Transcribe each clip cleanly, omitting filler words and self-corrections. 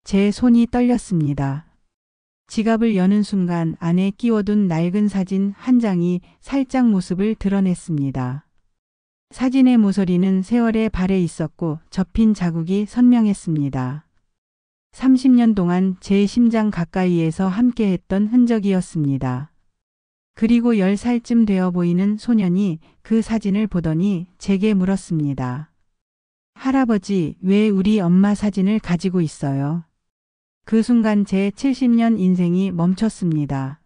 제 손이 떨렸습니다. 지갑을 여는 순간 안에 끼워둔 낡은 사진 한 장이 살짝 모습을 드러냈습니다. 사진의 모서리는 세월의 발에 있었고 접힌 자국이 선명했습니다. 30년 동안 제 심장 가까이에서 함께했던 흔적이었습니다. 그리고 10살쯤 되어 보이는 소년이 그 사진을 보더니 제게 물었습니다. 할아버지, 왜 우리 엄마 사진을 가지고 있어요? 그 순간 제 70년 인생이 멈췄습니다.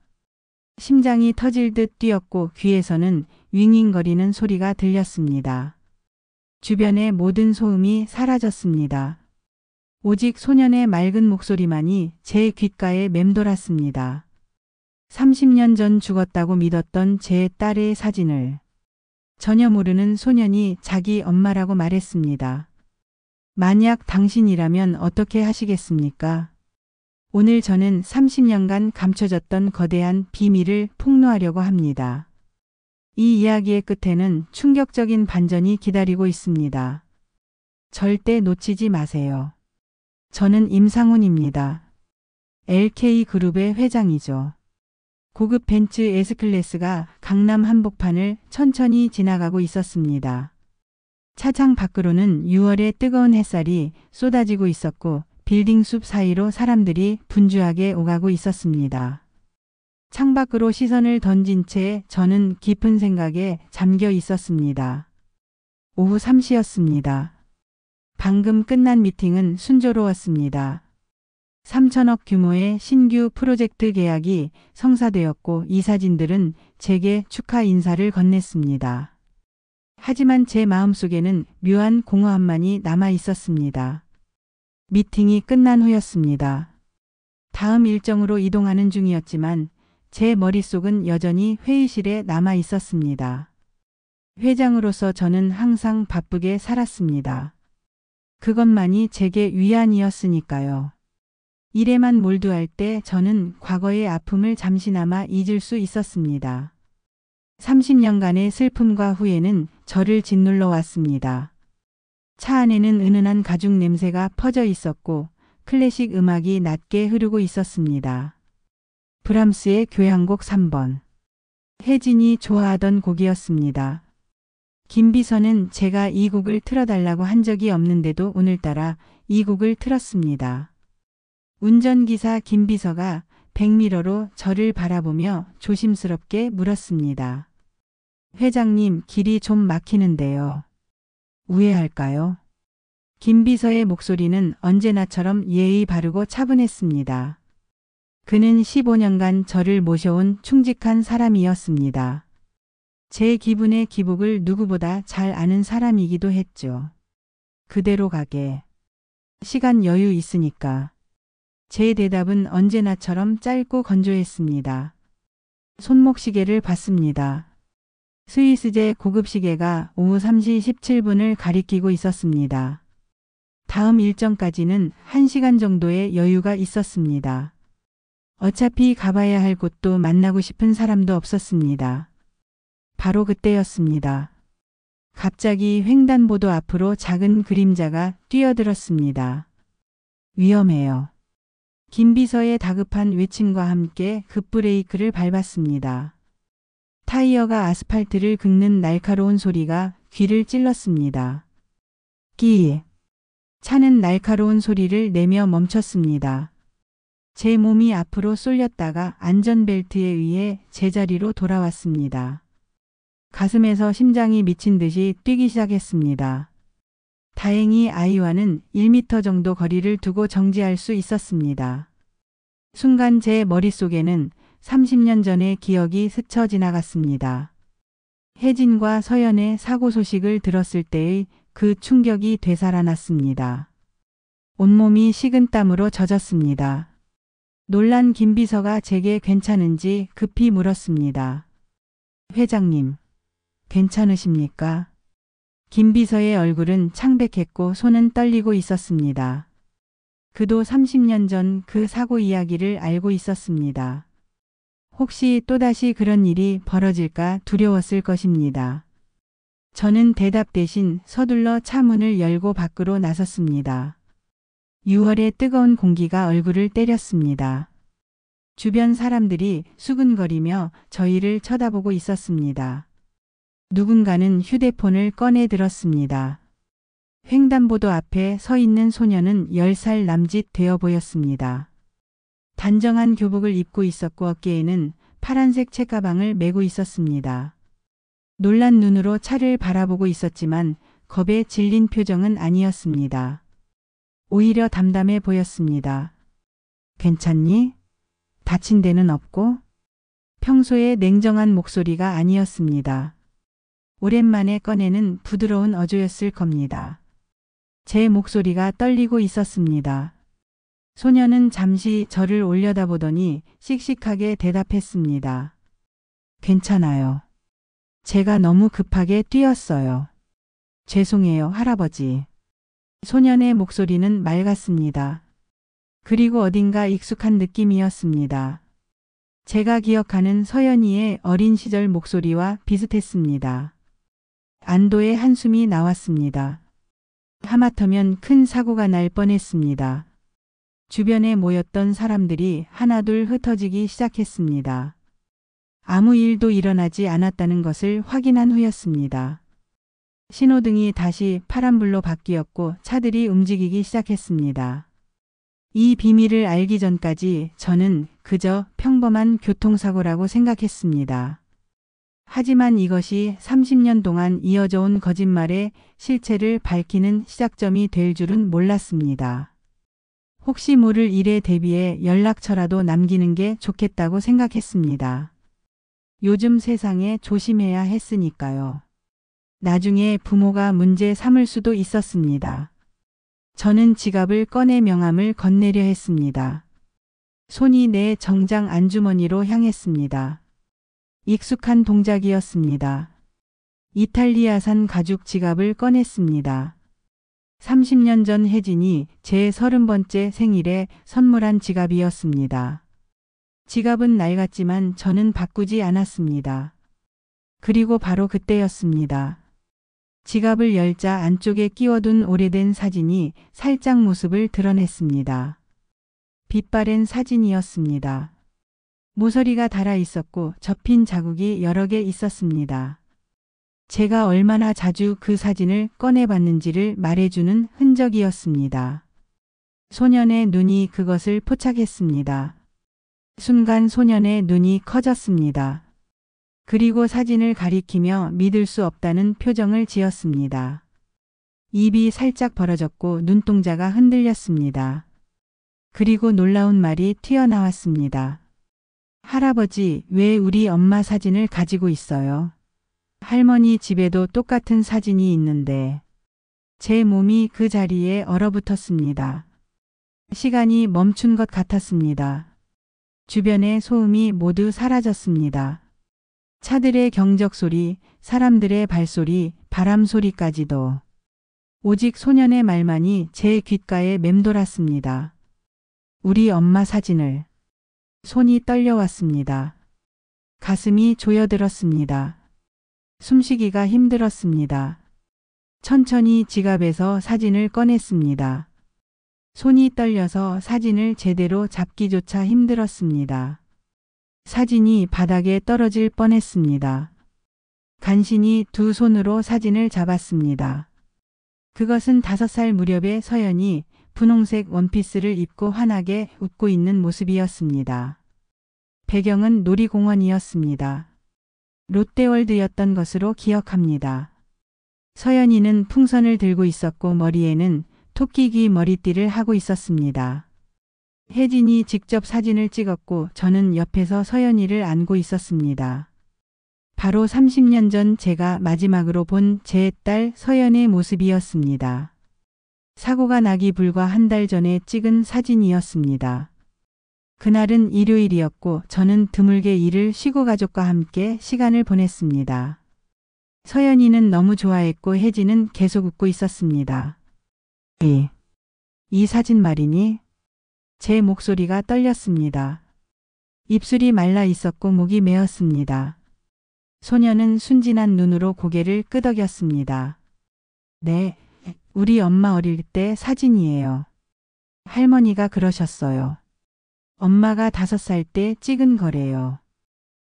심장이 터질 듯 뛰었고 귀에서는 윙윙거리는 소리가 들렸습니다. 주변의 모든 소음이 사라졌습니다. 오직 소년의 맑은 목소리만이 제 귓가에 맴돌았습니다. 30년 전 죽었다고 믿었던 제 딸의 사진을 전혀 모르는 소년이 자기 엄마라고 말했습니다. 만약 당신이라면 어떻게 하시겠습니까? 오늘 저는 30년간 감춰졌던 거대한 비밀을 폭로하려고 합니다. 이 이야기의 끝에는 충격적인 반전이 기다리고 있습니다. 절대 놓치지 마세요. 저는 임상훈입니다. LK그룹의 회장이죠. 고급 벤츠 S클래스가 강남 한복판을 천천히 지나가고 있었습니다. 차창 밖으로는 6월의 뜨거운 햇살이 쏟아지고 있었고 빌딩 숲 사이로 사람들이 분주하게 오가고 있었습니다. 창밖으로 시선을 던진 채 저는 깊은 생각에 잠겨 있었습니다. 오후 3시였습니다. 방금 끝난 미팅은 순조로웠습니다. 3천억 규모의 신규 프로젝트 계약이 성사되었고 이 사진들은 제게 축하 인사를 건넸습니다. 하지만 제 마음속에는 묘한 공허함만이 남아 있었습니다. 미팅이 끝난 후였습니다. 다음 일정으로 이동하는 중이었지만 제 머릿속은 여전히 회의실에 남아 있었습니다. 회장으로서 저는 항상 바쁘게 살았습니다. 그것만이 제게 위안이었으니까요. 일에만 몰두할 때 저는 과거의 아픔을 잠시나마 잊을 수 있었습니다. 30년간의 슬픔과 후회는 저를 짓눌러 왔습니다. 차 안에는 은은한 가죽 냄새가 퍼져 있었고 클래식 음악이 낮게 흐르고 있었습니다. 브람스의 교향곡 3번. 혜진이 좋아하던 곡이었습니다. 김비서는 제가 이 곡을 틀어달라고 한 적이 없는데도 오늘따라 이 곡을 틀었습니다. 운전기사 김비서가 백미러로 저를 바라보며 조심스럽게 물었습니다. 회장님, 길이 좀 막히는데요. 우회할까요? 김비서의 목소리는 언제나처럼 예의 바르고 차분했습니다. 그는 15년간 저를 모셔온 충직한 사람이었습니다. 제 기분의 기복을 누구보다 잘 아는 사람이기도 했죠. 그대로 가게. 시간 여유 있으니까. 제 대답은 언제나처럼 짧고 건조했습니다. 손목시계를 봤습니다. 스위스제 고급 시계가 오후 3시 17분을 가리키고 있었습니다. 다음 일정까지는 1시간 정도의 여유가 있었습니다. 어차피 가봐야 할 곳도 만나고 싶은 사람도 없었습니다. 바로 그때였습니다. 갑자기 횡단보도 앞으로 작은 그림자가 뛰어들었습니다. 위험해요. 김비서의 다급한 외침과 함께 급브레이크를 밟았습니다. 타이어가 아스팔트를 긁는 날카로운 소리가 귀를 찔렀습니다. 끼. 차는 날카로운 소리를 내며 멈췄습니다. 제 몸이 앞으로 쏠렸다가 안전벨트에 의해 제자리로 돌아왔습니다. 가슴에서 심장이 미친 듯이 뛰기 시작했습니다. 다행히 아이와는 1m 정도 거리를 두고 정지할 수 있었습니다. 순간 제 머릿속에는 30년 전의 기억이 스쳐 지나갔습니다. 혜진과 서연의 사고 소식을 들었을 때의 그 충격이 되살아났습니다. 온몸이 식은땀으로 젖었습니다. 놀란 김비서가 제게 괜찮은지 급히 물었습니다. 회장님, 괜찮으십니까? 김비서의 얼굴은 창백했고 손은 떨리고 있었습니다. 그도 30년 전 그 사고 이야기를 알고 있었습니다. 혹시 또다시 그런 일이 벌어질까 두려웠을 것입니다. 저는 대답 대신 서둘러 차 문을 열고 밖으로 나섰습니다. 6월의 뜨거운 공기가 얼굴을 때렸습니다. 주변 사람들이 수근거리며 저희를 쳐다보고 있었습니다. 누군가는 휴대폰을 꺼내 들었습니다. 횡단보도 앞에 서 있는 소녀는 10살 남짓 되어 보였습니다. 단정한 교복을 입고 있었고 어깨에는 파란색 책가방을 메고 있었습니다. 놀란 눈으로 차를 바라보고 있었지만 겁에 질린 표정은 아니었습니다. 오히려 담담해 보였습니다. 괜찮니? 다친 데는 없고? 평소의 냉정한 목소리가 아니었습니다. 오랜만에 꺼내는 부드러운 어조였을 겁니다. 제 목소리가 떨리고 있었습니다. 소녀는 잠시 저를 올려다보더니 씩씩하게 대답했습니다. 괜찮아요. 제가 너무 급하게 뛰었어요. 죄송해요, 할아버지. 소년의 목소리는 맑았습니다. 그리고 어딘가 익숙한 느낌이었습니다. 제가 기억하는 서연이의 어린 시절 목소리와 비슷했습니다. 안도의 한숨이 나왔습니다. 하마터면 큰 사고가 날 뻔했습니다. 주변에 모였던 사람들이 하나둘 흩어지기 시작했습니다. 아무 일도 일어나지 않았다는 것을 확인한 후였습니다. 신호등이 다시 파란불로 바뀌었고 차들이 움직이기 시작했습니다. 이 비밀을 알기 전까지 저는 그저 평범한 교통사고라고 생각했습니다. 하지만 이것이 30년 동안 이어져 온 거짓말의 실체를 밝히는 시작점이 될 줄은 몰랐습니다. 혹시 모를 일에 대비해 연락처라도 남기는 게 좋겠다고 생각했습니다. 요즘 세상에 조심해야 했으니까요. 나중에 부모가 문제 삼을 수도 있었습니다. 저는 지갑을 꺼내 명함을 건네려 했습니다. 손이 내 정장 안주머니로 향했습니다. 익숙한 동작이었습니다. 이탈리아산 가죽 지갑을 꺼냈습니다. 30년 전 혜진이 제 30번째 생일에 선물한 지갑이었습니다. 지갑은 낡았지만 저는 바꾸지 않았습니다. 그리고 바로 그때였습니다. 지갑을 열자 안쪽에 끼워둔 오래된 사진이 살짝 모습을 드러냈습니다. 빛바랜 사진이었습니다. 모서리가 달아 있었고 접힌 자국이 여러 개 있었습니다. 제가 얼마나 자주 그 사진을 꺼내봤는지를 말해주는 흔적이었습니다. 소년의 눈이 그것을 포착했습니다. 순간 소년의 눈이 커졌습니다. 그리고 사진을 가리키며 믿을 수 없다는 표정을 지었습니다. 입이 살짝 벌어졌고 눈동자가 흔들렸습니다. 그리고 놀라운 말이 튀어나왔습니다. 할아버지, 왜 우리 엄마 사진을 가지고 있어요? 할머니 집에도 똑같은 사진이 있는데. 제 몸이 그 자리에 얼어붙었습니다. 시간이 멈춘 것 같았습니다. 주변의 소음이 모두 사라졌습니다. 차들의 경적 소리, 사람들의 발소리, 바람 소리까지도. 오직 소년의 말만이 제 귓가에 맴돌았습니다. 우리 엄마 사진을. 손이 떨려왔습니다. 가슴이 조여들었습니다. 숨쉬기가 힘들었습니다. 천천히 지갑에서 사진을 꺼냈습니다. 손이 떨려서 사진을 제대로 잡기조차 힘들었습니다. 사진이 바닥에 떨어질 뻔했습니다. 간신히 두 손으로 사진을 잡았습니다. 그것은 5살 무렵의 서연이 분홍색 원피스를 입고 환하게 웃고 있는 모습이었습니다. 배경은 놀이공원이었습니다. 롯데월드였던 것으로 기억합니다. 서연이는 풍선을 들고 있었고 머리에는 토끼귀 머리띠를 하고 있었습니다. 혜진이 직접 사진을 찍었고 저는 옆에서 서연이를 안고 있었습니다. 바로 30년 전 제가 마지막으로 본 제 딸 서연의 모습이었습니다. 사고가 나기 불과 한 달 전에 찍은 사진이었습니다. 그날은 일요일이었고 저는 드물게 일을 쉬고 가족과 함께 시간을 보냈습니다. 서연이는 너무 좋아했고 혜진은 계속 웃고 있었습니다. 이 사진 말이니? 제 목소리가 떨렸습니다. 입술이 말라 있었고 목이 메었습니다. 소녀는 순진한 눈으로 고개를 끄덕였습니다. 네, 우리 엄마 어릴 때 사진이에요. 할머니가 그러셨어요. 엄마가 5살 때 찍은 거래요.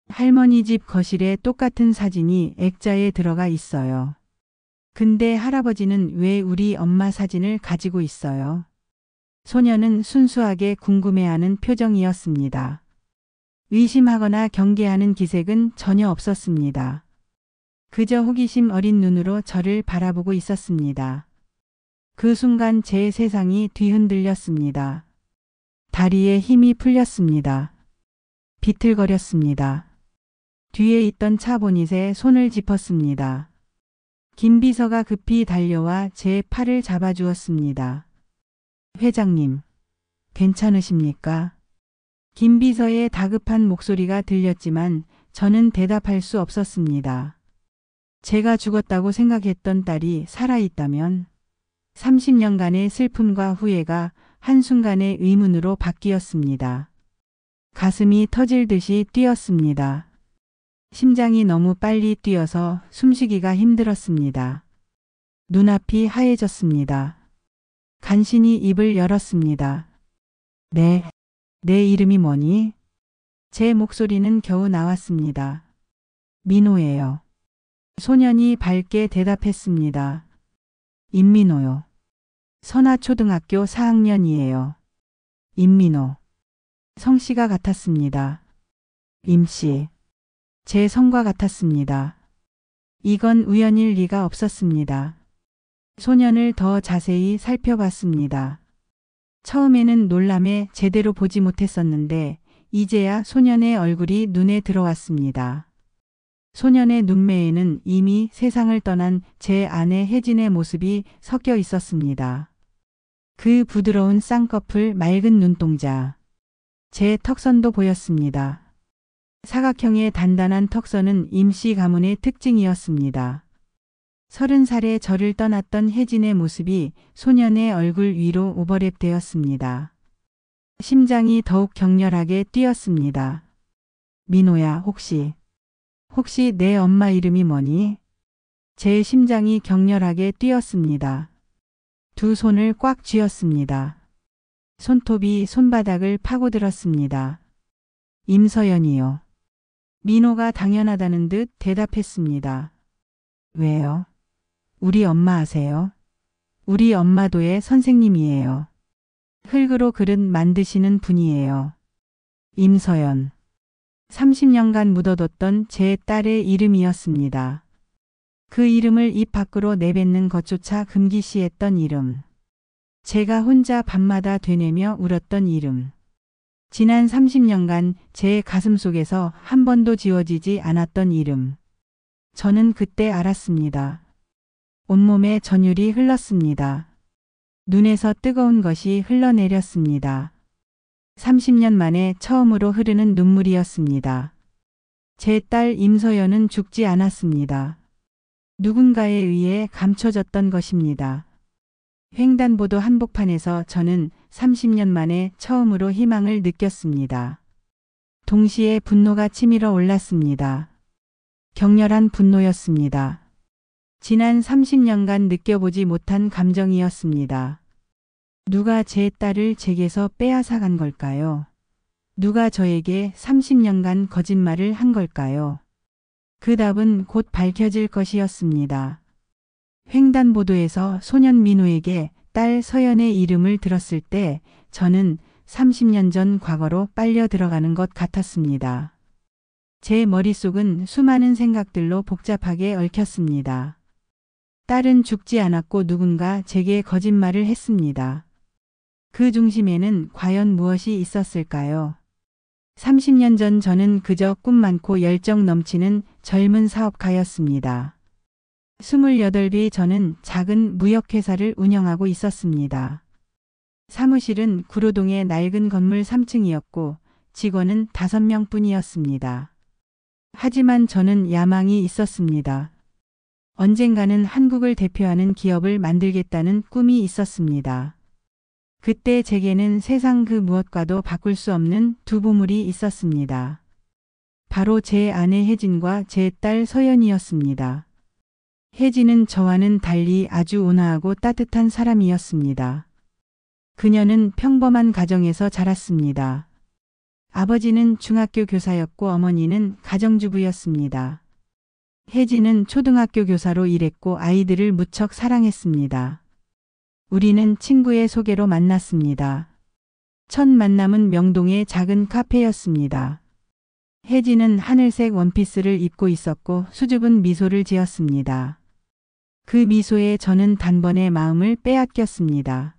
할머니 집 거실에 똑같은 사진이 액자에 들어가 있어요. 근데 할아버지는 왜 우리 엄마 사진을 가지고 있어요? 소녀는 순수하게 궁금해하는 표정이었습니다. 의심하거나 경계하는 기색은 전혀 없었습니다. 그저 호기심 어린 눈으로 저를 바라보고 있었습니다. 그 순간 제 세상이 뒤흔들렸습니다. 다리에 힘이 풀렸습니다. 비틀거렸습니다. 뒤에 있던 차 보닛에 손을 짚었습니다. 김 비서가 급히 달려와 제 팔을 잡아주었습니다. 회장님, 괜찮으십니까? 김 비서의 다급한 목소리가 들렸지만 저는 대답할 수 없었습니다. 제가 죽었다고 생각했던 딸이 살아있다면 30년간의 슬픔과 후회가 한순간의 의문으로 바뀌었습니다. 가슴이 터질 듯이 뛰었습니다. 심장이 너무 빨리 뛰어서 숨쉬기가 힘들었습니다. 눈앞이 하얘졌습니다. 간신히 입을 열었습니다. 네, 내 이름이 뭐니? 제 목소리는 겨우 나왔습니다. 민호예요. 소년이 밝게 대답했습니다. 임민호요. 선화초등학교 4학년이에요. 임민호. 성씨가 같았습니다. 임씨. 제 성과 같았습니다. 이건 우연일 리가 없었습니다. 소년을 더 자세히 살펴봤습니다. 처음에는 놀람에 제대로 보지 못했었는데 이제야 소년의 얼굴이 눈에 들어왔습니다. 소년의 눈매에는 이미 세상을 떠난 제 아내 혜진의 모습이 섞여 있었습니다. 그 부드러운 쌍꺼풀, 맑은 눈동자. 제 턱선도 보였습니다. 사각형의 단단한 턱선은 임씨 가문의 특징이었습니다. 30살에 저를 떠났던 혜진의 모습이 소년의 얼굴 위로 오버랩되었습니다. 심장이 더욱 격렬하게 뛰었습니다. 민호야, 혹시 내 엄마 이름이 뭐니? 제 심장이 격렬하게 뛰었습니다. 두 손을 꽉 쥐었습니다. 손톱이 손바닥을 파고들었습니다. 임서연이요. 민호가 당연하다는 듯 대답했습니다. 왜요? 우리 엄마 아세요? 우리 엄마도의 선생님이에요. 흙으로 그릇 만드시는 분이에요. 임서연. 30년간 묻어뒀던 제 딸의 이름이었습니다. 그 이름을 입 밖으로 내뱉는 것조차 금기시했던 이름. 제가 혼자 밤마다 되뇌며 울었던 이름. 지난 30년간 제 가슴 속에서 한 번도 지워지지 않았던 이름. 저는 그때 알았습니다. 온몸에 전율이 흘렀습니다. 눈에서 뜨거운 것이 흘러내렸습니다. 30년 만에 처음으로 흐르는 눈물이었습니다. 제 딸 임서연은 죽지 않았습니다. 누군가에 의해 감춰졌던 것입니다. 횡단보도 한복판에서 저는 30년 만에 처음으로 희망을 느꼈습니다. 동시에 분노가 치밀어 올랐습니다. 격렬한 분노였습니다. 지난 30년간 느껴보지 못한 감정이었습니다. 누가 제 딸을 제게서 빼앗아간 걸까요? 누가 저에게 30년간 거짓말을 한 걸까요? 그 답은 곧 밝혀질 것이었습니다. 횡단보도에서 소년 민호에게 딸 서연의 이름을 들었을 때 저는 30년 전 과거로 빨려 들어가는 것 같았습니다. 제 머릿속은 수많은 생각들로 복잡하게 얽혔습니다. 딸은 죽지 않았고 누군가 제게 거짓말을 했습니다. 그 중심에는 과연 무엇이 있었을까요? 30년 전 저는 그저 꿈 많고 열정 넘치는 젊은 사업가였습니다. 28이 저는 작은 무역회사를 운영하고 있었습니다. 사무실은 구로동의 낡은 건물 3층이었고 직원은 5명뿐이었습니다. 하지만 저는 야망이 있었습니다. 언젠가는 한국을 대표하는 기업을 만들겠다는 꿈이 있었습니다. 그때 제게는 세상 그 무엇과도 바꿀 수 없는 두 보물이 있었습니다. 바로 제 아내 혜진과 제 딸 서연이었습니다. 혜진은 저와는 달리 아주 온화하고 따뜻한 사람이었습니다. 그녀는 평범한 가정에서 자랐습니다. 아버지는 중학교 교사였고 어머니는 가정주부였습니다. 혜진은 초등학교 교사로 일했고 아이들을 무척 사랑했습니다. 우리는 친구의 소개로 만났습니다. 첫 만남은 명동의 작은 카페였습니다. 혜진은 하늘색 원피스를 입고 있었고 수줍은 미소를 지었습니다. 그 미소에 저는 단번에 마음을 빼앗겼습니다.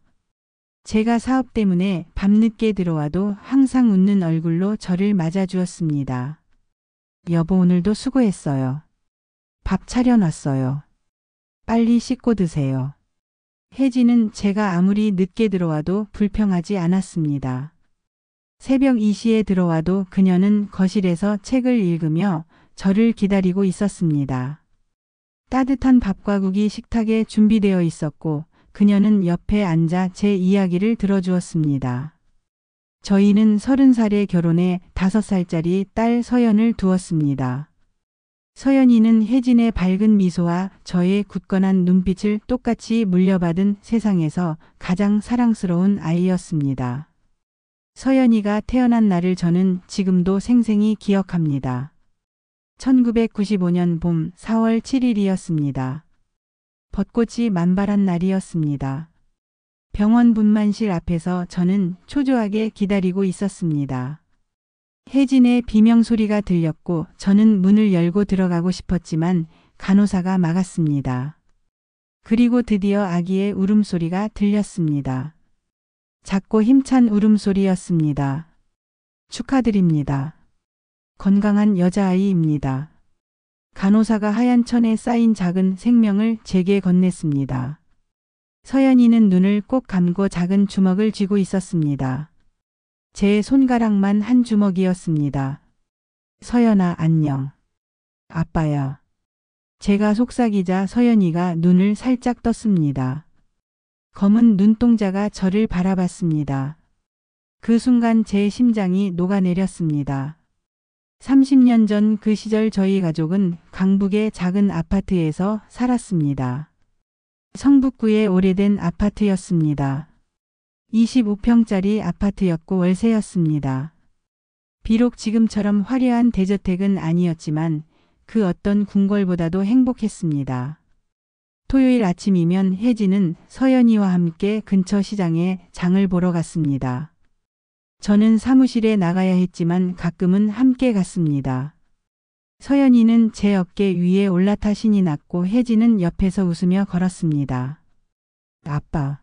제가 사업 때문에 밤늦게 들어와도 항상 웃는 얼굴로 저를 맞아주었습니다. 여보, 오늘도 수고했어요. 밥 차려놨어요. 빨리 씻고 드세요. 혜진은 제가 아무리 늦게 들어와도 불평하지 않았습니다. 새벽 2시에 들어와도 그녀는 거실에서 책을 읽으며 저를 기다리고 있었습니다. 따뜻한 밥과 국이 식탁에 준비되어 있었고 그녀는 옆에 앉아 제 이야기를 들어주었습니다. 저희는 30살에 결혼해 5살짜리 딸 서연을 두었습니다. 서연이는 혜진의 밝은 미소와 저의 굳건한 눈빛을 똑같이 물려받은 세상에서 가장 사랑스러운 아이였습니다. 서연이가 태어난 날을 저는 지금도 생생히 기억합니다. 1995년 봄 4월 7일이었습니다. 벚꽃이 만발한 날이었습니다. 병원 분만실 앞에서 저는 초조하게 기다리고 있었습니다. 혜진의 비명소리가 들렸고 저는 문을 열고 들어가고 싶었지만 간호사가 막았습니다. 그리고 드디어 아기의 울음소리가 들렸습니다. 작고 힘찬 울음소리였습니다. 축하드립니다. 건강한 여자아이입니다. 간호사가 하얀 천에 쌓인 작은 생명을 제게 건넸습니다. 서연이는 눈을 꼭 감고 작은 주먹을 쥐고 있었습니다. 제 손가락만 한 주먹이었습니다. 서연아, 안녕. 아빠야. 제가 속삭이자 서연이가 눈을 살짝 떴습니다. 검은 눈동자가 저를 바라봤습니다. 그 순간 제 심장이 녹아내렸습니다. 30년 전 그 시절 저희 가족은 강북의 작은 아파트에서 살았습니다. 성북구의 오래된 아파트였습니다. 25평짜리 아파트였고 월세였습니다. 비록 지금처럼 화려한 대저택은 아니었지만 그 어떤 궁궐보다도 행복했습니다. 토요일 아침이면 혜진은 서연이와 함께 근처 시장에 장을 보러 갔습니다. 저는 사무실에 나가야 했지만 가끔은 함께 갔습니다. 서연이는 제 어깨 위에 올라타 신이 났고 혜진은 옆에서 웃으며 걸었습니다. 아빠,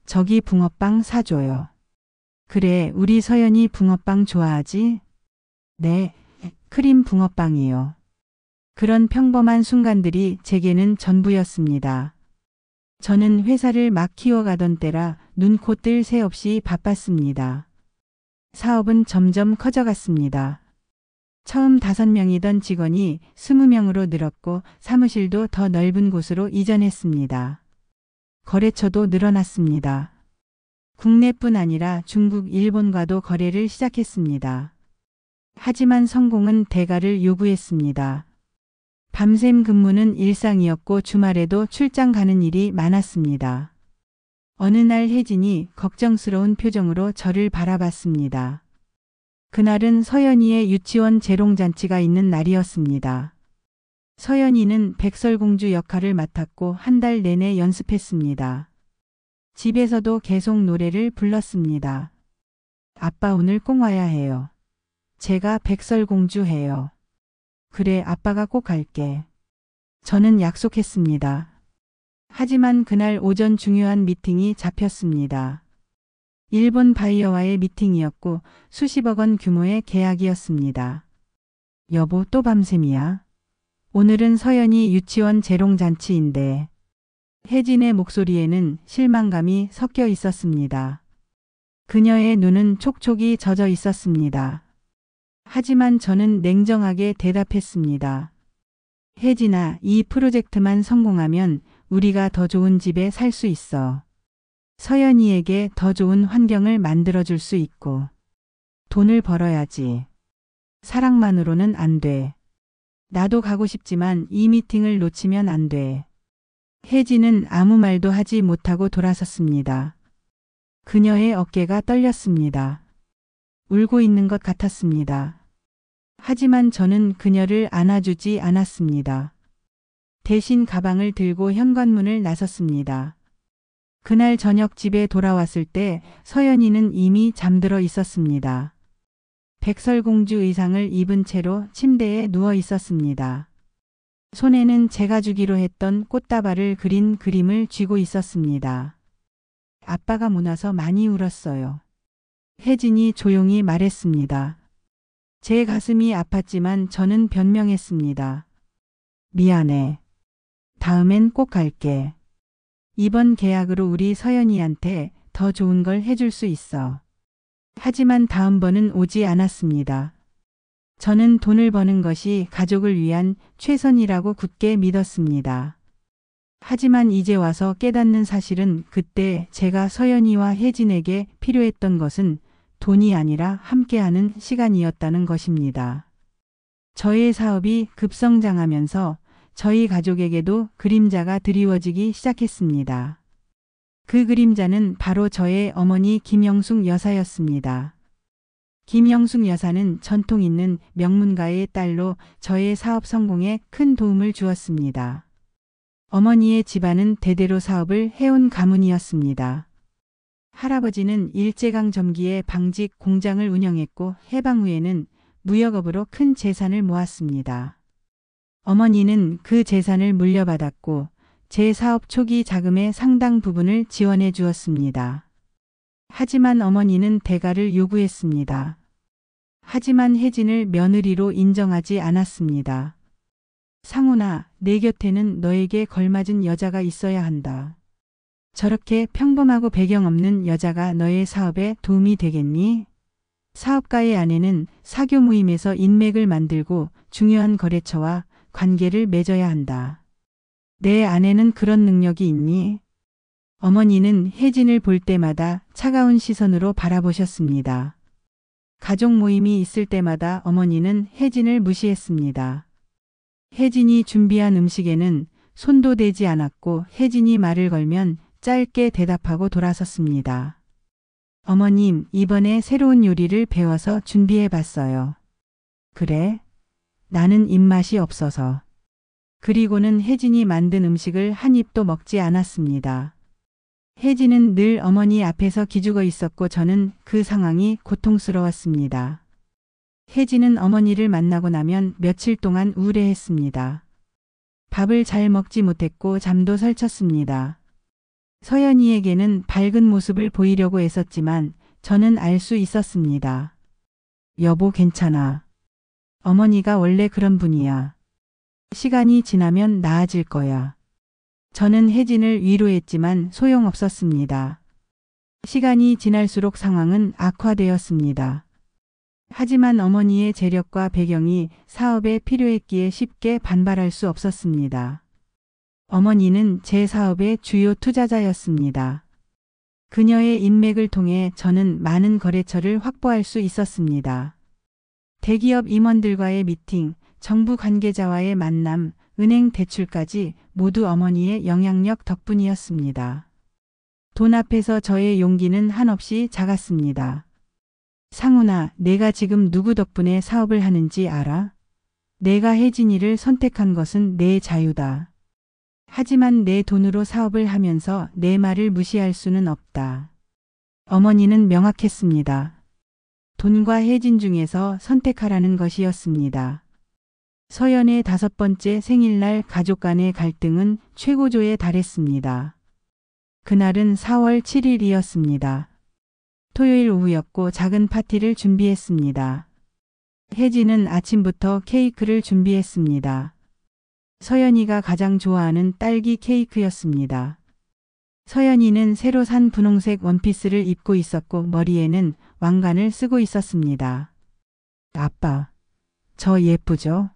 저기 붕어빵 사줘요. 그래, 우리 서연이 붕어빵 좋아하지? 네, 크림 붕어빵이요. 그런 평범한 순간들이 제게는 전부였습니다. 저는 회사를 막 키워가던 때라 눈코 뜰 새 없이 바빴습니다. 사업은 점점 커져갔습니다. 처음 5명이던 직원이 20명으로 늘었고 사무실도 더 넓은 곳으로 이전했습니다. 거래처도 늘어났습니다. 국내뿐 아니라 중국, 일본과도 거래를 시작했습니다. 하지만 성공은 대가를 요구했습니다. 밤샘 근무는 일상이었고 주말에도 출장 가는 일이 많았습니다. 어느 날 혜진이 걱정스러운 표정으로 저를 바라봤습니다. 그날은 서연이의 유치원 재롱잔치가 있는 날이었습니다. 서연이는 백설공주 역할을 맡았고 한 달 내내 연습했습니다. 집에서도 계속 노래를 불렀습니다. 아빠, 오늘 꼭 와야 해요. 제가 백설공주 해요. 그래, 아빠가 꼭 갈게. 저는 약속했습니다. 하지만 그날 오전 중요한 미팅이 잡혔습니다. 일본 바이어와의 미팅이었고 수십억 원 규모의 계약이었습니다. 여보, 또 밤샘이야? 오늘은 서연이 유치원 재롱잔치인데. 혜진의 목소리에는 실망감이 섞여 있었습니다. 그녀의 눈은 촉촉이 젖어 있었습니다. 하지만 저는 냉정하게 대답했습니다. 혜진아, 이 프로젝트만 성공하면 우리가 더 좋은 집에 살 수 있어. 서연이에게 더 좋은 환경을 만들어줄 수 있고. 돈을 벌어야지. 사랑만으로는 안 돼. 나도 가고 싶지만 이 미팅을 놓치면 안 돼. 혜진은 아무 말도 하지 못하고 돌아섰습니다. 그녀의 어깨가 떨렸습니다. 울고 있는 것 같았습니다. 하지만 저는 그녀를 안아주지 않았습니다. 대신 가방을 들고 현관문을 나섰습니다. 그날 저녁 집에 돌아왔을 때 서연이는 이미 잠들어 있었습니다. 백설공주 의상을 입은 채로 침대에 누워 있었습니다. 손에는 제가 주기로 했던 꽃다발을 그린 그림을 쥐고 있었습니다. 아빠가 무나서 많이 울었어요. 혜진이 조용히 말했습니다. 제 가슴이 아팠지만 저는 변명했습니다. 미안해. 다음엔 꼭 갈게. 이번 계약으로 우리 서연이한테 더 좋은 걸 해줄 수 있어. 하지만 다음번은 오지 않았습니다. 저는 돈을 버는 것이 가족을 위한 최선이라고 굳게 믿었습니다. 하지만 이제 와서 깨닫는 사실은 그때 제가 서연이와 혜진에게 필요했던 것은 돈이 아니라 함께하는 시간이었다는 것입니다. 저의 사업이 급성장하면서 저희 가족에게도 그림자가 드리워지기 시작했습니다. 그 그림자는 바로 저의 어머니 김영숙 여사였습니다. 김영숙 여사는 전통 있는 명문가의 딸로 저의 사업 성공에 큰 도움을 주었습니다. 어머니의 집안은 대대로 사업을 해온 가문이었습니다. 할아버지는 일제강 점기에 방직 공장을 운영했고 해방 후에는 무역업으로 큰 재산을 모았습니다. 어머니는 그 재산을 물려받았고 제 사업 초기 자금의 상당 부분을 지원해 주었습니다. 하지만 어머니는 대가를 요구했습니다. 하지만 혜진을 며느리로 인정하지 않았습니다. 상훈아, 내 곁에는 너에게 걸맞은 여자가 있어야 한다. 저렇게 평범하고 배경 없는 여자가 너의 사업에 도움이 되겠니? 사업가의 아내는 사교 모임에서 인맥을 만들고 중요한 거래처와 관계를 맺어야 한다. 내 아내는 그런 능력이 있니? 어머니는 혜진을 볼 때마다 차가운 시선으로 바라보셨습니다. 가족 모임이 있을 때마다 어머니는 혜진을 무시했습니다. 혜진이 준비한 음식에는 손도 대지 않았고 혜진이 말을 걸면 짧게 대답하고 돌아섰습니다. 어머님, 이번에 새로운 요리를 배워서 준비해 봤어요. 그래? 나는 입맛이 없어서. 그리고는 혜진이 만든 음식을 한 입도 먹지 않았습니다. 혜진은 늘 어머니 앞에서 기죽어 있었고 저는 그 상황이 고통스러웠습니다. 혜진은 어머니를 만나고 나면 며칠 동안 우울해했습니다. 밥을 잘 먹지 못했고 잠도 설쳤습니다. 서연이에게는 밝은 모습을 보이려고 애썼지만 저는 알 수 있었습니다. 여보, 괜찮아. 어머니가 원래 그런 분이야. 시간이 지나면 나아질 거야. 저는 혜진을 위로했지만 소용없었습니다. 시간이 지날수록 상황은 악화되었습니다. 하지만 어머니의 재력과 배경이 사업에 필요했기에 쉽게 반발할 수 없었습니다. 어머니는 제 사업의 주요 투자자였습니다. 그녀의 인맥을 통해 저는 많은 거래처를 확보할 수 있었습니다. 대기업 임원들과의 미팅, 정부 관계자와의 만남, 은행 대출까지 모두 어머니의 영향력 덕분이었습니다. 돈 앞에서 저의 용기는 한없이 작았습니다. 상훈아, 내가 지금 누구 덕분에 사업을 하는지 알아? 내가 혜진이를 선택한 것은 내 자유다. 하지만 내 돈으로 사업을 하면서 내 말을 무시할 수는 없다. 어머니는 명확했습니다. 돈과 혜진 중에서 선택하라는 것이었습니다. 서연의 5번째 생일날 가족 간의 갈등은 최고조에 달했습니다. 그날은 4월 7일이었습니다. 토요일 오후였고 작은 파티를 준비했습니다. 혜진은 아침부터 케이크를 준비했습니다. 서연이가 가장 좋아하는 딸기 케이크였습니다. 서연이는 새로 산 분홍색 원피스를 입고 있었고 머리에는 왕관을 쓰고 있었습니다. 아빠, 저 예쁘죠?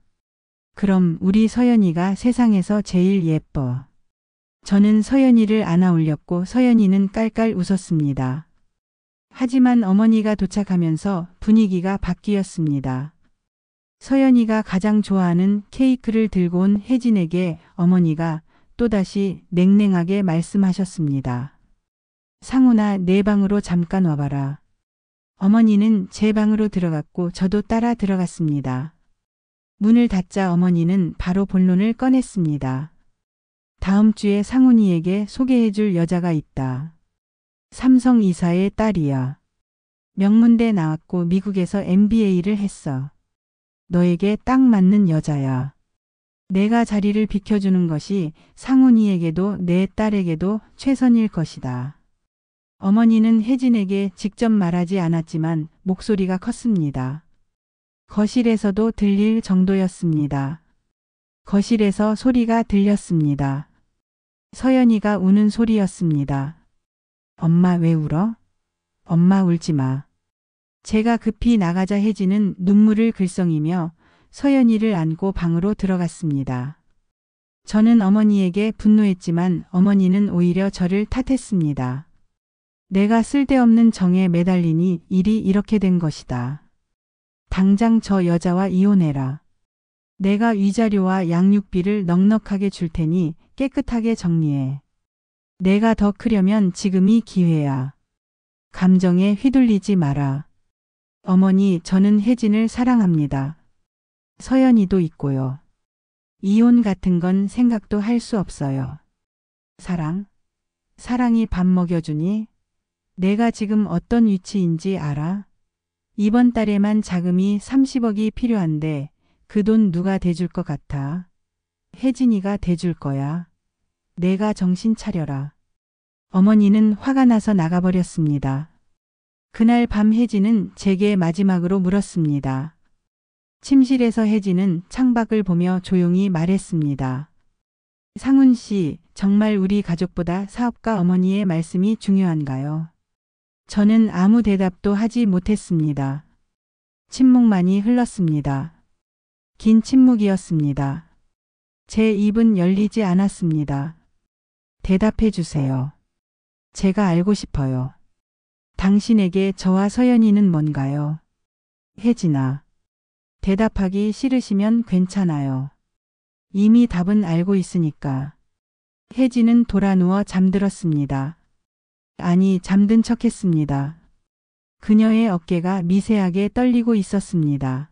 그럼 우리 서연이가 세상에서 제일 예뻐. 저는 서연이를 안아 올렸고 서연이는 깔깔 웃었습니다. 하지만 어머니가 도착하면서 분위기가 바뀌었습니다. 서연이가 가장 좋아하는 케이크를 들고 온 혜진에게 어머니가 또다시 냉랭하게 말씀하셨습니다. 상훈아, 내 방으로 잠깐 와봐라. 어머니는 제 방으로 들어갔고 저도 따라 들어갔습니다. 문을 닫자 어머니는 바로 본론을 꺼냈습니다. 다음 주에 상훈이에게 소개해줄 여자가 있다. 삼성 이사의 딸이야. 명문대 나왔고 미국에서 MBA를 했어. 너에게 딱 맞는 여자야. 내가 자리를 비켜주는 것이 상훈이에게도 내 딸에게도 최선일 것이다. 어머니는 혜진에게 직접 말하지 않았지만 목소리가 컸습니다. 거실에서도 들릴 정도였습니다. 거실에서 소리가 들렸습니다. 서연이가 우는 소리였습니다. 엄마 왜 울어? 엄마 울지 마. 제가 급히 나가자 혜진은 눈물을 글썽이며 서연이를 안고 방으로 들어갔습니다. 저는 어머니에게 분노했지만 어머니는 오히려 저를 탓했습니다. 내가 쓸데없는 정에 매달리니 일이 이렇게 된 것이다. 당장 저 여자와 이혼해라. 내가 위자료와 양육비를 넉넉하게 줄 테니 깨끗하게 정리해. 내가 더 크려면 지금이 기회야. 감정에 휘둘리지 마라. 어머니, 저는 혜진을 사랑합니다. 서연이도 있고요. 이혼 같은 건 생각도 할 수 없어요. 사랑? 사랑이 밥 먹여주니? 내가 지금 어떤 위치인지 알아? 이번 달에만 자금이 30억이 필요한데 그 돈 누가 대줄 것 같아? 혜진이가 대줄 거야. 내가 정신 차려라. 어머니는 화가 나서 나가버렸습니다. 그날 밤 혜진은 제게 마지막으로 물었습니다. 침실에서 혜진은 창밖을 보며 조용히 말했습니다. 상훈 씨, 정말 우리 가족보다 사업가 어머니의 말씀이 중요한가요? 저는 아무 대답도 하지 못했습니다. 침묵만이 흘렀습니다. 긴 침묵이었습니다. 제 입은 열리지 않았습니다. 대답해 주세요. 제가 알고 싶어요. 당신에게 저와 서연이는 뭔가요? 혜진아. 대답하기 싫으시면 괜찮아요. 이미 답은 알고 있으니까. 혜진은 돌아 누워 잠들었습니다. 아니, 잠든 척했습니다. 그녀의 어깨가 미세하게 떨리고 있었습니다.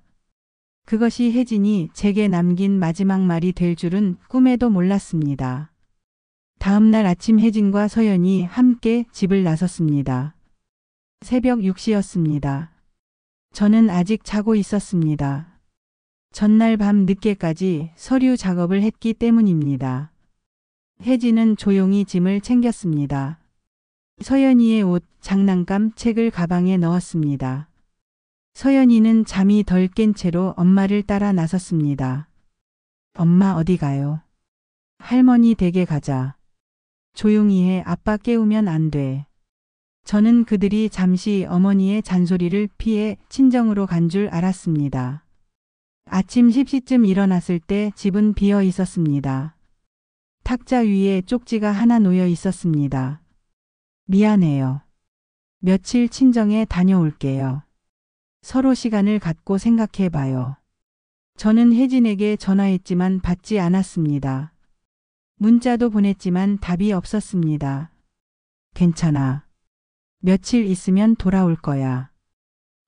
그것이 혜진이 제게 남긴 마지막 말이 될 줄은 꿈에도 몰랐습니다. 다음 날 아침 혜진과 서연이 함께 집을 나섰습니다. 새벽 6시였습니다. 저는 아직 자고 있었습니다. 전날 밤 늦게까지 서류 작업을 했기 때문입니다. 혜진은 조용히 짐을 챙겼습니다. 서연이의 옷, 장난감, 책을 가방에 넣었습니다. 서연이는 잠이 덜 깬 채로 엄마를 따라 나섰습니다. 엄마 어디 가요? 할머니 댁에 가자. 조용히 해, 아빠 깨우면 안 돼. 저는 그들이 잠시 어머니의 잔소리를 피해 친정으로 간 줄 알았습니다. 아침 10시쯤 일어났을 때 집은 비어 있었습니다. 탁자 위에 쪽지가 하나 놓여 있었습니다. 미안해요. 며칠 친정에 다녀올게요. 서로 시간을 갖고 생각해 봐요. 저는 혜진에게 전화했지만 받지 않았습니다. 문자도 보냈지만 답이 없었습니다. 괜찮아. 며칠 있으면 돌아올 거야.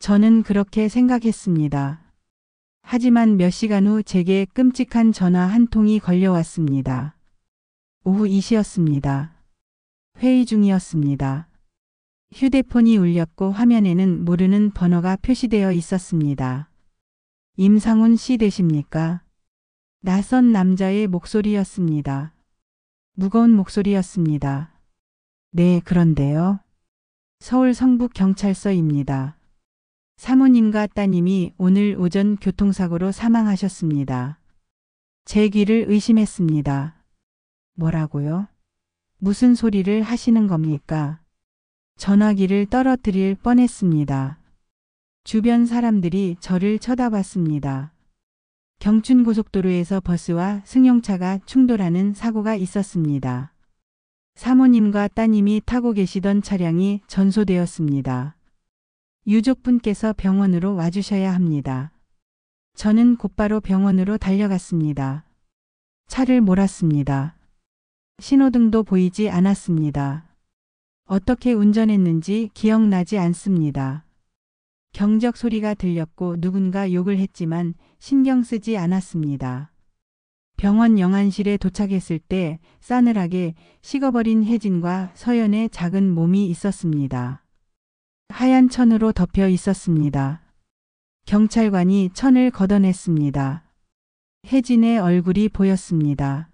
저는 그렇게 생각했습니다. 하지만 몇 시간 후 제게 끔찍한 전화 한 통이 걸려왔습니다. 오후 2시였습니다. 회의 중이었습니다. 휴대폰이 울렸고 화면에는 모르는 번호가 표시되어 있었습니다. 임상훈 씨 되십니까? 낯선 남자의 목소리였습니다. 무거운 목소리였습니다. 네, 그런데요. 서울 성북경찰서입니다. 사모님과 따님이 오늘 오전 교통사고로 사망하셨습니다. 제 귀를 의심했습니다. 뭐라고요? 무슨 소리를 하시는 겁니까? 전화기를 떨어뜨릴 뻔했습니다. 주변 사람들이 저를 쳐다봤습니다. 경춘고속도로에서 버스와 승용차가 충돌하는 사고가 있었습니다. 사모님과 따님이 타고 계시던 차량이 전소되었습니다. 유족분께서 병원으로 와주셔야 합니다. 저는 곧바로 병원으로 달려갔습니다. 차를 몰았습니다. 신호등도 보이지 않았습니다. 어떻게 운전했는지 기억나지 않습니다. 경적 소리가 들렸고 누군가 욕을 했지만 신경 쓰지 않았습니다. 병원 영안실에 도착했을 때 싸늘하게 식어버린 혜진과 서연의 작은 몸이 있었습니다. 하얀 천으로 덮여 있었습니다. 경찰관이 천을 걷어냈습니다. 혜진의 얼굴이 보였습니다.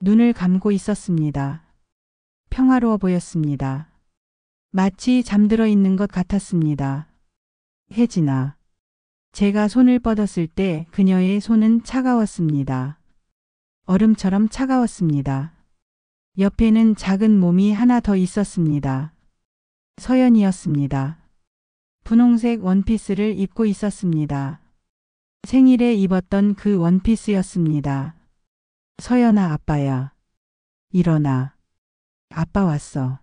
눈을 감고 있었습니다. 평화로워 보였습니다. 마치 잠들어 있는 것 같았습니다. 혜진아. 제가 손을 뻗었을 때 그녀의 손은 차가웠습니다. 얼음처럼 차가웠습니다. 옆에는 작은 몸이 하나 더 있었습니다. 서연이었습니다. 분홍색 원피스를 입고 있었습니다. 생일에 입었던 그 원피스였습니다. 서연아, 아빠야. 일어나. 아빠 왔어.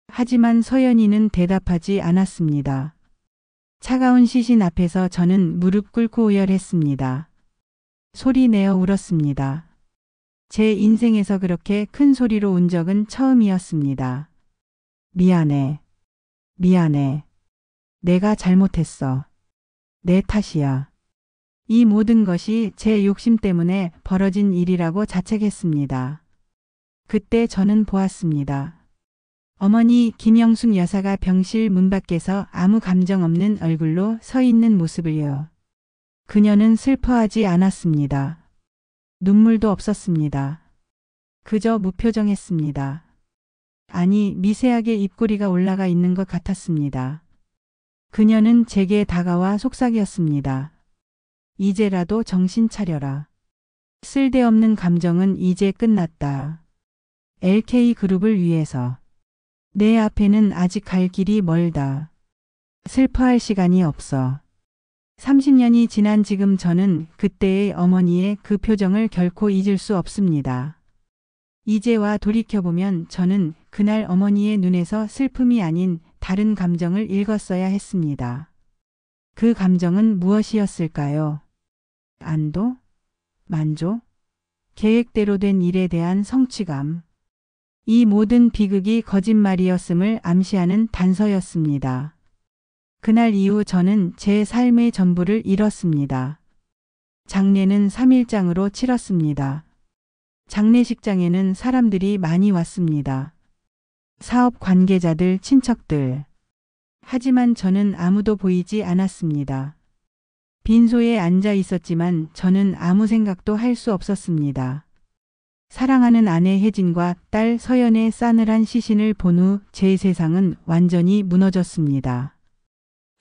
하지만 서연이는 대답하지 않았습니다. 차가운 시신 앞에서 저는 무릎 꿇고 오열했습니다. 소리 내어 울었습니다. 제 인생에서 그렇게 큰 소리로 운 적은 처음이었습니다. 미안해. 미안해. 내가 잘못했어. 내 탓이야. 이 모든 것이 제 욕심 때문에 벌어진 일이라고 자책했습니다. 그때 저는 보았습니다. 어머니 김영숙 여사가 병실 문 밖에서 아무 감정 없는 얼굴로 서 있는 모습을요. 그녀는 슬퍼하지 않았습니다. 눈물도 없었습니다. 그저 무표정했습니다. 아니, 미세하게 입꼬리가 올라가 있는 것 같았습니다. 그녀는 제게 다가와 속삭였습니다. 이제라도 정신 차려라. 쓸데없는 감정은 이제 끝났다. LK그룹을 위해서. 내 앞에는 아직 갈 길이 멀다. 슬퍼할 시간이 없어. 30년이 지난 지금 저는 그때의 어머니의 그 표정을 결코 잊을 수 없습니다. 이제와 돌이켜보면 저는 그날 어머니의 눈에서 슬픔이 아닌 다른 감정을 읽었어야 했습니다. 그 감정은 무엇이었을까요? 안도? 만족? 계획대로 된 일에 대한 성취감. 이 모든 비극이 거짓말이었음을 암시하는 단서였습니다. 그날 이후 저는 제 삶의 전부를 잃었습니다. 장례는 3일장으로 치렀습니다. 장례식장에는 사람들이 많이 왔습니다. 사업 관계자들, 친척들. 하지만 저는 아무도 보이지 않았습니다. 빈소에 앉아 있었지만 저는 아무 생각도 할 수 없었습니다. 사랑하는 아내 혜진과 딸 서연의 싸늘한 시신을 본 후 제 세상은 완전히 무너졌습니다.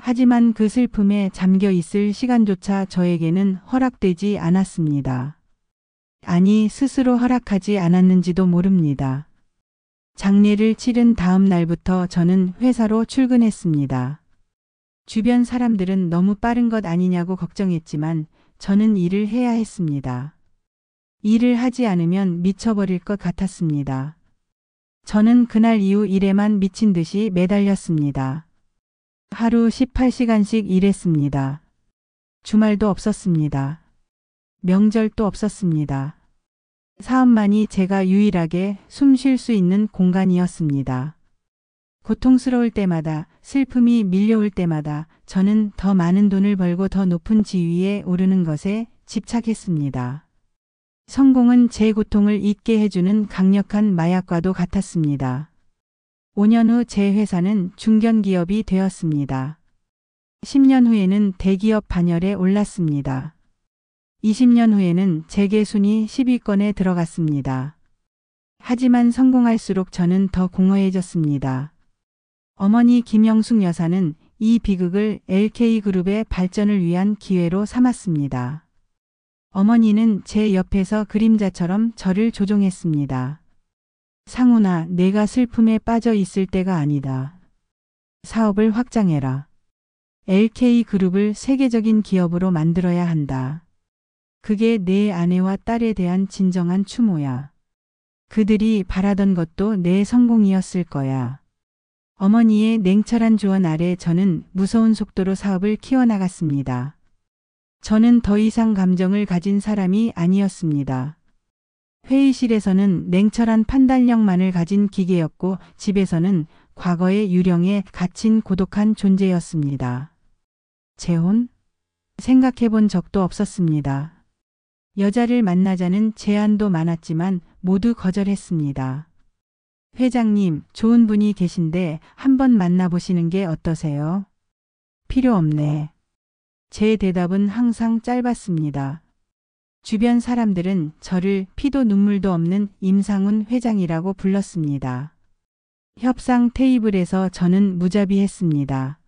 하지만 그 슬픔에 잠겨 있을 시간조차 저에게는 허락되지 않았습니다. 아니, 스스로 허락하지 않았는지도 모릅니다. 장례를 치른 다음 날부터 저는 회사로 출근했습니다. 주변 사람들은 너무 빠른 것 아니냐고 걱정했지만 저는 일을 해야 했습니다. 일을 하지 않으면 미쳐버릴 것 같았습니다. 저는 그날 이후 일에만 미친 듯이 매달렸습니다. 하루 18시간씩 일했습니다. 주말도 없었습니다. 명절도 없었습니다. 사업만이 제가 유일하게 숨 쉴 수 있는 공간이었습니다. 고통스러울 때마다, 슬픔이 밀려올 때마다 저는 더 많은 돈을 벌고 더 높은 지위에 오르는 것에 집착했습니다. 성공은 제 고통을 잊게 해주는 강력한 마약과도 같았습니다. 5년 후 제 회사는 중견기업이 되었습니다. 10년 후에는 대기업 반열에 올랐습니다. 20년 후에는 재계 순위 10위권에 들어갔습니다. 하지만 성공할수록 저는 더 공허해졌습니다. 어머니 김영숙 여사는 이 비극을 LK그룹의 발전을 위한 기회로 삼았습니다. 어머니는 제 옆에서 그림자처럼 저를 조종했습니다. 상훈아, 내가 슬픔에 빠져 있을 때가 아니다. 사업을 확장해라. LK그룹을 세계적인 기업으로 만들어야 한다. 그게 내 아내와 딸에 대한 진정한 추모야. 그들이 바라던 것도 내 성공이었을 거야. 어머니의 냉철한 조언 아래 저는 무서운 속도로 사업을 키워나갔습니다. 저는 더 이상 감정을 가진 사람이 아니었습니다. 회의실에서는 냉철한 판단력만을 가진 기계였고 집에서는 과거의 유령에 갇힌 고독한 존재였습니다. 재혼? 생각해 본 적도 없었습니다. 여자를 만나자는 제안도 많았지만 모두 거절했습니다. 회장님, 좋은 분이 계신데 한번 만나보시는 게 어떠세요? 필요 없네. 제 대답은 항상 짧았습니다. 주변 사람들은 저를 피도 눈물도 없는 임상훈 회장이라고 불렀습니다. 협상 테이블에서 저는 무자비했습니다.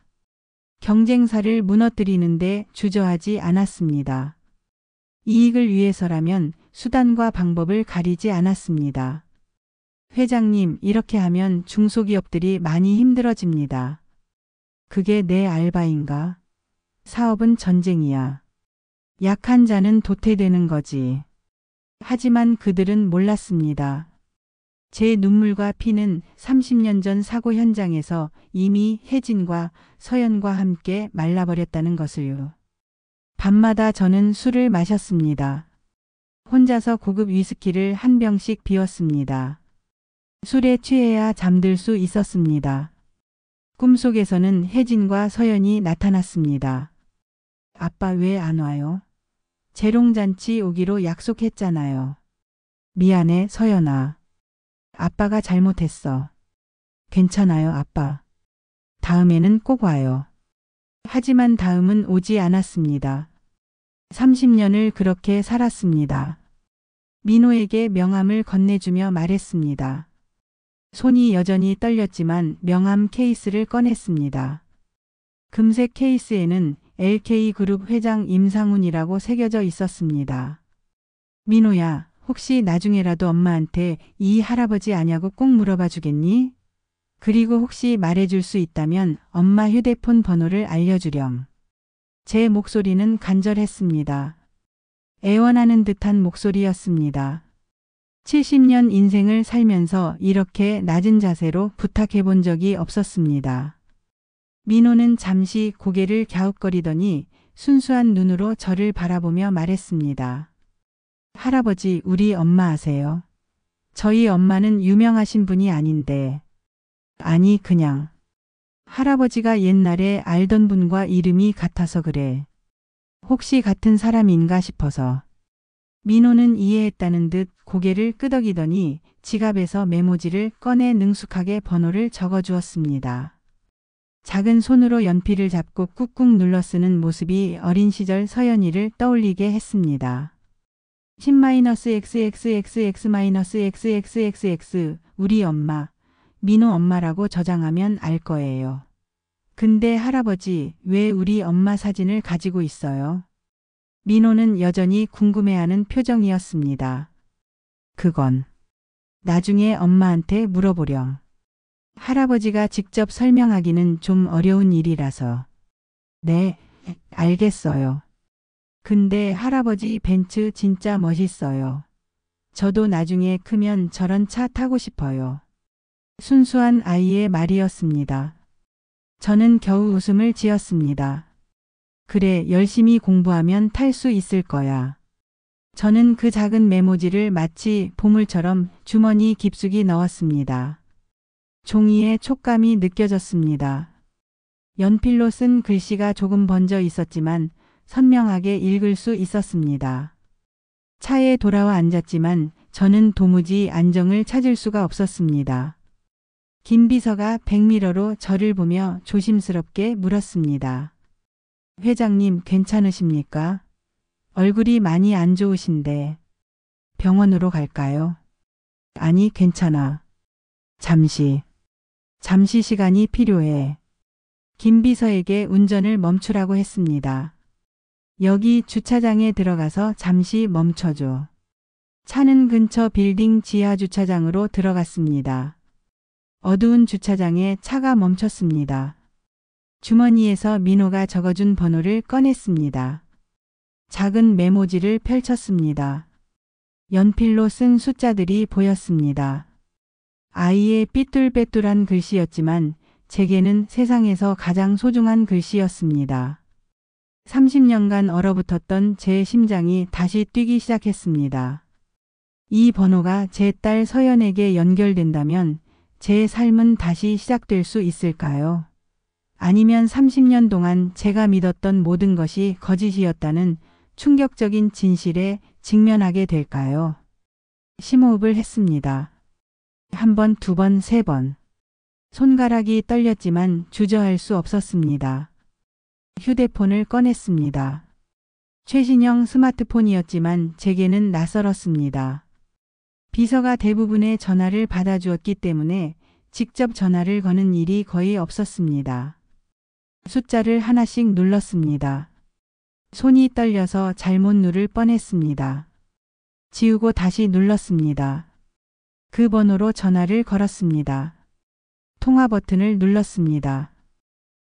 경쟁사를 무너뜨리는데 주저하지 않았습니다. 이익을 위해서라면 수단과 방법을 가리지 않았습니다. 회장님, 이렇게 하면 중소기업들이 많이 힘들어집니다. 그게 내 알바인가? 사업은 전쟁이야. 약한 자는 도태되는 거지. 하지만 그들은 몰랐습니다. 제 눈물과 피는 30년 전 사고 현장에서 이미 혜진과 서연과 함께 말라버렸다는 것을요. 밤마다 저는 술을 마셨습니다. 혼자서 고급 위스키를 한 병씩 비웠습니다. 술에 취해야 잠들 수 있었습니다. 꿈속에서는 혜진과 서연이 나타났습니다. 아빠 왜 안 와요? 재롱잔치 오기로 약속했잖아요. 미안해, 서연아. 아빠가 잘못했어. 괜찮아요, 아빠. 다음에는 꼭 와요. 하지만 다음은 오지 않았습니다. 30년을 그렇게 살았습니다. 민호에게 명함을 건네주며 말했습니다. 손이 여전히 떨렸지만 명함 케이스를 꺼냈습니다. 금색 케이스에는 LK그룹 회장 임상훈이라고 새겨져 있었습니다. 민호야, 혹시 나중에라도 엄마한테 이 할아버지 아냐고 꼭 물어봐 주겠니? 그리고 혹시 말해줄 수 있다면 엄마 휴대폰 번호를 알려주렴. 제 목소리는 간절했습니다. 애원하는 듯한 목소리였습니다. 70년 인생을 살면서 이렇게 낮은 자세로 부탁해 본 적이 없었습니다. 민호는 잠시 고개를 갸웃거리더니 순수한 눈으로 저를 바라보며 말했습니다. 할아버지, 우리 엄마 아세요? 저희 엄마는 유명하신 분이 아닌데. 아니, 그냥. 할아버지가 옛날에 알던 분과 이름이 같아서 그래. 혹시 같은 사람인가 싶어서. 민호는 이해했다는 듯 고개를 끄덕이더니 지갑에서 메모지를 꺼내 능숙하게 번호를 적어주었습니다. 작은 손으로 연필을 잡고 꾹꾹 눌러 쓰는 모습이 어린 시절 서연이를 떠올리게 했습니다. 10-xxxx-xxx 우리 엄마, 민호 엄마라고 저장하면 알 거예요. 근데 할아버지, 왜 우리 엄마 사진을 가지고 있어요? 민호는 여전히 궁금해하는 표정이었습니다. 그건 나중에 엄마한테 물어보렴. 할아버지가 직접 설명하기는 좀 어려운 일이라서. 네, 알겠어요. 근데 할아버지 벤츠 진짜 멋있어요. 저도 나중에 크면 저런 차 타고 싶어요. 순수한 아이의 말이었습니다. 저는 겨우 웃음을 지었습니다. 그래, 열심히 공부하면 탈 수 있을 거야. 저는 그 작은 메모지를 마치 보물처럼 주머니 깊숙이 넣었습니다. 종이의 촉감이 느껴졌습니다. 연필로 쓴 글씨가 조금 번져 있었지만 선명하게 읽을 수 있었습니다. 차에 돌아와 앉았지만 저는 도무지 안정을 찾을 수가 없었습니다. 김 비서가 백미러로 저를 보며 조심스럽게 물었습니다. 회장님, 괜찮으십니까? 얼굴이 많이 안 좋으신데 병원으로 갈까요? 아니, 괜찮아. 잠시 시간이 필요해. 김 비서에게 운전을 멈추라고 했습니다. 여기 주차장에 들어가서 잠시 멈춰줘. 차는 근처 빌딩 지하 주차장으로 들어갔습니다. 어두운 주차장에 차가 멈췄습니다. 주머니에서 민호가 적어준 번호를 꺼냈습니다. 작은 메모지를 펼쳤습니다. 연필로 쓴 숫자들이 보였습니다. 아이의 삐뚤빼뚤한 글씨였지만 제게는 세상에서 가장 소중한 글씨였습니다. 30년간 얼어붙었던 제 심장이 다시 뛰기 시작했습니다. 이 번호가 제 딸 서연에게 연결된다면 제 삶은 다시 시작될 수 있을까요? 아니면 30년 동안 제가 믿었던 모든 것이 거짓이었다는 충격적인 진실에 직면하게 될까요? 심호흡을 했습니다. 한 번, 두 번, 세 번. 손가락이 떨렸지만 주저할 수 없었습니다. 휴대폰을 꺼냈습니다. 최신형 스마트폰이었지만 제게는 낯설었습니다. 비서가 대부분의 전화를 받아주었기 때문에 직접 전화를 거는 일이 거의 없었습니다. 숫자를 하나씩 눌렀습니다. 손이 떨려서 잘못 누를 뻔했습니다. 지우고 다시 눌렀습니다. 그 번호로 전화를 걸었습니다. 통화 버튼을 눌렀습니다.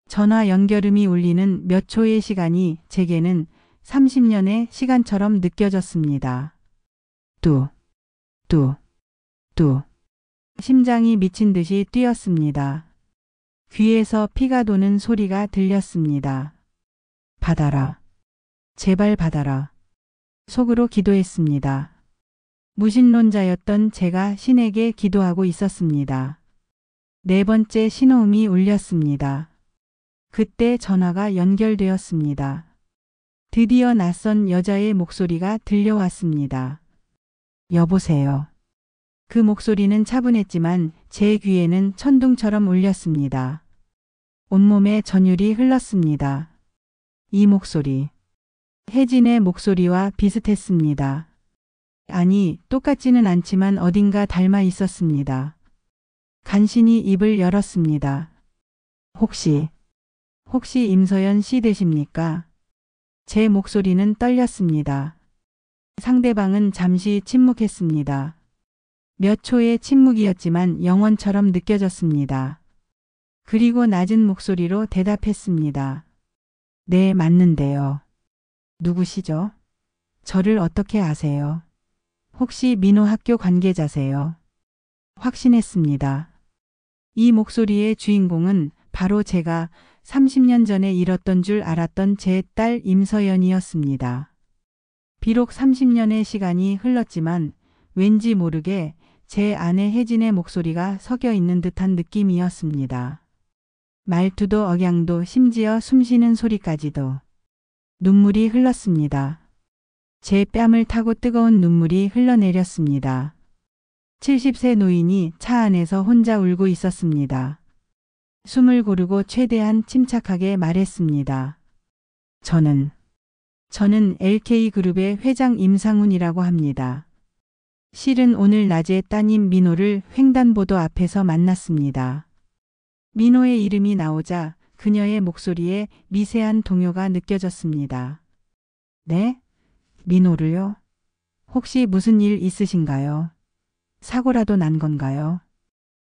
전화 연결음이 울리는 몇 초의 시간이 제게는 30년의 시간처럼 느껴졌습니다. 뚜, 뚜, 뚜. 심장이 미친 듯이 뛰었습니다. 귀에서 피가 도는 소리가 들렸습니다. 받아라. 제발 받아라. 속으로 기도했습니다. 무신론자였던 제가 신에게 기도하고 있었습니다. 네 번째 신호음이 울렸습니다. 그때 전화가 연결되었습니다. 드디어 낯선 여자의 목소리가 들려왔습니다. 여보세요. 그 목소리는 차분했지만 제 귀에는 천둥처럼 울렸습니다. 온몸에 전율이 흘렀습니다. 이 목소리. 혜진의 목소리와 비슷했습니다. 아니, 똑같지는 않지만 어딘가 닮아 있었습니다. 간신히 입을 열었습니다. 혹시 임서연 씨 되십니까? 제 목소리는 떨렸습니다. 상대방은 잠시 침묵했습니다. 몇 초의 침묵이었지만 영원처럼 느껴졌습니다. 그리고 낮은 목소리로 대답했습니다. 네, 맞는데요. 누구시죠? 저를 어떻게 아세요? 혹시 민호 학교 관계자세요? 확신했습니다. 이 목소리의 주인공은 바로 제가 30년 전에 잃었던 줄 알았던 제 딸 임서연이었습니다. 비록 30년의 시간이 흘렀지만 왠지 모르게 제 아내 혜진의 목소리가 섞여 있는 듯한 느낌이었습니다. 말투도 억양도 심지어 숨쉬는 소리까지도. 눈물이 흘렀습니다. 제 뺨을 타고 뜨거운 눈물이 흘러내렸습니다. 70세 노인이 차 안에서 혼자 울고 있었습니다. 숨을 고르고 최대한 침착하게 말했습니다. 저는 LK그룹의 회장 임상훈이라고 합니다. 실은 오늘 낮에 따님 민호를 횡단보도 앞에서 만났습니다. 민호의 이름이 나오자 그녀의 목소리에 미세한 동요가 느껴졌습니다. 네? 민호를요? 혹시 무슨 일 있으신가요? 사고라도 난 건가요?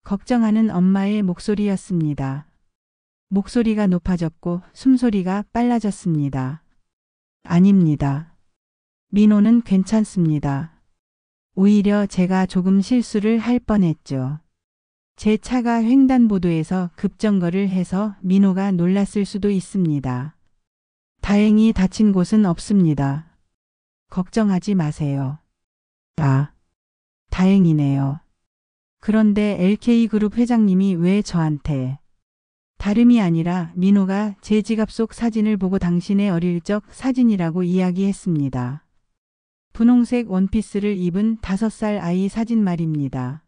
걱정하는 엄마의 목소리였습니다. 목소리가 높아졌고 숨소리가 빨라졌습니다. 아닙니다. 민호는 괜찮습니다. 오히려 제가 조금 실수를 할 뻔했죠. 제 차가 횡단보도에서 급정거를 해서 민호가 놀랐을 수도 있습니다. 다행히 다친 곳은 없습니다. 걱정하지 마세요. 아, 다행이네요. 그런데 LK그룹 회장님이 왜 저한테? 다름이 아니라 민호가 제 지갑 속 사진을 보고 당신의 어릴 적 사진이라고 이야기했습니다. 분홍색 원피스를 입은 5살 아이 사진 말입니다.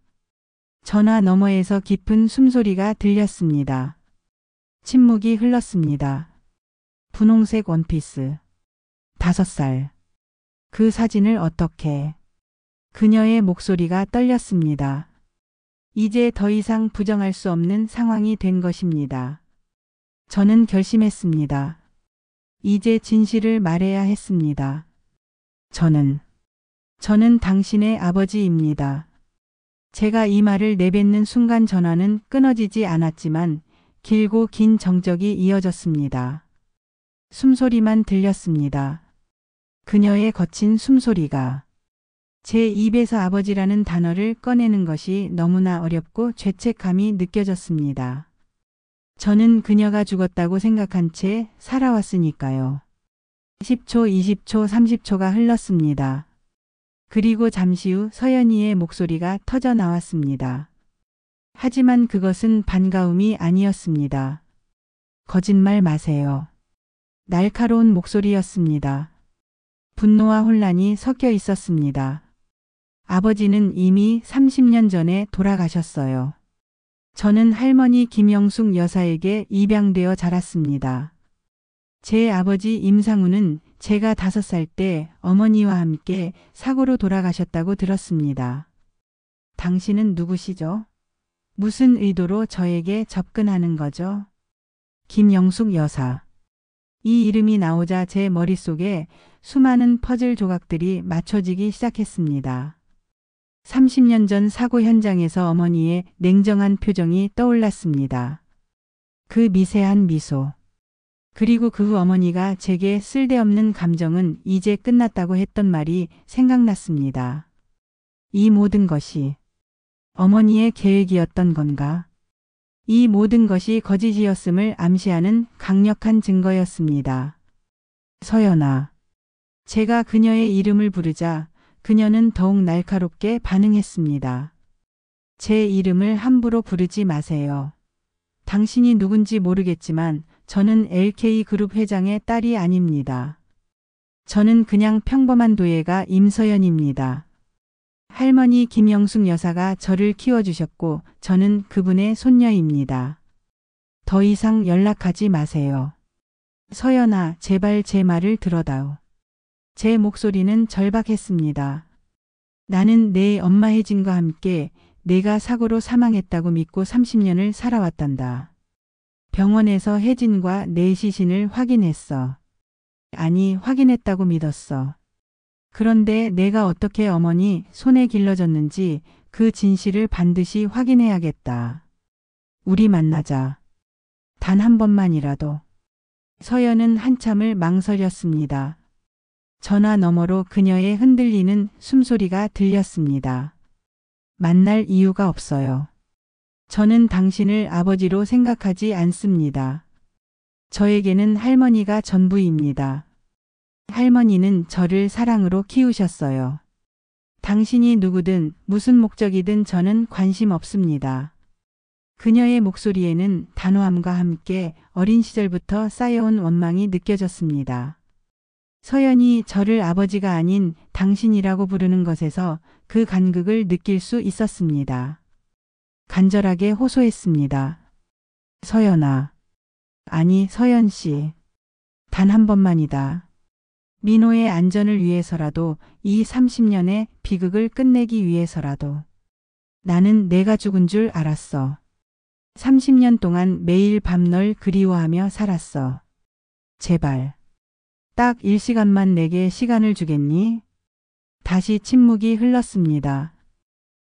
전화 너머에서 깊은 숨소리가 들렸습니다. 침묵이 흘렀습니다. 분홍색 원피스. 5살. 그 사진을 어떻게? 그녀의 목소리가 떨렸습니다. 이제 더 이상 부정할 수 없는 상황이 된 것입니다. 저는 결심했습니다. 이제 진실을 말해야 했습니다. 저는 당신의 아버지입니다. 제가 이 말을 내뱉는 순간 전화는 끊어지지 않았지만 길고 긴 정적이 이어졌습니다. 숨소리만 들렸습니다. 그녀의 거친 숨소리가. 제 입에서 아버지라는 단어를 꺼내는 것이 너무나 어렵고 죄책감이 느껴졌습니다. 저는 그녀가 죽었다고 생각한 채 살아왔으니까요. 10초, 20초, 30초가 흘렀습니다. 그리고 잠시 후 서연이의 목소리가 터져 나왔습니다. 하지만 그것은 반가움이 아니었습니다. 거짓말 마세요. 날카로운 목소리였습니다. 분노와 혼란이 섞여 있었습니다. 아버지는 이미 30년 전에 돌아가셨어요. 저는 할머니 김영숙 여사에게 입양되어 자랐습니다. 제 아버지 임상훈은 제가 5살 때 어머니와 함께 사고로 돌아가셨다고 들었습니다. 당신은 누구시죠? 무슨 의도로 저에게 접근하는 거죠? 김영숙 여사. 이 이름이 나오자 제 머릿속에 수많은 퍼즐 조각들이 맞춰지기 시작했습니다. 30년 전 사고 현장에서 어머니의 냉정한 표정이 떠올랐습니다. 그 미세한 미소. 그리고 그 후 어머니가 제게 쓸데없는 감정은 이제 끝났다고 했던 말이 생각났습니다. 이 모든 것이 어머니의 계획이었던 건가? 이 모든 것이 거짓이었음을 암시하는 강력한 증거였습니다. 서연아. 제가 그녀의 이름을 부르자 그녀는 더욱 날카롭게 반응했습니다. 제 이름을 함부로 부르지 마세요. 당신이 누군지 모르겠지만 저는 LK그룹 회장의 딸이 아닙니다. 저는 그냥 평범한 도예가 임서연입니다. 할머니 김영숙 여사가 저를 키워주셨고 저는 그분의 손녀입니다. 더 이상 연락하지 마세요. 서연아, 제발 제 말을 들어다오. 제 목소리는 절박했습니다. 나는 내 엄마 혜진과 함께 내가 사고로 사망했다고 믿고 30년을 살아왔단다. 병원에서 혜진과 내 시신을 확인했어. 아니, 확인했다고 믿었어. 그런데 내가 어떻게 어머니 손에 길러졌는지 그 진실을 반드시 확인해야겠다. 우리 만나자. 단 한 번만이라도. 서연은 한참을 망설였습니다. 전화 너머로 그녀의 흔들리는 숨소리가 들렸습니다. 만날 이유가 없어요. 저는 당신을 아버지로 생각하지 않습니다. 저에게는 할머니가 전부입니다. 할머니는 저를 사랑으로 키우셨어요. 당신이 누구든 무슨 목적이든 저는 관심 없습니다. 그녀의 목소리에는 단호함과 함께 어린 시절부터 쌓여온 원망이 느껴졌습니다. 서연이 저를 아버지가 아닌 당신이라고 부르는 것에서 그 간극을 느낄 수 있었습니다. 간절하게 호소했습니다. 서연아. 아니, 서연 씨. 단 한 번만이다. 민호의 안전을 위해서라도, 이 30년의 비극을 끝내기 위해서라도. 나는 내가 죽은 줄 알았어. 30년 동안 매일 밤 널 그리워하며 살았어. 제발. 딱 1시간만 내게 시간을 주겠니? 다시 침묵이 흘렀습니다.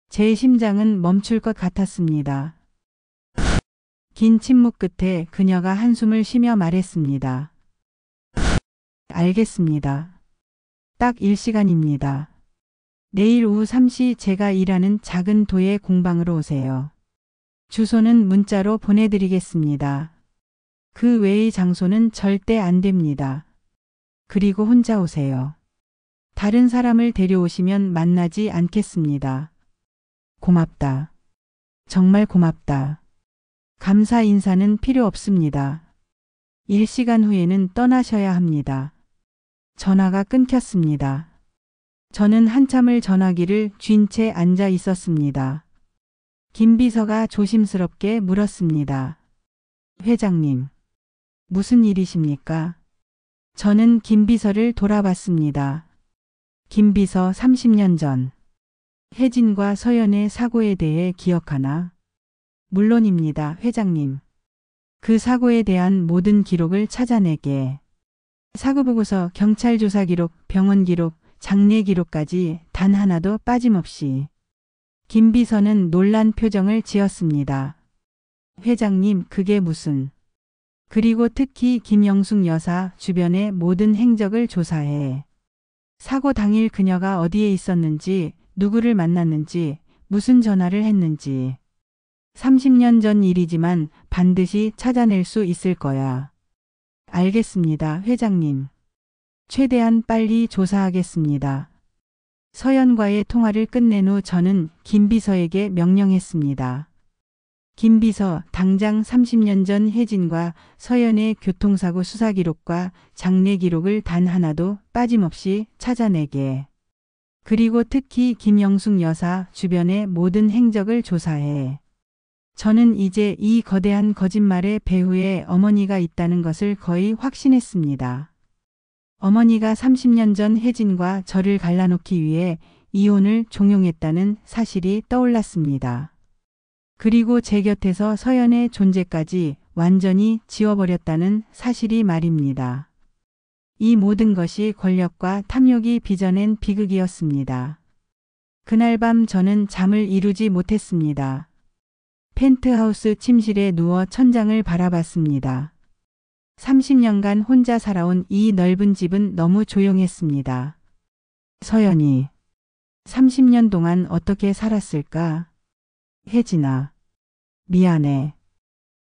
제 심장은 멈출 것 같았습니다. 긴 침묵 끝에 그녀가 한숨을 쉬며 말했습니다. 알겠습니다. 딱 1시간입니다. 내일 오후 3시 제가 일하는 작은 도예 공방으로 오세요. 주소는 문자로 보내드리겠습니다. 그 외의 장소는 절대 안 됩니다. 그리고 혼자 오세요. 다른 사람을 데려오시면 만나지 않겠습니다. 고맙다. 정말 고맙다. 감사 인사는 필요 없습니다. 1시간 후에는 떠나셔야 합니다. 전화가 끊겼습니다. 저는 한참을 전화기를 쥔 채 앉아 있었습니다. 김 비서가 조심스럽게 물었습니다. 회장님, 무슨 일이십니까? 저는 김 비서를 돌아봤습니다. 김 비서 30년 전 혜진과 서연의 사고에 대해 기억하나? 물론입니다, 회장님. 그 사고에 대한 모든 기록을 찾아내게. 사고보고서, 경찰 조사 기록, 병원 기록, 장례 기록까지 단 하나도 빠짐없이. 김 비서는 놀란 표정을 지었습니다. 회장님, 그게 무슨... 그리고 특히 김영숙 여사 주변의 모든 행적을 조사해. 사고 당일 그녀가 어디에 있었는지, 누구를 만났는지, 무슨 전화를 했는지. 30년 전 일이지만 반드시 찾아낼 수 있을 거야. 알겠습니다, 회장님. 최대한 빨리 조사하겠습니다. 서연과의 통화를 끝낸 후 저는 김 비서에게 명령했습니다. 김 비서, 당장 30년 전 혜진과 서연의 교통사고 수사 기록과 장례 기록을 단 하나도 빠짐없이 찾아내게. 그리고 특히 김영숙 여사 주변의 모든 행적을 조사해. 저는 이제 이 거대한 거짓말의 배후에 어머니가 있다는 것을 거의 확신했습니다. 어머니가 30년 전 혜진과 저를 갈라놓기 위해 이혼을 종용했다는 사실이 떠올랐습니다. 그리고 제 곁에서 서연의 존재까지 완전히 지워버렸다는 사실이 말입니다. 이 모든 것이 권력과 탐욕이 빚어낸 비극이었습니다. 그날 밤 저는 잠을 이루지 못했습니다. 펜트하우스 침실에 누워 천장을 바라봤습니다. 30년간 혼자 살아온 이 넓은 집은 너무 조용했습니다. 서연이 30년 동안 어떻게 살았을까? 혜진아, 미안해.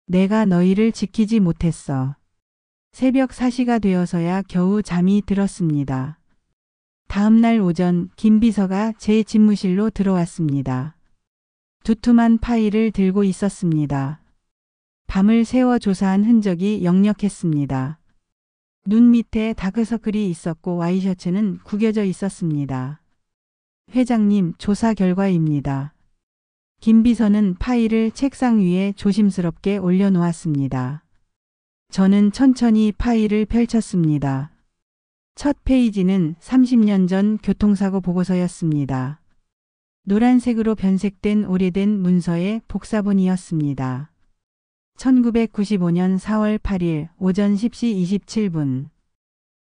내가 너희를 지키지 못했어. 새벽 4시가 되어서야 겨우 잠이 들었습니다. 다음 날 오전 김 비서가 제 집무실로 들어왔습니다. 두툼한 파일을 들고 있었습니다. 밤을 새워 조사한 흔적이 역력했습니다. 눈 밑에 다크서클이 있었고 와이셔츠는 구겨져 있었습니다. 회장님, 조사 결과입니다. 김 비서는 파일을 책상 위에 조심스럽게 올려놓았습니다. 저는 천천히 파일을 펼쳤습니다. 첫 페이지는 30년 전 교통사고 보고서였습니다. 노란색으로 변색된 오래된 문서의 복사본이었습니다. 1995년 4월 8일 오전 10시 27분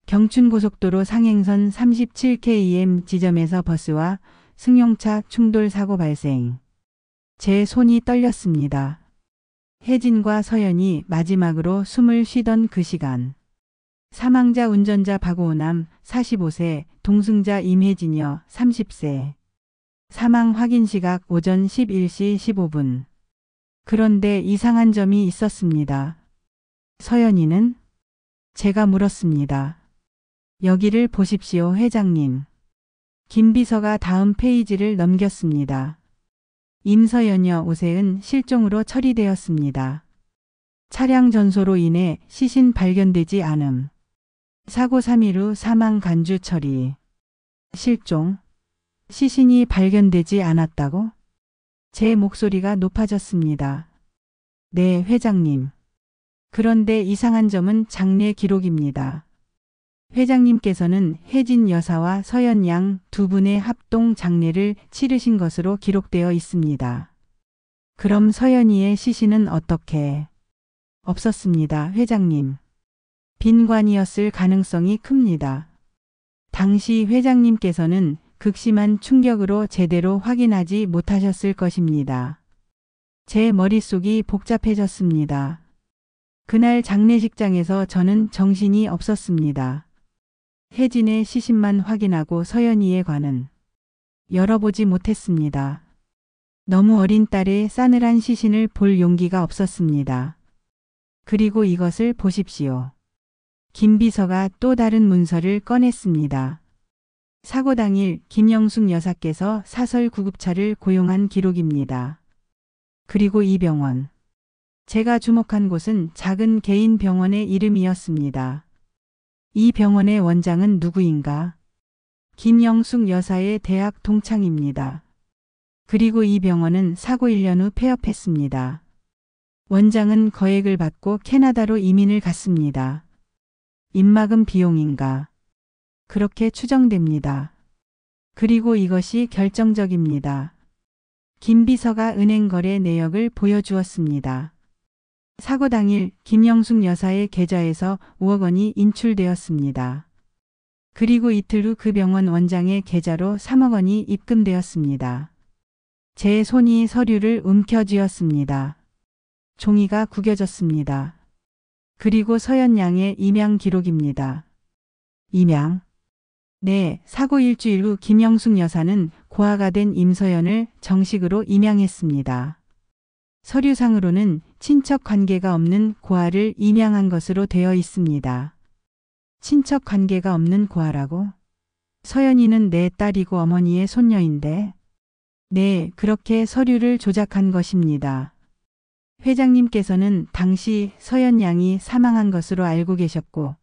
경춘고속도로 상행선 37km 지점에서 버스와 승용차 충돌 사고 발생. 제 손이 떨렸습니다. 혜진과 서연이 마지막으로 숨을 쉬던 그 시간. 사망자 운전자 박오남 45세, 동승자 임혜진여 30세. 사망 확인 시각 오전 11시 15분. 그런데 이상한 점이 있었습니다. 서연이는? 제가 물었습니다. 여기를 보십시오, 회장님. 김 비서가 다음 페이지를 넘겼습니다. 임서연여 오세은 실종으로 처리되었습니다. 차량 전소로 인해 시신 발견되지 않음. 사고 3일 후 사망 간주 처리. 실종? 시신이 발견되지 않았다고? 제 목소리가 높아졌습니다. 네, 회장님. 그런데 이상한 점은 장례 기록입니다. 회장님께서는 혜진 여사와 서연 양 두 분의 합동 장례를 치르신 것으로 기록되어 있습니다. 그럼 서연이의 시신은 어떻게? 없었습니다, 회장님. 빈관이었을 가능성이 큽니다. 당시 회장님께서는 극심한 충격으로 제대로 확인하지 못하셨을 것입니다. 제 머릿속이 복잡해졌습니다. 그날 장례식장에서 저는 정신이 없었습니다. 혜진의 시신만 확인하고 서연이의 관은 열어보지 못했습니다. 너무 어린 딸의 싸늘한 시신을 볼 용기가 없었습니다. 그리고 이것을 보십시오. 김 비서가 또 다른 문서를 꺼냈습니다. 사고 당일 김영숙 여사께서 사설 구급차를 고용한 기록입니다. 그리고 이 병원. 제가 주목한 곳은 작은 개인 병원의 이름이었습니다. 이 병원의 원장은 누구인가? 김영숙 여사의 대학 동창입니다. 그리고 이 병원은 사고 1년 후 폐업했습니다. 원장은 거액을 받고 캐나다로 이민을 갔습니다. 입막음 비용인가? 그렇게 추정됩니다. 그리고 이것이 결정적입니다. 김 비서가 은행 거래 내역을 보여주었습니다. 사고 당일 김영숙 여사의 계좌에서 5억 원이 인출되었습니다. 그리고 이틀 후 그 병원 원장의 계좌로 3억 원이 입금되었습니다. 제 손이 서류를 움켜쥐었습니다. 종이가 구겨졌습니다. 그리고 서연 양의 임양 기록입니다. 임양? 네, 사고 일주일 후 김영숙 여사는 고아가 된 임서연을 정식으로 임양했습니다. 서류상으로는 친척 관계가 없는 고아를 임양한 것으로 되어 있습니다. 친척 관계가 없는 고아라고? 서연이는 내 딸이고 어머니의 손녀인데. 네, 그렇게 서류를 조작한 것입니다. 회장님께서는 당시 서연 양이 사망한 것으로 알고 계셨고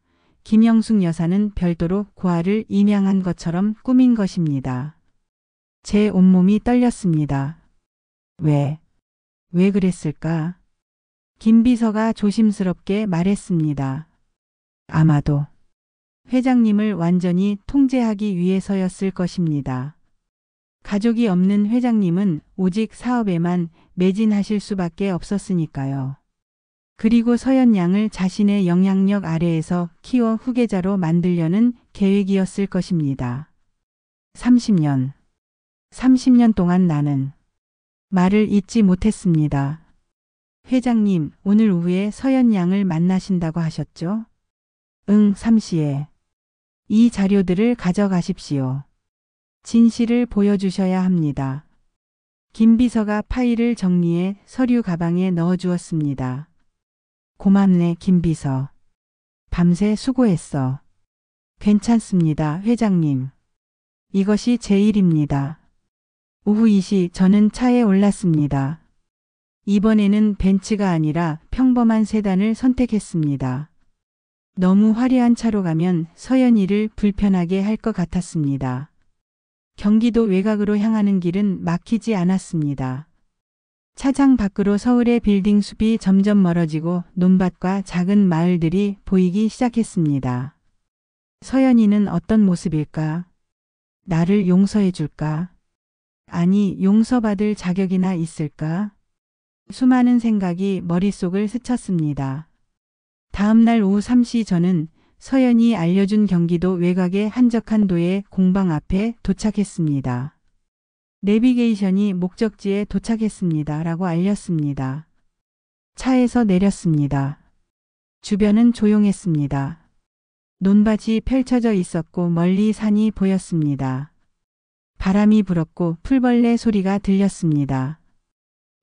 김영숙 여사는 별도로 고아를 입양한 것처럼 꾸민 것입니다. 제 온몸이 떨렸습니다. 왜 그랬을까? 김 비서가 조심스럽게 말했습니다. 아마도 회장님을 완전히 통제하기 위해서였을 것입니다. 가족이 없는 회장님은 오직 사업에만 매진하실 수밖에 없었으니까요. 그리고 서연 양을 자신의 영향력 아래에서 키워 후계자로 만들려는 계획이었을 것입니다. 30년 동안 나는 말을 잇지 못했습니다. 회장님, 오늘 오후에 서연 양을 만나신다고 하셨죠? 응, 3시에. 이 자료들을 가져가십시오. 진실을 보여주셔야 합니다. 김 비서가 파일을 정리해 서류 가방에 넣어주었습니다. 고맙네, 김 비서. 밤새 수고했어. 괜찮습니다, 회장님. 이것이 제 일입니다. 오후 2시 저는 차에 올랐습니다. 이번에는 벤츠가 아니라 평범한 세단을 선택했습니다. 너무 화려한 차로 가면 서연이를 불편하게 할 것 같았습니다. 경기도 외곽으로 향하는 길은 막히지 않았습니다. 차장 밖으로 서울의 빌딩 숲이 점점 멀어지고 논밭과 작은 마을들이 보이기 시작했습니다. 서연이는 어떤 모습일까? 나를 용서해 줄까? 아니, 용서받을 자격이나 있을까? 수많은 생각이 머릿속을 스쳤습니다. 다음 날 오후 3시 저는 서연이 알려준 경기도 외곽의 한적한 도의 공방 앞에 도착했습니다. 내비게이션이 목적지에 도착했습니다. 라고 알렸습니다. 차에서 내렸습니다. 주변은 조용했습니다. 논밭이 펼쳐져 있었고 멀리 산이 보였습니다. 바람이 불었고 풀벌레 소리가 들렸습니다.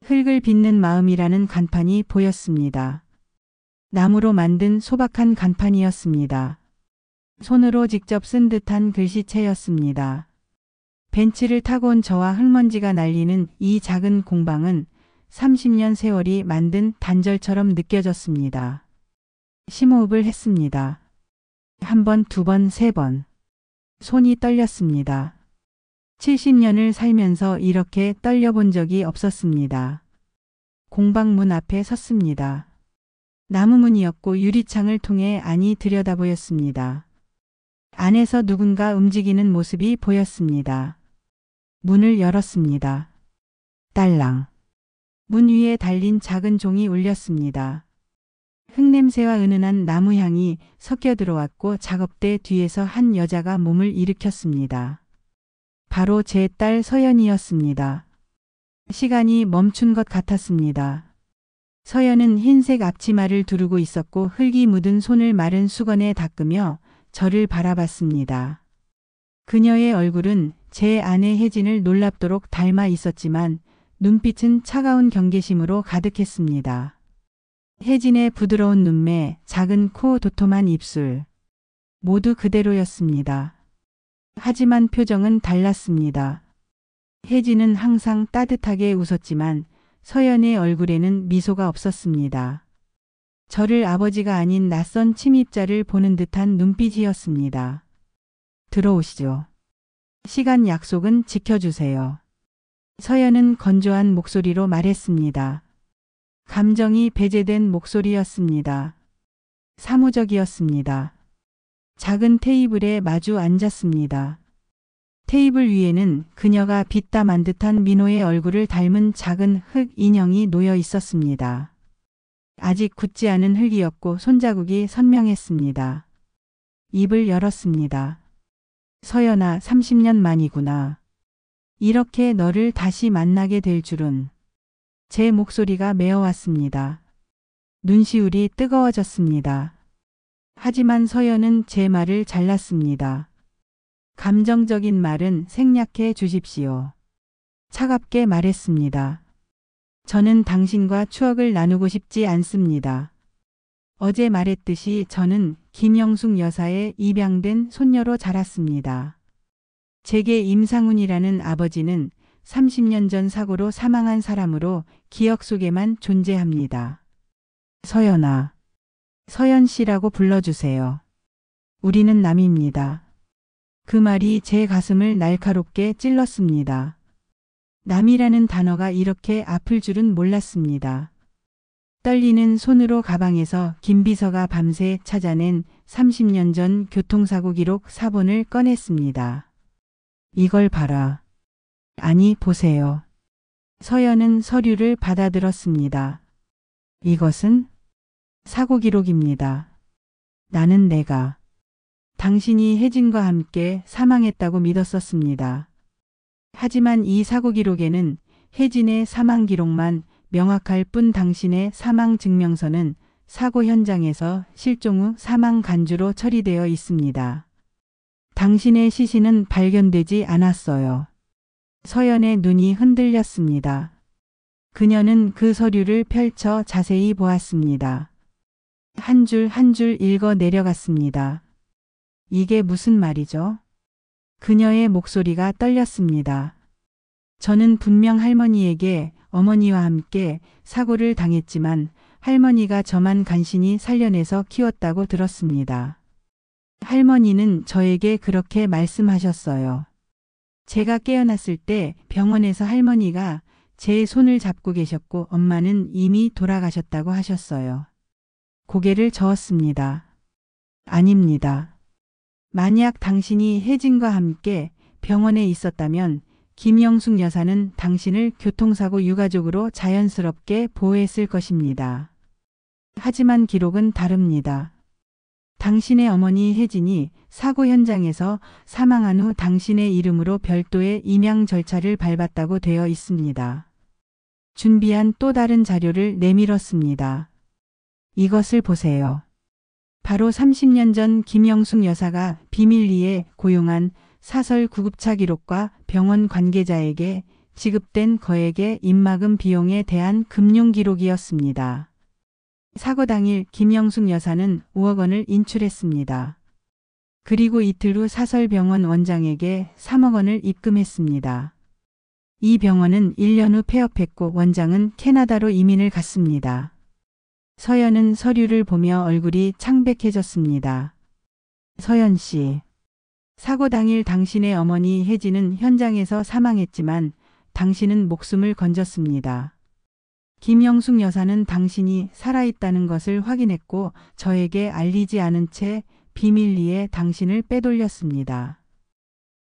흙을 빚는 마음이라는 간판이 보였습니다. 나무로 만든 소박한 간판이었습니다. 손으로 직접 쓴 듯한 글씨체였습니다. 벤츠를 타고 온 저와 흙먼지가 날리는 이 작은 공방은 30년 세월이 만든 단절처럼 느껴졌습니다. 심호흡을 했습니다. 한 번, 두 번, 세 번. 손이 떨렸습니다. 70년을 살면서 이렇게 떨려본 적이 없었습니다. 공방 문 앞에 섰습니다. 나무 문이었고 유리창을 통해 안이 들여다보였습니다. 안에서 누군가 움직이는 모습이 보였습니다. 문을 열었습니다. 딸랑. 문 위에 달린 작은 종이 울렸습니다. 흙냄새와 은은한 나무향이 섞여 들어왔고 작업대 뒤에서 한 여자가 몸을 일으켰습니다. 바로 제 딸 서연이었습니다. 시간이 멈춘 것 같았습니다. 서연은 흰색 앞치마를 두르고 있었고 흙이 묻은 손을 마른 수건에 닦으며 저를 바라봤습니다. 그녀의 얼굴은 제 아내 혜진을 놀랍도록 닮아 있었지만 눈빛은 차가운 경계심으로 가득했습니다. 혜진의 부드러운 눈매, 작은 코, 도톰한 입술. 모두 그대로였습니다. 하지만 표정은 달랐습니다. 혜진은 항상 따뜻하게 웃었지만 서연의 얼굴에는 미소가 없었습니다. 저를 아버지가 아닌 낯선 침입자를 보는 듯한 눈빛이었습니다. 들어오시죠. 시간 약속은 지켜주세요. 서연은 건조한 목소리로 말했습니다. 감정이 배제된 목소리였습니다. 사무적이었습니다. 작은 테이블에 마주 앉았습니다. 테이블 위에는 그녀가 빗담한 듯한 민호의 얼굴을 닮은 작은 흙 인형이 놓여 있었습니다. 아직 굳지 않은 흙이었고 손자국이 선명했습니다. 입을 열었습니다. 서연아, 30년 만이구나. 이렇게 너를 다시 만나게 될 줄은. 제 목소리가 메어왔습니다. 눈시울이 뜨거워졌습니다. 하지만 서연은 제 말을 잘랐습니다. 감정적인 말은 생략해 주십시오. 차갑게 말했습니다. 저는 당신과 추억을 나누고 싶지 않습니다. 어제 말했듯이 저는 김영숙 여사의 입양된 손녀로 자랐습니다. 제게 임상훈이라는 아버지는 30년 전 사고로 사망한 사람으로 기억 속에만 존재합니다. 서연아. 서연 씨라고 불러주세요. 우리는 남입니다. 그 말이 제 가슴을 날카롭게 찔렀습니다. 남이라는 단어가 이렇게 아플 줄은 몰랐습니다. 떨리는 손으로 가방에서 김 비서가 밤새 찾아낸 30년 전 교통사고 기록 사본을 꺼냈습니다. 이걸 봐라. 아니, 보세요. 서연은 서류를 받아들었습니다. 이것은 사고 기록입니다. 나는 내가 당신이 혜진과 함께 사망했다고 믿었었습니다. 하지만 이 사고 기록에는 혜진의 사망 기록만 명확할 뿐 당신의 사망 증명서는 사고 현장에서 실종 후 사망 간주로 처리되어 있습니다. 당신의 시신은 발견되지 않았어요. 서연의 눈이 흔들렸습니다. 그녀는 그 서류를 펼쳐 자세히 보았습니다. 한 줄 한 줄 읽어 내려갔습니다. 이게 무슨 말이죠? 그녀의 목소리가 떨렸습니다. 저는 분명 할머니에게 어머니와 함께 사고를 당했지만 할머니가 저만 간신히 살려내서 키웠다고 들었습니다. 할머니는 저에게 그렇게 말씀하셨어요. 제가 깨어났을 때 병원에서 할머니가 제 손을 잡고 계셨고 엄마는 이미 돌아가셨다고 하셨어요. 고개를 저었습니다. 아닙니다. 만약 당신이 혜진과 함께 병원에 있었다면 김영숙 여사는 당신을 교통사고 유가족으로 자연스럽게 보호했을 것입니다. 하지만 기록은 다릅니다. 당신의 어머니 혜진이 사고 현장에서 사망한 후 당신의 이름으로 별도의 임양 절차를 밟았다고 되어 있습니다. 준비한 또 다른 자료를 내밀었습니다. 이것을 보세요. 바로 30년 전 김영숙 여사가 비밀리에 고용한 사설 구급차 기록과 병원 관계자에게 지급된 거액의 입막음 비용에 대한 금융 기록이었습니다. 사고 당일 김영숙 여사는 5억 원을 인출했습니다. 그리고 이틀 후 사설병원 원장에게 3억 원을 입금했습니다. 이 병원은 1년 후 폐업했고 원장은 캐나다로 이민을 갔습니다. 서연은 서류를 보며 얼굴이 창백해졌습니다. 서연 씨. 사고 당일 당신의 어머니 혜진은 현장에서 사망했지만 당신은 목숨을 건졌습니다. 김영숙 여사는 당신이 살아있다는 것을 확인했고 저에게 알리지 않은 채 비밀리에 당신을 빼돌렸습니다.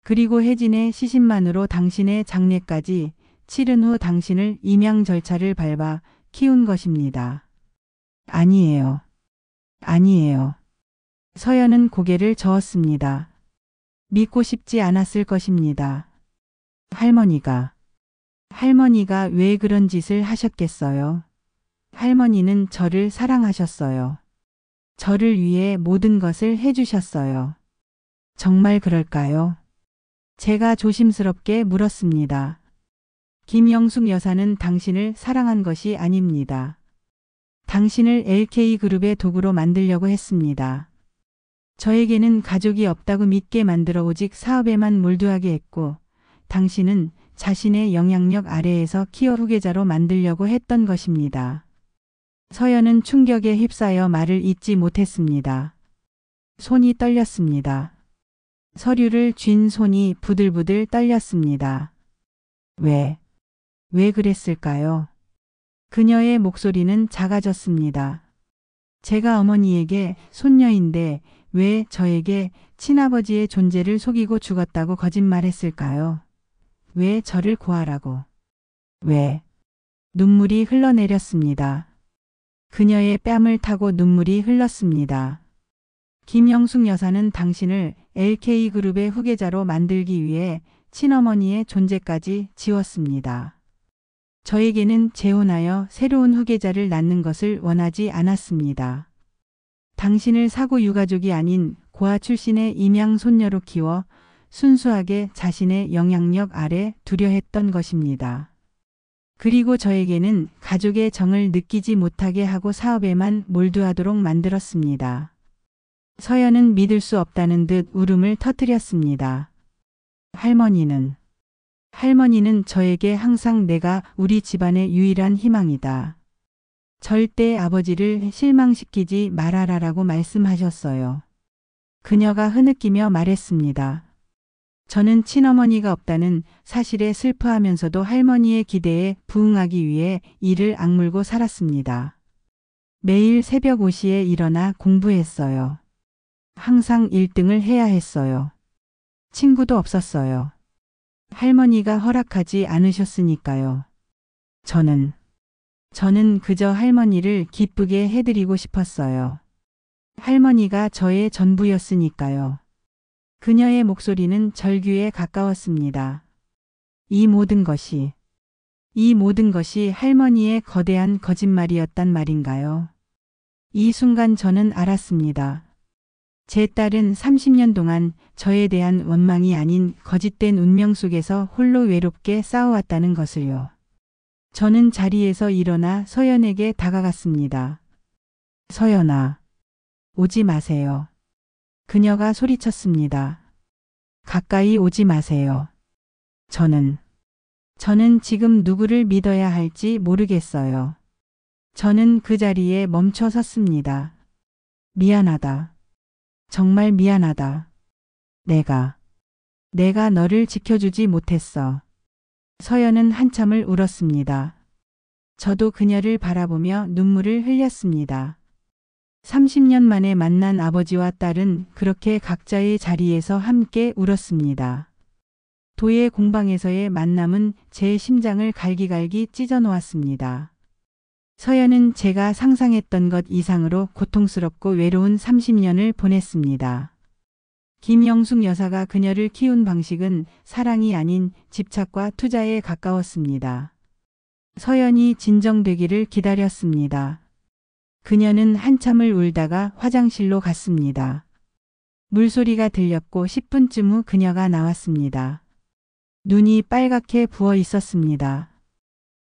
그리고 혜진의 시신만으로 당신의 장례까지 치른 후 당신을 임양 절차를 밟아 키운 것입니다. 아니에요. 아니에요. 서연은 고개를 저었습니다. 믿고 싶지 않았을 것입니다. 할머니가 왜 그런 짓을 하셨겠어요? 할머니는 저를 사랑하셨어요. 저를 위해 모든 것을 해주셨어요. 정말 그럴까요? 제가 조심스럽게 물었습니다. 김영숙 여사는 당신을 사랑한 것이 아닙니다. 당신을 LK그룹의 도구로 만들려고 했습니다. 저에게는 가족이 없다고 믿게 만들어 오직 사업에만 몰두하게 했고 당신은 자신의 영향력 아래에서 키워 후계자로 만들려고 했던 것입니다. 서연은 충격에 휩싸여 말을 잇지 못했습니다. 손이 떨렸습니다. 서류를 쥔 손이 부들부들 떨렸습니다. 왜 그랬을까요? 그녀의 목소리는 작아졌습니다. 제가 어머니에게 손녀인데 왜 저에게 친아버지의 존재를 속이고 죽었다고 거짓말했을까요? 왜 저를 고하라고? 왜? 눈물이 흘러내렸습니다. 그녀의 뺨을 타고 눈물이 흘렀습니다. 김영숙 여사는 당신을 LK그룹의 후계자로 만들기 위해 친어머니의 존재까지 지웠습니다. 저에게는 재혼하여 새로운 후계자를 낳는 것을 원하지 않았습니다. 당신을 사고 유가족이 아닌 고아 출신의 임양 손녀로 키워 순수하게 자신의 영향력 아래 두려 했던 것입니다. 그리고 저에게는 가족의 정을 느끼지 못하게 하고 사업에만 몰두하도록 만들었습니다. 서연은 믿을 수 없다는 듯 울음을 터뜨렸습니다. 할머니는 저에게 항상 내가 우리 집안의 유일한 희망이다. 절대 아버지를 실망시키지 말아라라고 말씀하셨어요. 그녀가 흐느끼며 말했습니다. 저는 친어머니가 없다는 사실에 슬퍼하면서도 할머니의 기대에 부응하기 위해 이를 악물고 살았습니다. 매일 새벽 5시에 일어나 공부했어요. 항상 1등을 해야 했어요. 친구도 없었어요. 할머니가 허락하지 않으셨으니까요. 저는 그저 할머니를 기쁘게 해드리고 싶었어요. 할머니가 저의 전부였으니까요. 그녀의 목소리는 절규에 가까웠습니다. 이 모든 것이 할머니의 거대한 거짓말이었단 말인가요? 이 순간 저는 알았습니다. 제 딸은 30년 동안 저에 대한 원망이 아닌 거짓된 운명 속에서 홀로 외롭게 싸워왔다는 것을요. 저는 자리에서 일어나 서연에게 다가갔습니다. 서연아, 오지 마세요. 그녀가 소리쳤습니다. 가까이 오지 마세요. 저는 지금 누구를 믿어야 할지 모르겠어요. 저는 그 자리에 멈춰 섰습니다. 미안하다. 정말 미안하다. 내가 너를 지켜주지 못했어. 서연은 한참을 울었습니다. 저도 그녀를 바라보며 눈물을 흘렸습니다. 30년 만에 만난 아버지와 딸은 그렇게 각자의 자리에서 함께 울었습니다. 도예 공방에서의 만남은 제 심장을 갈기갈기 찢어 놓았습니다. 서연은 제가 상상했던 것 이상으로 고통스럽고 외로운 30년을 보냈습니다. 김영숙 여사가 그녀를 키운 방식은 사랑이 아닌 집착과 투자에 가까웠습니다. 서연이 진정되기를 기다렸습니다. 그녀는 한참을 울다가 화장실로 갔습니다. 물소리가 들렸고 10분쯤 후 그녀가 나왔습니다. 눈이 빨갛게 부어 있었습니다.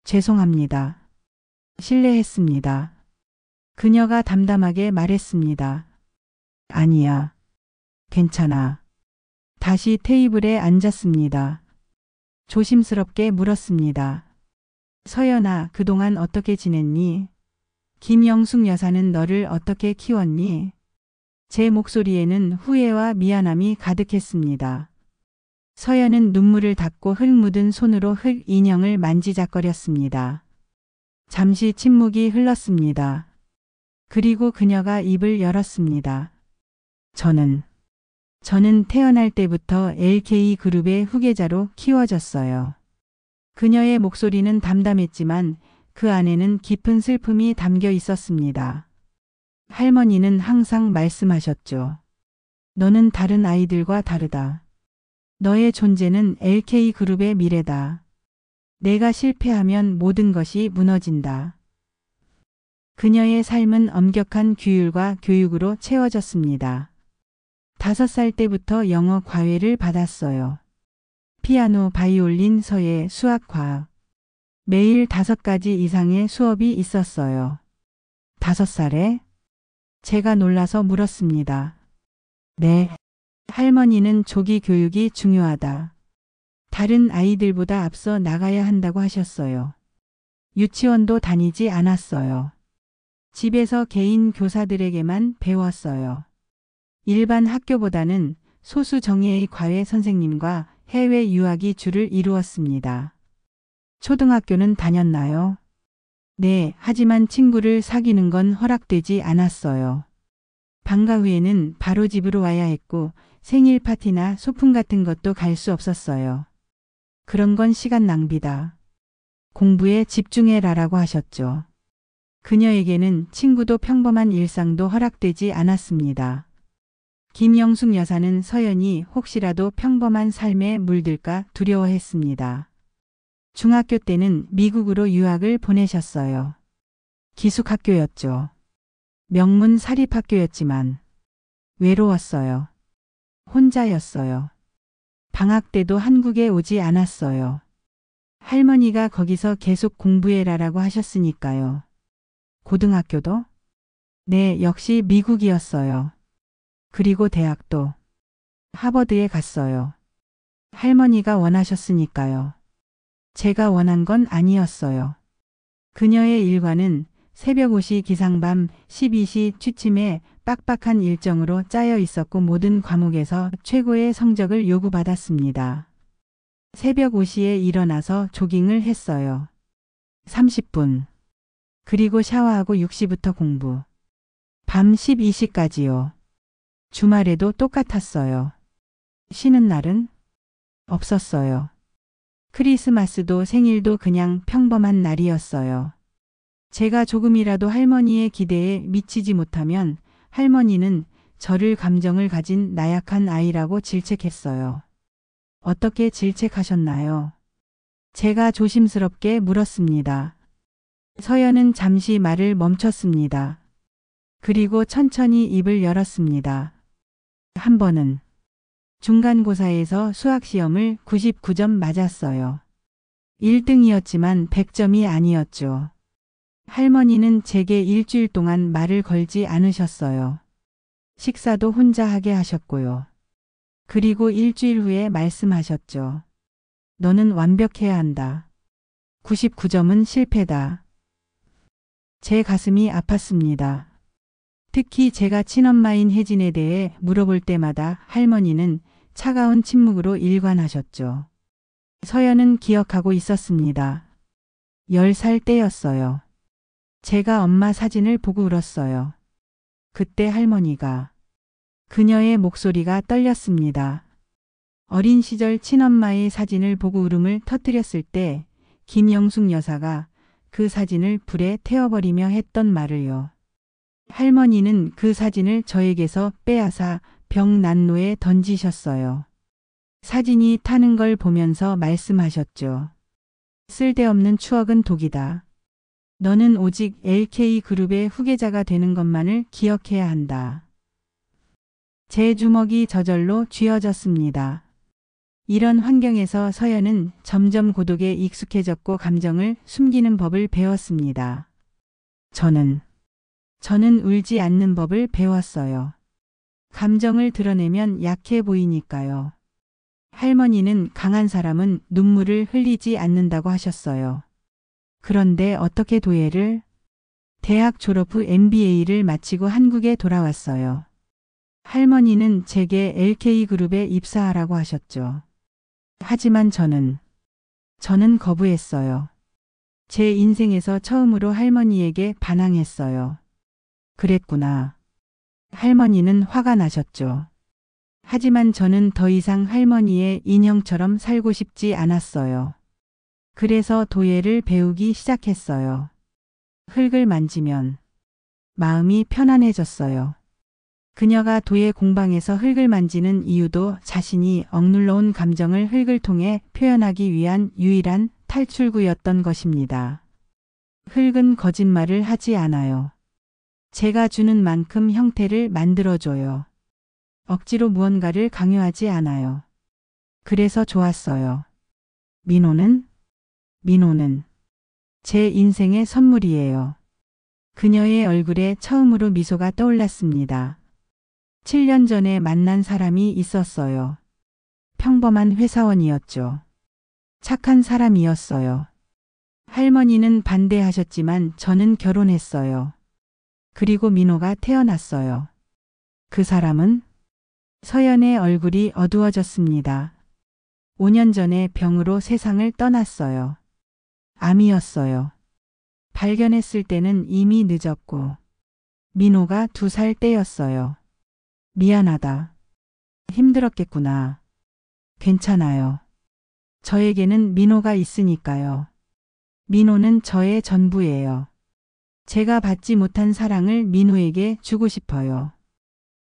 죄송합니다. 실례했습니다. 그녀가 담담하게 말했습니다. 아니야. 괜찮아. 다시 테이블에 앉았습니다. 조심스럽게 물었습니다. 서연아, 그동안 어떻게 지냈니? 김영숙 여사는 너를 어떻게 키웠니? 제 목소리에는 후회와 미안함이 가득했습니다. 서연은 눈물을 닦고 흙 묻은 손으로 흙 인형을 만지작거렸습니다. 잠시 침묵이 흘렀습니다. 그리고 그녀가 입을 열었습니다. 저는 태어날 때부터 LK그룹의 후계자로 키워졌어요. 그녀의 목소리는 담담했지만 그 안에는 깊은 슬픔이 담겨 있었습니다. 할머니는 항상 말씀하셨죠. 너는 다른 아이들과 다르다. 너의 존재는 LK그룹의 미래다. 내가 실패하면 모든 것이 무너진다. 그녀의 삶은 엄격한 규율과 교육으로 채워졌습니다. 5살 때부터 영어 과외를 받았어요. 피아노, 바이올린, 서예, 수학, 과학. 매일 5가지 이상의 수업이 있었어요. 5살에? 제가 놀라서 물었습니다. 네. 할머니는 조기 교육이 중요하다. 다른 아이들보다 앞서 나가야 한다고 하셨어요. 유치원도 다니지 않았어요. 집에서 개인 교사들에게만 배웠어요. 일반 학교보다는 소수 정예의 과외 선생님과 해외 유학이 주를 이루었습니다. 초등학교는 다녔나요? 네, 하지만 친구를 사귀는 건 허락되지 않았어요. 방과 후에는 바로 집으로 와야 했고 생일 파티나 소풍 같은 것도 갈 수 없었어요. 그런 건 시간 낭비다. 공부에 집중해라라고 하셨죠. 그녀에게는 친구도 평범한 일상도 허락되지 않았습니다. 김영숙 여사는 서연이 혹시라도 평범한 삶에 물들까 두려워했습니다. 중학교 때는 미국으로 유학을 보내셨어요. 기숙학교였죠. 명문 사립학교였지만 외로웠어요. 혼자였어요. 방학 때도 한국에 오지 않았어요. 할머니가 거기서 계속 공부해라라고 하셨으니까요. 고등학교도? 네, 역시 미국이었어요. 그리고 대학도 하버드에 갔어요. 할머니가 원하셨으니까요. 제가 원한 건 아니었어요. 그녀의 일과는 새벽 5시 기상밤 12시 취침에 빡빡한 일정으로 짜여 있었고 모든 과목에서 최고의 성적을 요구받았습니다. 새벽 5시에 일어나서 조깅을 했어요. 30분. 그리고 샤워하고 6시부터 공부. 밤 12시까지요. 주말에도 똑같았어요. 쉬는 날은 없었어요. 크리스마스도 생일도 그냥 평범한 날이었어요. 제가 조금이라도 할머니의 기대에 미치지 못하면 할머니는 저를 감정을 가진 나약한 아이라고 질책했어요. 어떻게 질책하셨나요? 제가 조심스럽게 물었습니다. 서연은 잠시 말을 멈췄습니다. 그리고 천천히 입을 열었습니다. 한 번은 중간고사에서 수학시험을 99점 맞았어요. 1등이었지만 100점이 아니었죠. 할머니는 제게 일주일 동안 말을 걸지 않으셨어요. 식사도 혼자 하게 하셨고요. 그리고 일주일 후에 말씀하셨죠. 너는 완벽해야 한다. 99점은 실패다. 제 가슴이 아팠습니다. 특히 제가 친엄마인 혜진에 대해 물어볼 때마다 할머니는 차가운 침묵으로 일관하셨죠. 서연은 기억하고 있었습니다. 10살 때였어요. 제가 엄마 사진을 보고 울었어요. 그때 할머니가 그녀의 목소리가 떨렸습니다. 어린 시절 친엄마의 사진을 보고 울음을 터뜨렸을 때 김영숙 여사가 그 사진을 불에 태워버리며 했던 말을요. 할머니는 그 사진을 저에게서 빼앗아 벽난로에 던지셨어요. 사진이 타는 걸 보면서 말씀하셨죠. 쓸데없는 추억은 독이다. 너는 오직 LK그룹의 후계자가 되는 것만을 기억해야 한다. 제 주먹이 저절로 쥐어졌습니다. 이런 환경에서 서연은 점점 고독에 익숙해졌고 감정을 숨기는 법을 배웠습니다. 저는 울지 않는 법을 배웠어요. 감정을 드러내면 약해 보이니까요. 할머니는 강한 사람은 눈물을 흘리지 않는다고 하셨어요. 그런데 어떻게 도예를? 대학 졸업 후 MBA를 마치고 한국에 돌아왔어요. 할머니는 제게 LK그룹에 입사하라고 하셨죠. 하지만 저는 거부했어요. 제 인생에서 처음으로 할머니에게 반항했어요. 그랬구나. 할머니는 화가 나셨죠. 하지만 저는 더 이상 할머니의 인형처럼 살고 싶지 않았어요. 그래서 도예를 배우기 시작했어요. 흙을 만지면 마음이 편안해졌어요. 그녀가 도예 공방에서 흙을 만지는 이유도 자신이 억눌러온 감정을 흙을 통해 표현하기 위한 유일한 탈출구였던 것입니다. 흙은 거짓말을 하지 않아요. 제가 주는 만큼 형태를 만들어줘요. 억지로 무언가를 강요하지 않아요. 그래서 좋았어요. 민호는 제 인생의 선물이에요. 그녀의 얼굴에 처음으로 미소가 떠올랐습니다. 7년 전에 만난 사람이 있었어요. 평범한 회사원이었죠. 착한 사람이었어요. 할머니는 반대하셨지만 저는 결혼했어요. 그리고 민호가 태어났어요. 그 사람은? 서연의 얼굴이 어두워졌습니다. 5년 전에 병으로 세상을 떠났어요. 암이었어요. 발견했을 때는 이미 늦었고 민호가 2살 때였어요. 미안하다. 힘들었겠구나. 괜찮아요. 저에게는 민호가 있으니까요. 민호는 저의 전부예요. 제가 받지 못한 사랑을 민호에게 주고 싶어요.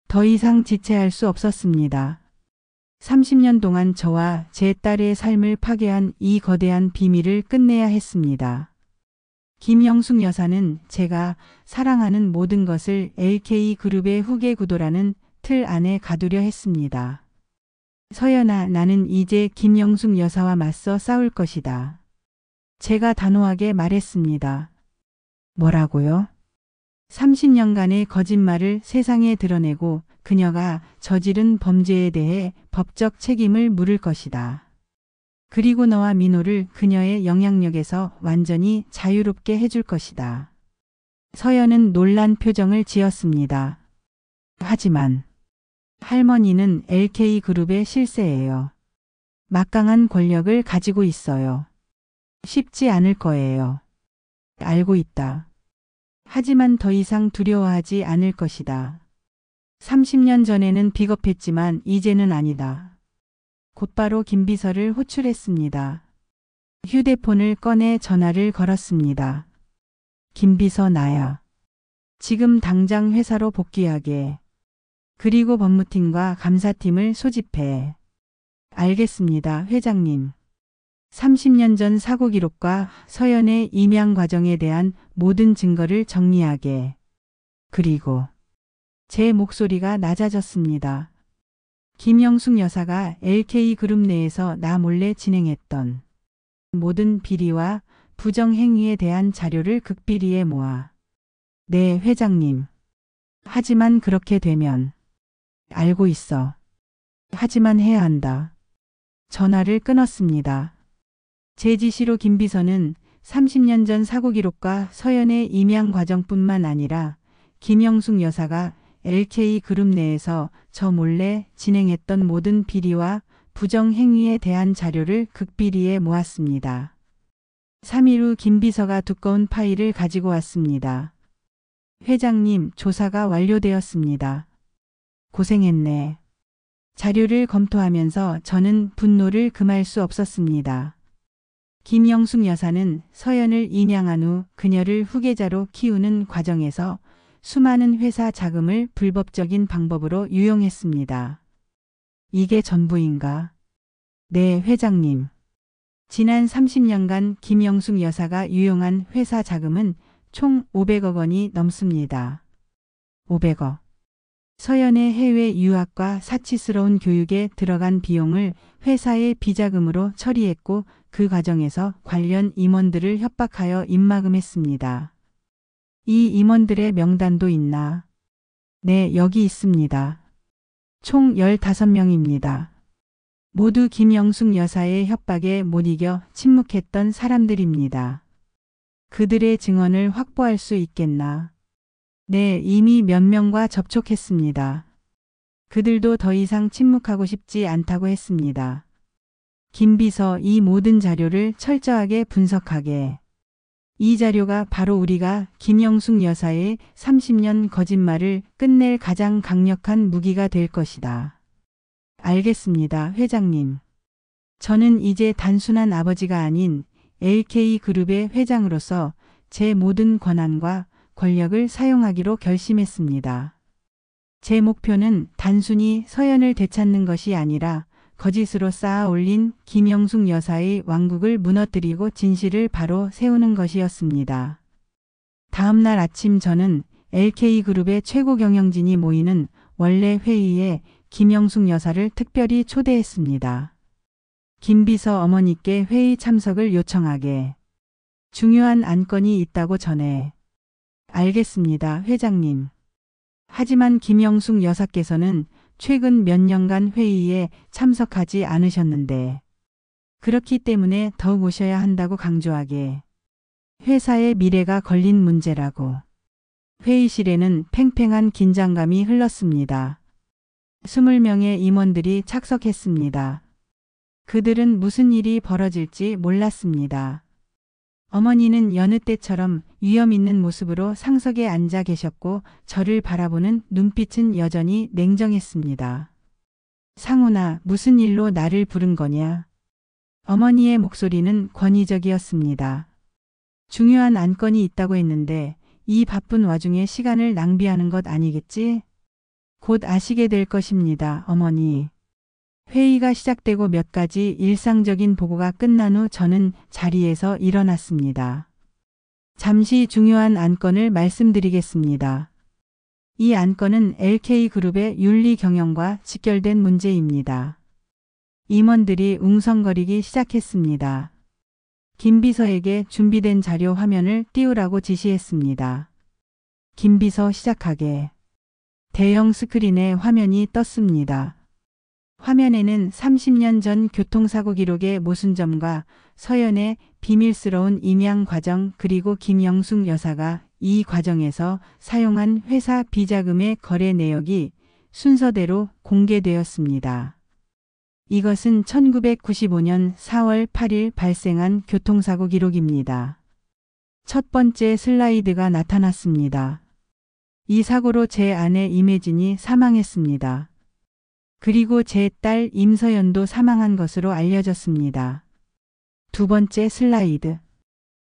더 이상 지체할 수 없었습니다. 30년 동안 저와 제 딸의 삶을 파괴한 이 거대한 비밀을 끝내야 했습니다. 김영숙 여사는 제가 사랑하는 모든 것을 LK그룹의 후계 구도라는 틀 안에 가두려 했습니다. 서연아, 나는 이제 김영숙 여사와 맞서 싸울 것이다. 제가 단호하게 말했습니다. 뭐라고요? 30년간의 거짓말을 세상에 드러내고 그녀가 저지른 범죄에 대해 법적 책임을 물을 것이다. 그리고 너와 민호를 그녀의 영향력에서 완전히 자유롭게 해줄 것이다. 서연은 놀란 표정을 지었습니다. 하지만 할머니는 LK그룹의 실세예요. 막강한 권력을 가지고 있어요. 쉽지 않을 거예요. 알고 있다. 하지만 더 이상 두려워하지 않을 것이다. 30년 전에는 비겁했지만 이제는 아니다. 곧바로 김비서를 호출했습니다. 휴대폰을 꺼내 전화를 걸었습니다. 김비서 나야. 지금 당장 회사로 복귀하게. 그리고 법무팀과 감사팀을 소집해. 알겠습니다, 회장님. 30년 전 사고 기록과 서연의 임양 과정에 대한 모든 증거를 정리하게. 그리고 제 목소리가 낮아졌습니다. 김영숙 여사가 LK그룹 내에서 나 몰래 진행했던 모든 비리와 부정행위에 대한 자료를 극비리에 모아. 네, 회장님. 하지만 그렇게 되면 알고 있어. 하지만 해야 한다. 전화를 끊었습니다. 제 지시로 김비서는 30년 전 사고 기록과 서연의 임양 과정뿐만 아니라 김영숙 여사가 LK그룹 내에서 저 몰래 진행했던 모든 비리와 부정행위에 대한 자료를 극비리에 모았습니다. 3일 후 김비서가 두꺼운 파일을 가지고 왔습니다. 회장님, 조사가 완료되었습니다. 고생했네. 자료를 검토하면서 저는 분노를 금할 수 없었습니다. 김영숙 여사는 서연을 인양한 후 그녀를 후계자로 키우는 과정에서 수많은 회사 자금을 불법적인 방법으로 유용했습니다. 이게 전부인가? 네, 회장님. 지난 30년간 김영숙 여사가 유용한 회사 자금은 총 500억 원이 넘습니다. 500억. 서연의 해외 유학과 사치스러운 교육에 들어간 비용을 회사의 비자금으로 처리했고 그 과정에서 관련 임원들을 협박하여 입막음했습니다. 이 임원들의 명단도 있나? 네, 여기 있습니다. 총 15명입니다. 모두 김영숙 여사의 협박에 못 이겨 침묵했던 사람들입니다. 그들의 증언을 확보할 수 있겠나? 네, 이미 몇 명과 접촉했습니다. 그들도 더 이상 침묵하고 싶지 않다고 했습니다. 김비서, 이 모든 자료를 철저하게 분석하게. 이 자료가 바로 우리가 김영숙 여사의 30년 거짓말을 끝낼 가장 강력한 무기가 될 것이다. 알겠습니다, 회장님. 저는 이제 단순한 아버지가 아닌 LK그룹의 회장으로서 제 모든 권한과 권력을 사용하기로 결심했습니다. 제 목표는 단순히 서연을 되찾는 것이 아니라 거짓으로 쌓아 올린 김영숙 여사의 왕국을 무너뜨리고 진실을 바로 세우는 것이었습니다. 다음 날 아침 저는 LK그룹의 최고 경영진이 모이는 원래 회의에 김영숙 여사를 특별히 초대했습니다. 김비서 어머니께 회의 참석을 요청하게. 중요한 안건이 있다고 전해. 알겠습니다, 회장님. 하지만 김영숙 여사께서는 최근 몇 년간 회의에 참석하지 않으셨는데 그렇기 때문에 더욱 오셔야 한다고 강조하게. 회사의 미래가 걸린 문제라고. 회의실에는 팽팽한 긴장감이 흘렀습니다. 20명의 임원들이 착석했습니다. 그들은 무슨 일이 벌어질지 몰랐습니다. 어머니는 여느 때처럼 위험 있는 모습으로 상석에 앉아 계셨고 저를 바라보는 눈빛은 여전히 냉정했습니다. 상훈아, 무슨 일로 나를 부른 거냐? 어머니의 목소리는 권위적이었습니다. 중요한 안건이 있다고 했는데 이 바쁜 와중에 시간을 낭비하는 것 아니겠지? 곧 아시게 될 것입니다, 어머니. 회의가 시작되고 몇 가지 일상적인 보고가 끝난 후 저는 자리에서 일어났습니다. 잠시 중요한 안건을 말씀드리겠습니다. 이 안건은 LK그룹의 윤리 경영과 직결된 문제입니다. 임원들이 웅성거리기 시작했습니다. 김비서에게 준비된 자료 화면을 띄우라고 지시했습니다. 김비서 시작하게. 대형 스크린에 화면이 떴습니다. 화면에는 30년 전 교통사고 기록의 모순점과 서연의 비밀스러운 임양 과정 그리고 김영숙 여사가 이 과정에서 사용한 회사 비자금의 거래 내역이 순서대로 공개되었습니다. 이것은 1995년 4월 8일 발생한 교통사고 기록입니다. 첫 번째 슬라이드가 나타났습니다. 이 사고로 제 아내 임혜진이 사망했습니다. 그리고 제 딸 임서연도 사망한 것으로 알려졌습니다. 두 번째 슬라이드.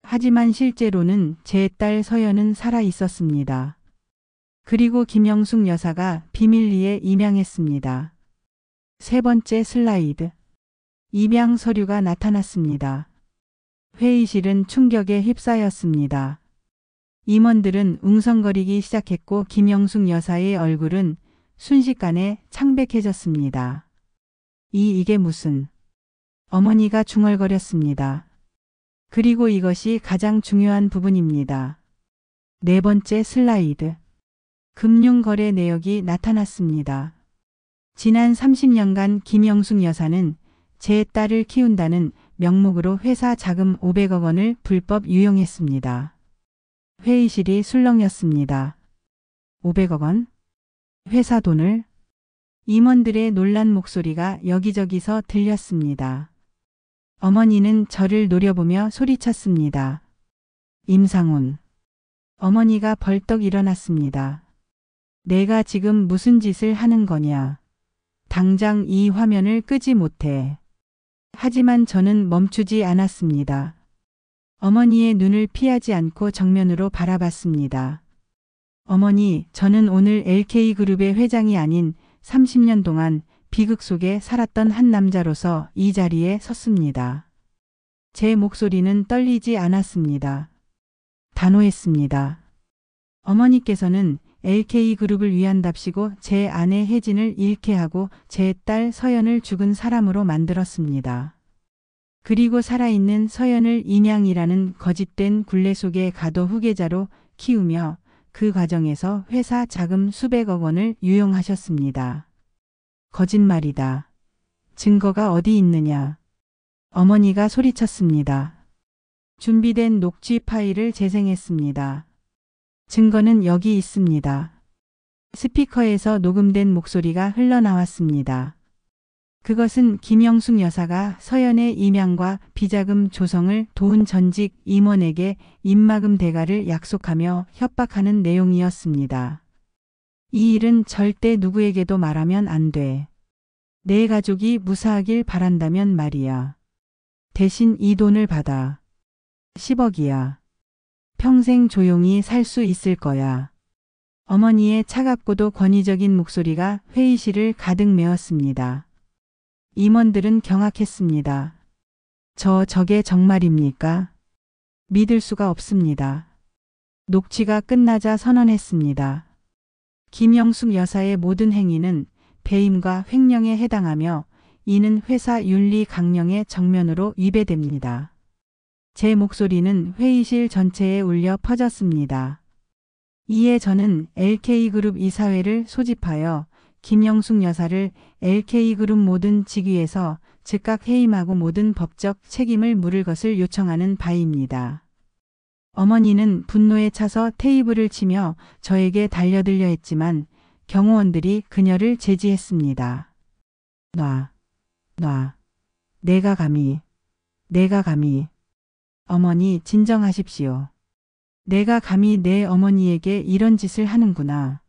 하지만 실제로는 제 딸 서연은 살아 있었습니다. 그리고 김영숙 여사가 비밀리에 임양했습니다. 세 번째 슬라이드. 입양 서류가 나타났습니다. 회의실은 충격에 휩싸였습니다. 임원들은 웅성거리기 시작했고 김영숙 여사의 얼굴은 순식간에 창백해졌습니다. 이게 무슨... 어머니가 중얼거렸습니다. 그리고 이것이 가장 중요한 부분입니다. 네 번째 슬라이드. 금융거래 내역이 나타났습니다. 지난 30년간 김영숙 여사는 제 딸을 키운다는 명목으로 회사 자금 500억 원을 불법 유용했습니다. 회의실이 술렁였습니다. 500억 원? 회사 돈을? 임원들의 놀란 목소리가 여기저기서 들렸습니다. 어머니는 저를 노려보며 소리쳤습니다. 임상훈. 어머니가 벌떡 일어났습니다. 내가 지금 무슨 짓을 하는 거냐. 당장 이 화면을 끄지 못해. 하지만 저는 멈추지 않았습니다. 어머니의 눈을 피하지 않고 정면으로 바라봤습니다. 어머니, 저는 오늘 LK그룹의 회장이 아닌 30년 동안 비극 속에 살았던 한 남자로서 이 자리에 섰습니다. 제 목소리는 떨리지 않았습니다. 단호했습니다. 어머니께서는 LK그룹을 위한답시고 제 아내 혜진을 잃게 하고 제 딸 서연을 죽은 사람으로 만들었습니다. 그리고 살아있는 서연을 인양이라는 거짓된 굴레 속에 가둬 후계자로 키우며 그 과정에서 회사 자금 수백억 원을 유용하셨습니다. 거짓말이다. 증거가 어디 있느냐. 어머니가 소리쳤습니다. 준비된 녹취 파일을 재생했습니다. 증거는 여기 있습니다. 스피커에서 녹음된 목소리가 흘러나왔습니다. 그것은 김영숙 여사가 서연의 임양과 비자금 조성을 도운 전직 임원에게 입막음 대가를 약속하며 협박하는 내용이었습니다. 이 일은 절대 누구에게도 말하면 안 돼. 내 가족이 무사하길 바란다면 말이야. 대신 이 돈을 받아. 10억이야. 평생 조용히 살 수 있을 거야. 어머니의 차갑고도 권위적인 목소리가 회의실을 가득 메웠습니다. 임원들은 경악했습니다. 저게 정말입니까? 믿을 수가 없습니다. 녹취가 끝나자 선언했습니다. 김영숙 여사의 모든 행위는 배임과 횡령에 해당하며 이는 회사 윤리 강령의 정면으로 위배됩니다. 제 목소리는 회의실 전체에 울려 퍼졌습니다. 이에 저는 LK그룹 이사회를 소집하여 김영숙 여사를 LK그룹 모든 직위에서 즉각 해임하고 모든 법적 책임을 물을 것을 요청하는 바입니다. 어머니는 분노에 차서 테이블을 치며 저에게 달려들려 했지만 경호원들이 그녀를 제지했습니다. 놔. 내가 감히. 어머니 진정하십시오. 내가 감히 내 어머니에게 이런 짓을 하는구나.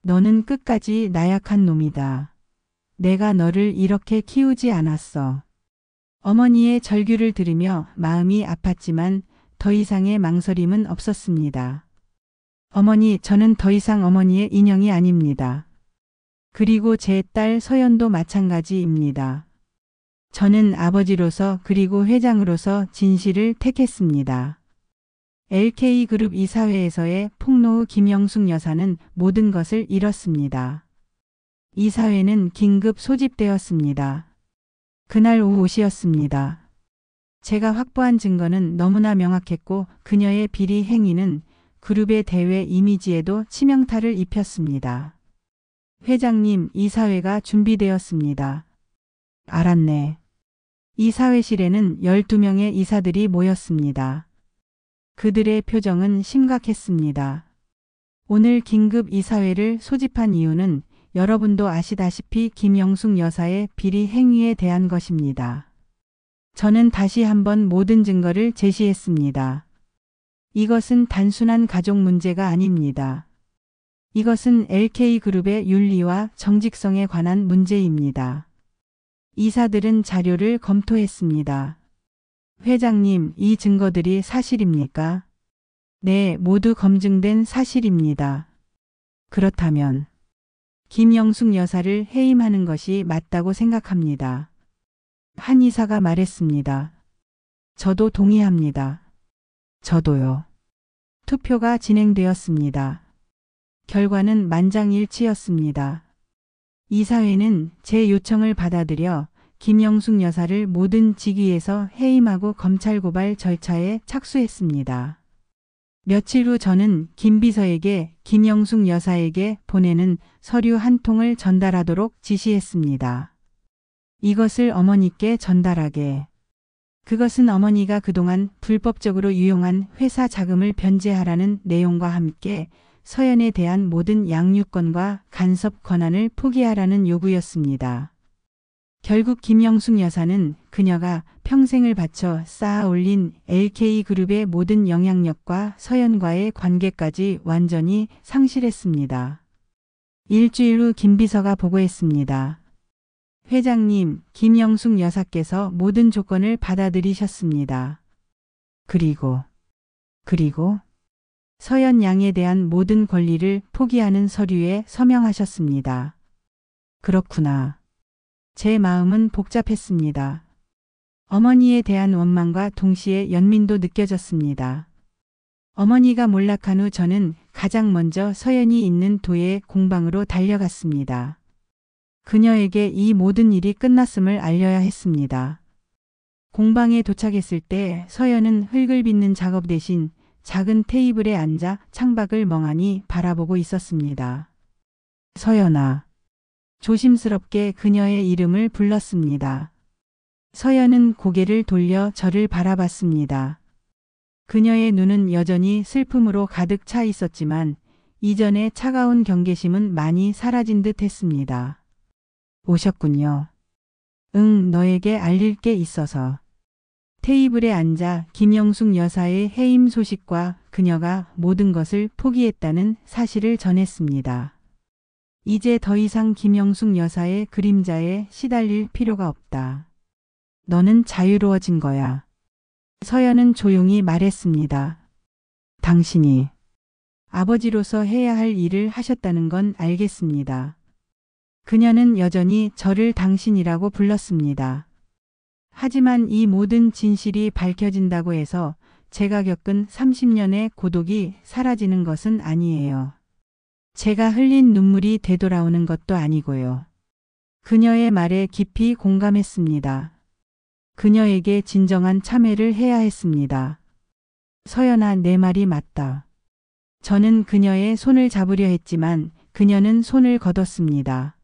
너는 끝까지 나약한 놈이다. 내가 너를 이렇게 키우지 않았어. 어머니의 절규를 들으며 마음이 아팠지만 더 이상의 망설임은 없었습니다. 어머니, 저는 더 이상 어머니의 인형이 아닙니다. 그리고 제 딸 서연도 마찬가지입니다. 저는 아버지로서 그리고 회장으로서 진실을 택했습니다. LK그룹 이사회에서의 폭로 후 김영숙 여사는 모든 것을 잃었습니다. 이사회는 긴급 소집되었습니다. 그날 오후 5시였습니다. 제가 확보한 증거는 너무나 명확했고 그녀의 비리 행위는 그룹의 대외 이미지에도 치명타를 입혔습니다. 회장님, 이사회가 준비되었습니다. 알았네. 이사회실에는 12명의 이사들이 모였습니다. 그들의 표정은 심각했습니다. 오늘 긴급 이사회를 소집한 이유는 여러분도 아시다시피 김영숙 여사의 비리 행위에 대한 것입니다. 저는 다시 한번 모든 증거를 제시했습니다. 이것은 단순한 가족 문제가 아닙니다. 이것은 LK그룹의 윤리와 정직성에 관한 문제입니다. 이사들은 자료를 검토했습니다. 회장님, 이 증거들이 사실입니까? 네, 모두 검증된 사실입니다. 그렇다면 김영숙 여사를 해임하는 것이 맞다고 생각합니다. 한 이사가 말했습니다. 저도 동의합니다. 저도요. 투표가 진행되었습니다. 결과는 만장일치였습니다. 이사회는 제 요청을 받아들여 김영숙 여사를 모든 직위에서 해임하고 검찰 고발 절차에 착수했습니다. 며칠 후 저는 김 비서에게 김영숙 여사에게 보내는 서류 한 통을 전달하도록 지시했습니다. 이것을 어머니께 전달하게. 그것은 어머니가 그동안 불법적으로 유용한 회사 자금을 변제하라는 내용과 함께 서연에 대한 모든 양육권과 간섭 권한을 포기하라는 요구였습니다. 결국 김영숙 여사는 그녀가 평생을 바쳐 쌓아 올린 LK그룹의 모든 영향력과 서연과의 관계까지 완전히 상실했습니다. 일주일 후 김 비서가 보고했습니다. 회장님, 김영숙 여사께서 모든 조건을 받아들이셨습니다. 그리고 서연 양에 대한 모든 권리를 포기하는 서류에 서명하셨습니다. 그렇구나. 제 마음은 복잡했습니다. 어머니에 대한 원망과 동시에 연민도 느껴졌습니다. 어머니가 몰락한 후 저는 가장 먼저 서연이 있는 도의 공방으로 달려갔습니다. 그녀에게 이 모든 일이 끝났음을 알려야 했습니다. 공방에 도착했을 때 서연은 흙을 빚는 작업 대신 작은 테이블에 앉아 창밖을 멍하니 바라보고 있었습니다. 서연아. 조심스럽게 그녀의 이름을 불렀습니다. 서연은 고개를 돌려 저를 바라봤습니다. 그녀의 눈은 여전히 슬픔으로 가득 차 있었지만 이전의 차가운 경계심은 많이 사라진 듯 했습니다. 오셨군요. 응, 너에게 알릴 게 있어서. 테이블에 앉아 김영숙 여사의 해임 소식과 그녀가 모든 것을 포기했다는 사실을 전했습니다. 이제 더 이상 김영숙 여사의 그림자에 시달릴 필요가 없다. 너는 자유로워진 거야. 서연은 조용히 말했습니다. 당신이 아버지로서 해야 할 일을 하셨다는 건 알겠습니다. 그녀는 여전히 저를 당신이라고 불렀습니다. 하지만 이 모든 진실이 밝혀진다고 해서 제가 겪은 30년의 고독이 사라지는 것은 아니에요. 제가 흘린 눈물이 되돌아오는 것도 아니고요. 그녀의 말에 깊이 공감했습니다. 그녀에게 진정한 참회를 해야 했습니다. 서연아, 내 말이 맞다. 저는 그녀의 손을 잡으려 했지만 그녀는 손을 거뒀습니다.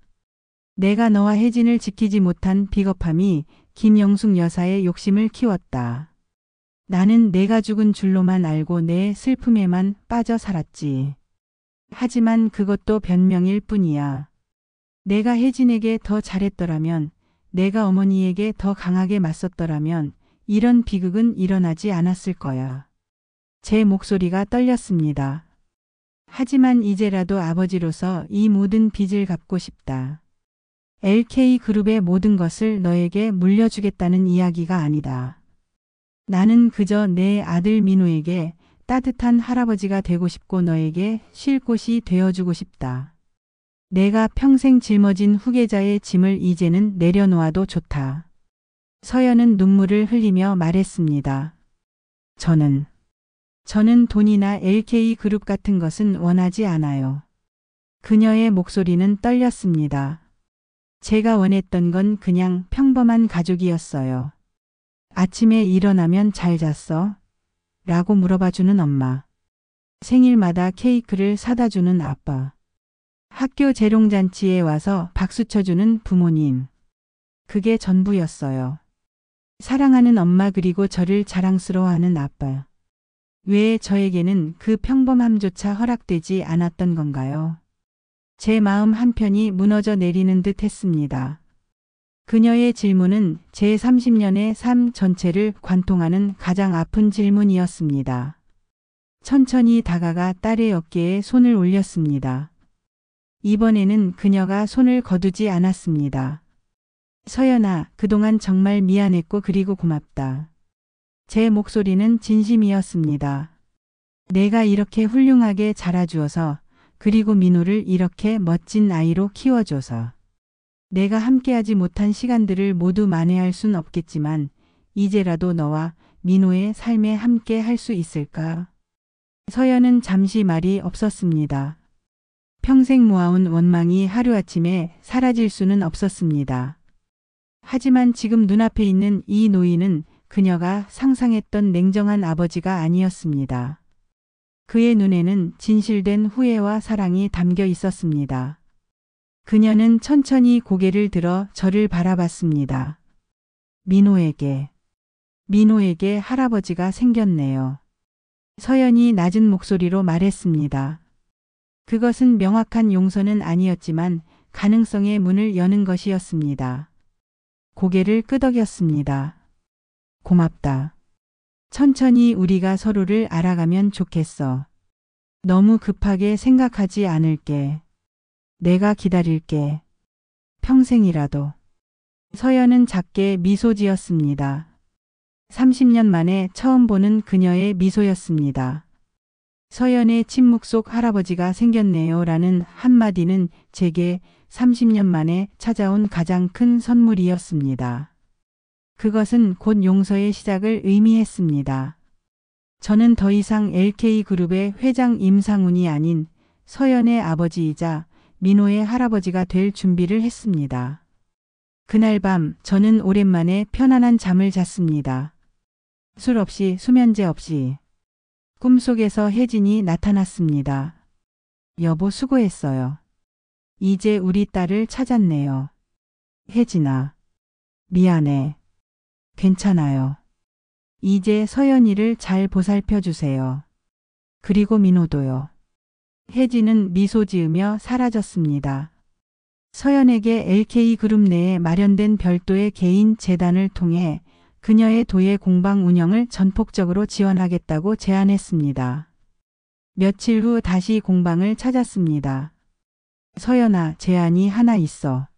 내가 너와 혜진을 지키지 못한 비겁함이 김영숙 여사의 욕심을 키웠다. 나는 내가 죽은 줄로만 알고 내 슬픔에만 빠져 살았지. 하지만 그것도 변명일 뿐이야. 내가 혜진에게 더 잘했더라면, 내가 어머니에게 더 강하게 맞섰더라면 이런 비극은 일어나지 않았을 거야. 제 목소리가 떨렸습니다. 하지만 이제라도 아버지로서 이 모든 빚을 갚고 싶다. LK그룹의 모든 것을 너에게 물려주겠다는 이야기가 아니다. 나는 그저 내 아들 민우에게 따뜻한 할아버지가 되고 싶고 너에게 쉴 곳이 되어주고 싶다. 내가 평생 짊어진 후계자의 짐을 이제는 내려놓아도 좋다. 서연은 눈물을 흘리며 말했습니다. 저는 돈이나 LK그룹 같은 것은 원하지 않아요. 그녀의 목소리는 떨렸습니다. 제가 원했던 건 그냥 평범한 가족이었어요. 아침에 일어나면 잘 잤어? 라고 물어봐주는 엄마. 생일마다 케이크를 사다 주는 아빠. 학교 재롱잔치에 와서 박수 쳐주는 부모님. 그게 전부였어요. 사랑하는 엄마 그리고 저를 자랑스러워하는 아빠. 왜 저에게는 그 평범함조차 허락되지 않았던 건가요? 제 마음 한편이 무너져 내리는 듯 했습니다. 그녀의 질문은 제 30년의 삶 전체를 관통하는 가장 아픈 질문이었습니다. 천천히 다가가 딸의 어깨에 손을 올렸습니다. 이번에는 그녀가 손을 거두지 않았습니다. 서연아, 그동안 정말 미안했고 그리고 고맙다. 제 목소리는 진심이었습니다. 내가 이렇게 훌륭하게 자라주어서 그리고 민호를 이렇게 멋진 아이로 키워줘서 내가 함께하지 못한 시간들을 모두 만회할 순 없겠지만 이제라도 너와 민호의 삶에 함께 할 수 있을까? 서연은 잠시 말이 없었습니다. 평생 모아온 원망이 하루아침에 사라질 수는 없었습니다. 하지만 지금 눈앞에 있는 이 노인은 그녀가 상상했던 냉정한 아버지가 아니었습니다. 그의 눈에는 진실된 후회와 사랑이 담겨 있었습니다. 그녀는 천천히 고개를 들어 저를 바라봤습니다. 민호에게 할아버지가 생겼네요. 서연이 낮은 목소리로 말했습니다. 그것은 명확한 용서는 아니었지만 가능성의 문을 여는 것이었습니다. 고개를 끄덕였습니다. 고맙다. 천천히 우리가 서로를 알아가면 좋겠어. 너무 급하게 생각하지 않을게. 내가 기다릴게. 평생이라도. 서연은 작게 미소 지었습니다. 30년 만에 처음 보는 그녀의 미소였습니다. 서연의 침묵 속 할아버지가 생겼네요 라는 한마디는 제게 30년 만에 찾아온 가장 큰 선물이었습니다. 그것은 곧 용서의 시작을 의미했습니다. 저는 더 이상 LK그룹의 회장 임상훈이 아닌 서연의 아버지이자 민호의 할아버지가 될 준비를 했습니다. 그날 밤 저는 오랜만에 편안한 잠을 잤습니다. 술 없이 수면제 없이. 꿈속에서 혜진이 나타났습니다. 여보 수고했어요. 이제 우리 딸을 찾았네요. 혜진아. 미안해. 괜찮아요. 이제 서연이를 잘 보살펴 주세요. 그리고 민호도요. 혜진은 미소 지으며 사라졌습니다. 서연에게 LK그룹 내에 마련된 별도의 개인 재단을 통해 그녀의 도예 공방 운영을 전폭적으로 지원하겠다고 제안했습니다. 며칠 후 다시 공방을 찾았습니다. 서연아, 제안이 하나 있어.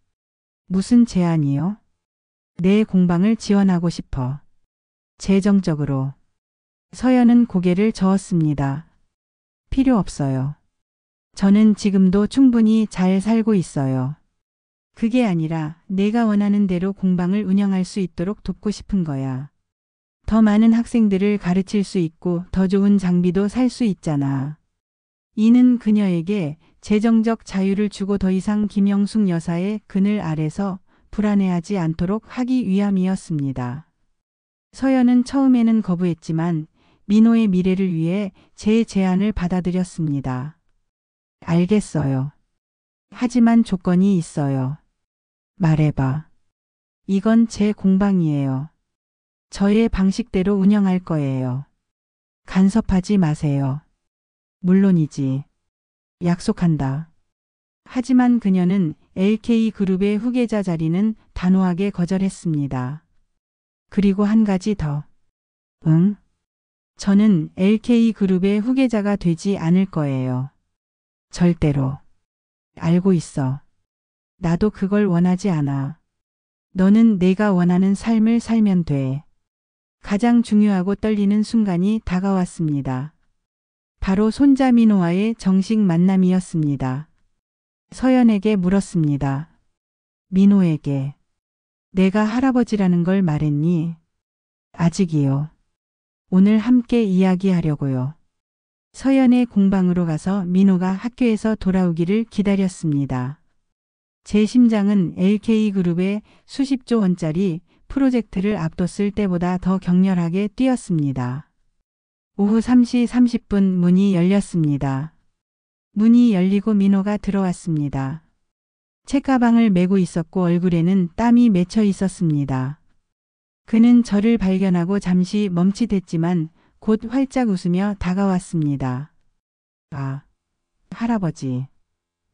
무슨 제안이요? 내 공방을 지원하고 싶어. 재정적으로. 서연은 고개를 저었습니다. 필요 없어요. 저는 지금도 충분히 잘 살고 있어요. 그게 아니라 내가 원하는 대로 공방을 운영할 수 있도록 돕고 싶은 거야. 더 많은 학생들을 가르칠 수 있고 더 좋은 장비도 살 수 있잖아. 이는 그녀에게 재정적 자유를 주고 더 이상 김영숙 여사의 그늘 아래서 불안해하지 않도록 하기 위함이었습니다. 서연은 처음에는 거부했지만 민호의 미래를 위해 제 제안을 받아들였습니다. 알겠어요. 하지만 조건이 있어요. 말해봐. 이건 제 공방이에요. 저의 방식대로 운영할 거예요. 간섭하지 마세요. 물론이지. 약속한다. 하지만 그녀는 LK그룹의 후계자 자리는 단호하게 거절했습니다. 그리고 한 가지 더. 응? 저는 LK그룹의 후계자가 되지 않을 거예요. 절대로. 알고 있어. 나도 그걸 원하지 않아. 너는 내가 원하는 삶을 살면 돼. 가장 중요하고 떨리는 순간이 다가왔습니다. 바로 손자 민호와의 정식 만남이었습니다. 서연에게 물었습니다. 민호에게. 내가 할아버지라는 걸 말했니? 아직이요. 오늘 함께 이야기하려고요. 서연의 공방으로 가서 민호가 학교에서 돌아오기를 기다렸습니다. 제 심장은 LK그룹의 수십조 원짜리 프로젝트를 앞뒀을 때보다 더 격렬하게 뛰었습니다. 오후 3시 30분 문이 열렸습니다. 문이 열리고 민호가 들어왔습니다. 책가방을 메고 있었고 얼굴에는 땀이 맺혀 있었습니다. 그는 저를 발견하고 잠시 멈칫했지만 곧 활짝 웃으며 다가왔습니다. 아, 할아버지.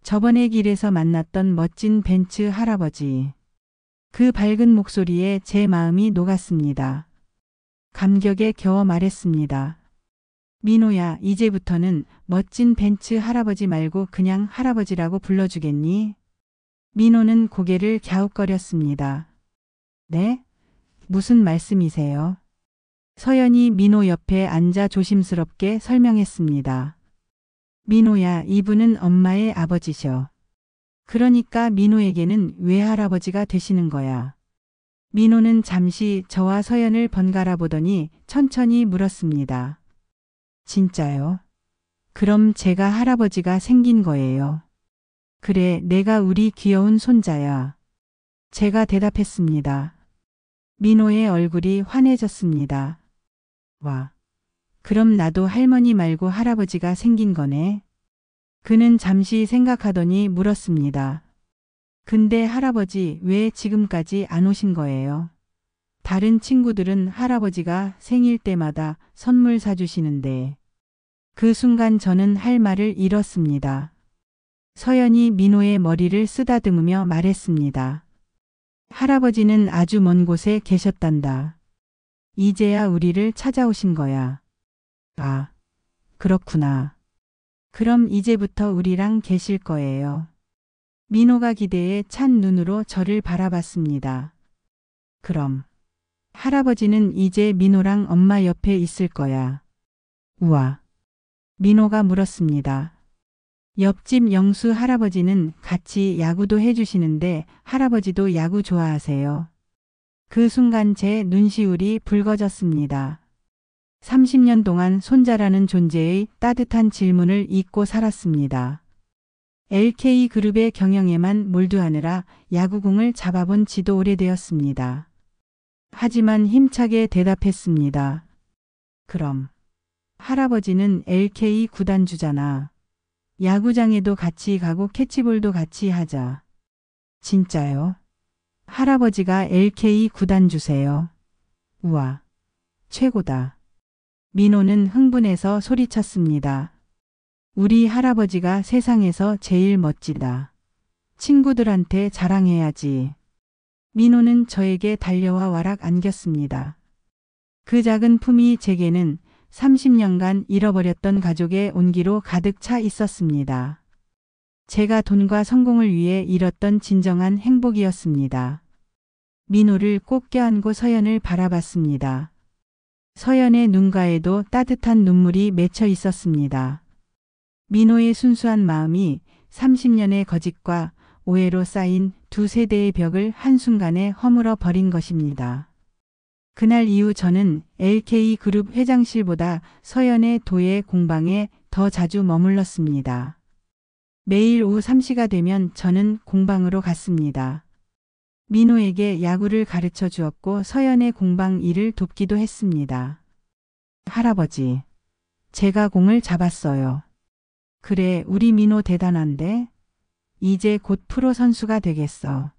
저번에 길에서 만났던 멋진 벤츠 할아버지. 그 밝은 목소리에 제 마음이 녹았습니다. 감격에 겨워 말했습니다. 민호야, 이제부터는 멋진 벤츠 할아버지 말고 그냥 할아버지라고 불러주겠니? 민호는 고개를 갸웃거렸습니다. 네? 무슨 말씀이세요? 서연이 민호 옆에 앉아 조심스럽게 설명했습니다. 민호야, 이분은 엄마의 아버지셔. 그러니까 민호에게는 외할아버지가 되시는 거야. 민호는 잠시 저와 서연을 번갈아 보더니 천천히 물었습니다. 진짜요? 그럼 제가 할아버지가 생긴 거예요. 그래, 내가 우리 귀여운 손자야. 제가 대답했습니다. 민호의 얼굴이 환해졌습니다. 와, 그럼 나도 할머니 말고 할아버지가 생긴 거네. 그는 잠시 생각하더니 물었습니다. 근데 할아버지 왜 지금까지 안 오신 거예요? 다른 친구들은 할아버지가 생일 때마다 선물 사주시는데. 그 순간 저는 할 말을 잃었습니다. 서연이 민호의 머리를 쓰다듬으며 말했습니다. 할아버지는 아주 먼 곳에 계셨단다. 이제야 우리를 찾아오신 거야. 아, 그렇구나. 그럼 이제부터 우리랑 계실 거예요. 민호가 기대에 찬 눈으로 저를 바라봤습니다. 그럼 할아버지는 이제 민호랑 엄마 옆에 있을 거야. 우와. 민호가 물었습니다. 옆집 영수 할아버지는 같이 야구도 해주시는데 할아버지도 야구 좋아하세요. 그 순간 제 눈시울이 붉어졌습니다. 30년 동안 손자라는 존재의 따뜻한 질문을 잊고 살았습니다. LK그룹의 경영에만 몰두하느라 야구공을 잡아본 지도 오래되었습니다. 하지만 힘차게 대답했습니다. 그럼 할아버지는 LK 구단주잖아. 야구장에도 같이 가고 캐치볼도 같이 하자. 진짜요? 할아버지가 LK 구단주세요. 우와, 최고다. 민호는 흥분해서 소리쳤습니다. 우리 할아버지가 세상에서 제일 멋지다. 친구들한테 자랑해야지. 민호는 저에게 달려와 와락 안겼습니다. 그 작은 품이 제게는 30년간 잃어버렸던 가족의 온기로 가득 차 있었습니다. 제가 돈과 성공을 위해 잃었던 진정한 행복이었습니다. 민호를 꼭 껴안고 서연을 바라봤습니다. 서연의 눈가에도 따뜻한 눈물이 맺혀 있었습니다. 민호의 순수한 마음이 30년의 거짓과 오해로 쌓인 두 세대의 벽을 한순간에 허물어 버린 것입니다. 그날 이후 저는 LK그룹 회장실보다 서연의 도예 공방에 더 자주 머물렀습니다. 매일 오후 3시가 되면 저는 공방으로 갔습니다. 민호에게 야구를 가르쳐 주었고 서연의 공방 일을 돕기도 했습니다. 할아버지, 제가 공을 잡았어요. 그래, 우리 민호 대단한데? 이제 곧 프로 선수가 되겠어.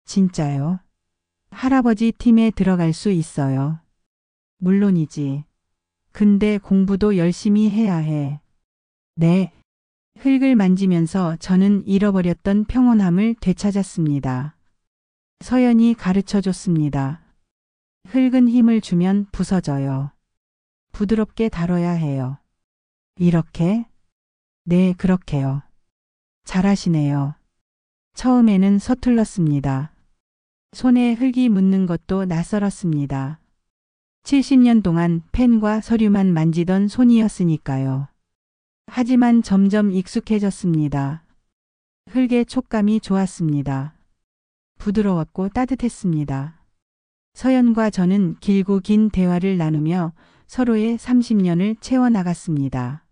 진짜요? 할아버지 팀에 들어갈 수 있어요. 물론이지. 근데 공부도 열심히 해야 해. 네. 흙을 만지면서 저는 잃어버렸던 평온함을 되찾았습니다. 서연이 가르쳐 줬습니다. 흙은 힘을 주면 부서져요. 부드럽게 다뤄야 해요. 이렇게? 네, 그렇게요. 잘하시네요. 처음에는 서툴렀습니다. 손에 흙이 묻는 것도 낯설었습니다. 70년 동안 펜과 서류만 만지던 손이었으니까요. 하지만 점점 익숙해졌습니다. 흙의 촉감이 좋았습니다. 부드러웠고 따뜻했습니다. 서연과 저는 길고 긴 대화를 나누며 서로의 30년을 채워나갔습니다.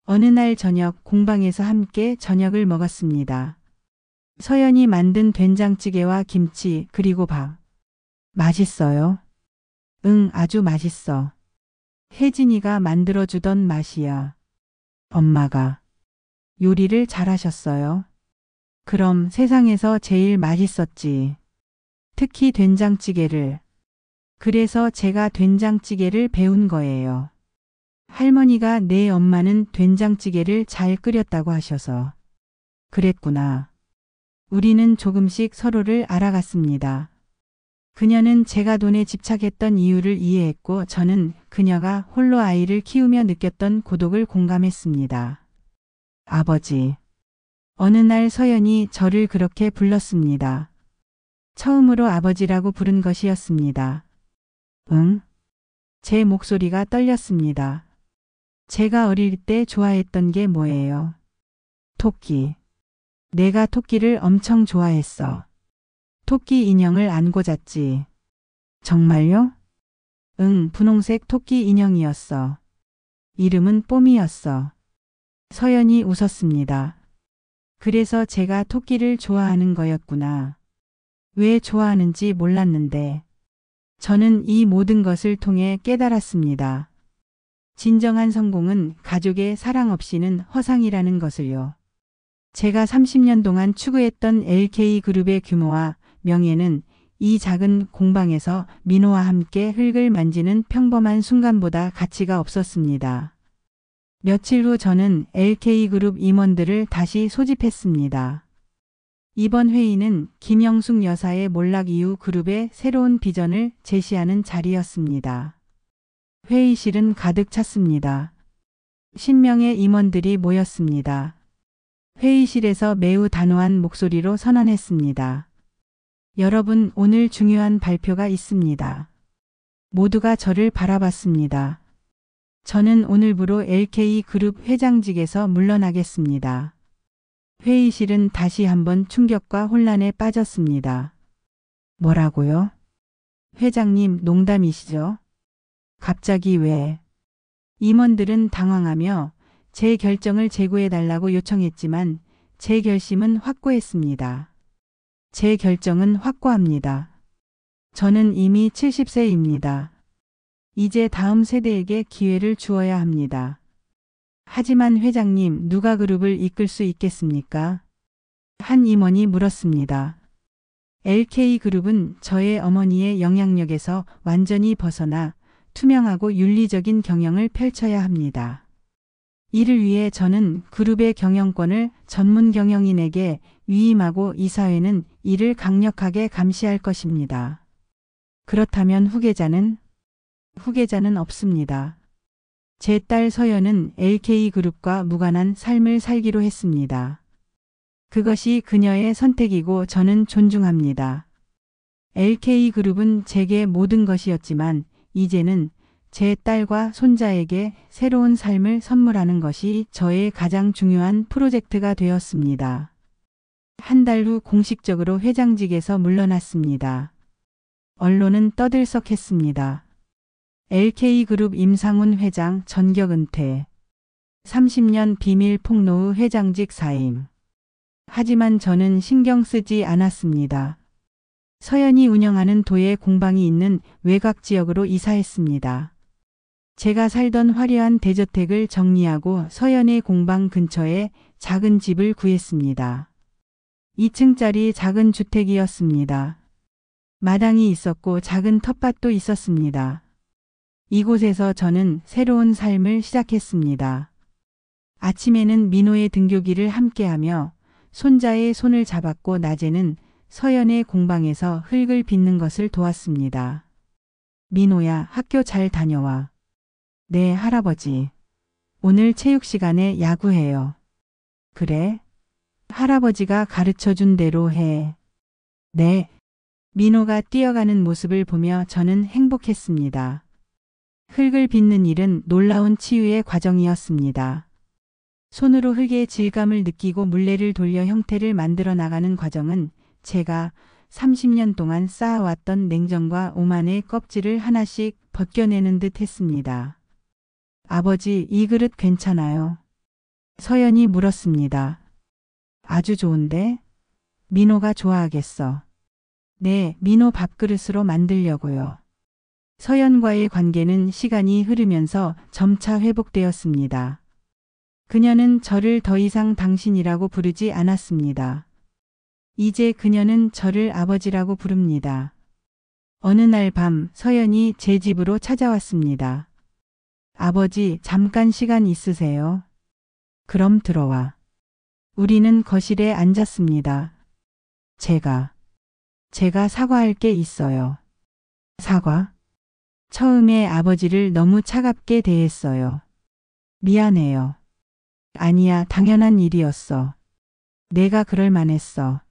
어느 날 저녁 공방에서 함께 저녁을 먹었습니다. 서연이 만든 된장찌개와 김치 그리고 밥. 맛있어요? 응, 아주 맛있어. 혜진이가 만들어주던 맛이야. 엄마가. 요리를 잘하셨어요. 그럼 세상에서 제일 맛있었지. 특히 된장찌개를. 그래서 제가 된장찌개를 배운 거예요. 할머니가 내 엄마는 된장찌개를 잘 끓였다고 하셔서. 그랬구나. 우리는 조금씩 서로를 알아갔습니다. 그녀는 제가 돈에 집착했던 이유를 이해했고 저는 그녀가 홀로 아이를 키우며 느꼈던 고독을 공감했습니다. 아버지. 어느 날 서연이 저를 그렇게 불렀습니다. 처음으로 아버지라고 부른 것이었습니다. 응? 제 목소리가 떨렸습니다. 제가 어릴 때 좋아했던 게 뭐예요? 토끼. 내가 토끼를 엄청 좋아했어. 토끼 인형을 안고 잤지. 정말요? 응, 분홍색 토끼 인형이었어. 이름은 뽀미였어. 서연이 웃었습니다. 그래서 제가 토끼를 좋아하는 거였구나. 왜 좋아하는지 몰랐는데. 저는 이 모든 것을 통해 깨달았습니다. 진정한 성공은 가족의 사랑 없이는 허상이라는 것을요. 제가 30년 동안 추구했던 LK그룹의 규모와 명예는 이 작은 공방에서 민호와 함께 흙을 만지는 평범한 순간보다 가치가 없었습니다. 며칠 후 저는 LK그룹 임원들을 다시 소집했습니다. 이번 회의는 김영숙 여사의 몰락 이후 그룹의 새로운 비전을 제시하는 자리였습니다. 회의실은 가득 찼습니다. 10명의 임원들이 모였습니다. 회의실에서 매우 단호한 목소리로 선언했습니다. 여러분, 오늘 중요한 발표가 있습니다. 모두가 저를 바라봤습니다. 저는 오늘부로 LK그룹 회장직에서 물러나겠습니다. 회의실은 다시 한번 충격과 혼란에 빠졌습니다. 뭐라고요? 회장님, 농담이시죠? 갑자기 왜? 임원들은 당황하며 제 결정을 재고해달라고 요청했지만 제 결심은 확고했습니다. 제 결정은 확고합니다. 저는 이미 70세입니다. 이제 다음 세대에게 기회를 주어야 합니다. 하지만 회장님, 누가 그룹을 이끌 수 있겠습니까? 한 임원이 물었습니다. LK그룹은 저의 어머니의 영향력에서 완전히 벗어나 투명하고 윤리적인 경영을 펼쳐야 합니다. 이를 위해 저는 그룹의 경영권을 전문 경영인에게 위임하고 이사회는 이를 강력하게 감시할 것입니다. 그렇다면 후계자는? 후계자는 없습니다. 제 딸 서연은 LK그룹과 무관한 삶을 살기로 했습니다. 그것이 그녀의 선택이고 저는 존중합니다. LK그룹은 제게 모든 것이었지만 이제는 제 딸과 손자에게 새로운 삶을 선물하는 것이 저의 가장 중요한 프로젝트가 되었습니다. 한 달 후 공식적으로 회장직에서 물러났습니다. 언론은 떠들썩했습니다. LK그룹 임상훈 회장 전격 은퇴. 30년 비밀 폭로 후 회장직 사임. 하지만 저는 신경 쓰지 않았습니다. 서연이 운영하는 도예 공방이 있는 외곽 지역으로 이사했습니다. 제가 살던 화려한 대저택을 정리하고 서연의 공방 근처에 작은 집을 구했습니다. 2층짜리 작은 주택이었습니다. 마당이 있었고 작은 텃밭도 있었습니다. 이곳에서 저는 새로운 삶을 시작했습니다. 아침에는 민호의 등교기를 함께하며 손자의 손을 잡았고 낮에는 서연의 공방에서 흙을 빚는 것을 도왔습니다. 민호야, 학교 잘 다녀와. 네, 할아버지. 오늘 체육 시간에 야구해요. 그래? 할아버지가 가르쳐준 대로 해. 네. 민호가 뛰어가는 모습을 보며 저는 행복했습니다. 흙을 빚는 일은 놀라운 치유의 과정이었습니다. 손으로 흙의 질감을 느끼고 물레를 돌려 형태를 만들어 나가는 과정은 제가 30년 동안 쌓아왔던 냉정과 오만의 껍질을 하나씩 벗겨내는 듯 했습니다. 아버지, 이 그릇 괜찮아요? 서연이 물었습니다. 아주 좋은데? 민호가 좋아하겠어. 네, 민호 밥그릇으로 만들려고요. 서연과의 관계는 시간이 흐르면서 점차 회복되었습니다. 그녀는 저를 더 이상 당신이라고 부르지 않았습니다. 이제 그녀는 저를 아버지라고 부릅니다. 어느 날 밤 서연이 제 집으로 찾아왔습니다. 아버지, 잠깐 시간 있으세요? 그럼 들어와. 우리는 거실에 앉았습니다. 제가 사과할 게 있어요. 사과? 처음에 아버지를 너무 차갑게 대했어요. 미안해요. 아니야, 당연한 일이었어. 내가 그럴 만했어.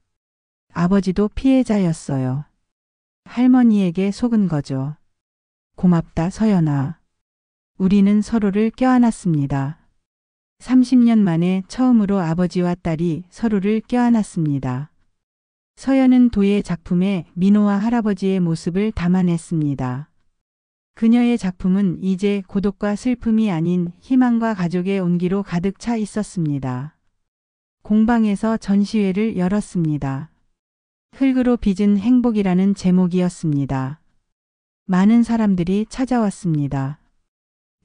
아버지도 피해자였어요. 할머니에게 속은 거죠. 고맙다, 서연아. 우리는 서로를 껴안았습니다. 30년 만에 처음으로 아버지와 딸이 서로를 껴안았습니다. 서연은 도예 작품에 민호와 할아버지의 모습을 담아냈습니다. 그녀의 작품은 이제 고독과 슬픔이 아닌 희망과 가족의 온기로 가득 차 있었습니다. 공방에서 전시회를 열었습니다. 흙으로 빚은 행복이라는 제목이었습니다. 많은 사람들이 찾아왔습니다.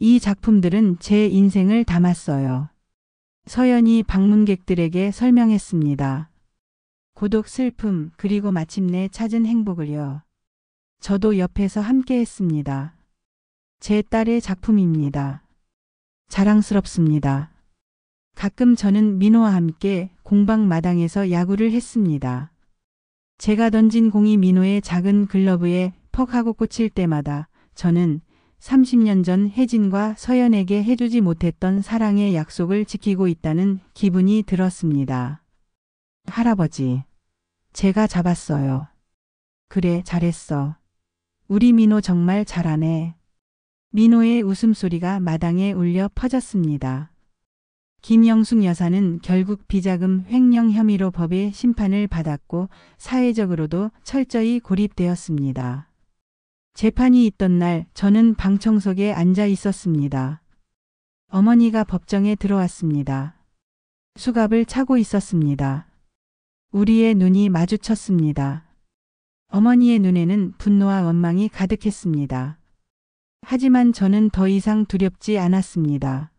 이 작품들은 제 인생을 담았어요. 서연이 방문객들에게 설명했습니다. 고독, 슬픔, 그리고 마침내 찾은 행복을요. 저도 옆에서 함께 했습니다. 제 딸의 작품입니다. 자랑스럽습니다. 가끔 저는 민호와 함께 공방 마당에서 야구를 했습니다. 제가 던진 공이 민호의 작은 글러브에 퍽 하고 꽂힐 때마다 저는 30년 전 혜진과 서연에게 해주지 못했던 사랑의 약속을 지키고 있다는 기분이 들었습니다. 할아버지, 제가 잡았어요. 그래, 잘했어. 우리 민호 정말 잘하네. 민호의 웃음소리가 마당에 울려 퍼졌습니다. 김영숙 여사는 결국 비자금 횡령 혐의로 법의 심판을 받았고 사회적으로도 철저히 고립되었습니다. 재판이 있던 날 저는 방청석에 앉아 있었습니다. 어머니가 법정에 들어왔습니다. 수갑을 차고 있었습니다. 우리의 눈이 마주쳤습니다. 어머니의 눈에는 분노와 원망이 가득했습니다. 하지만 저는 더 이상 두렵지 않았습니다.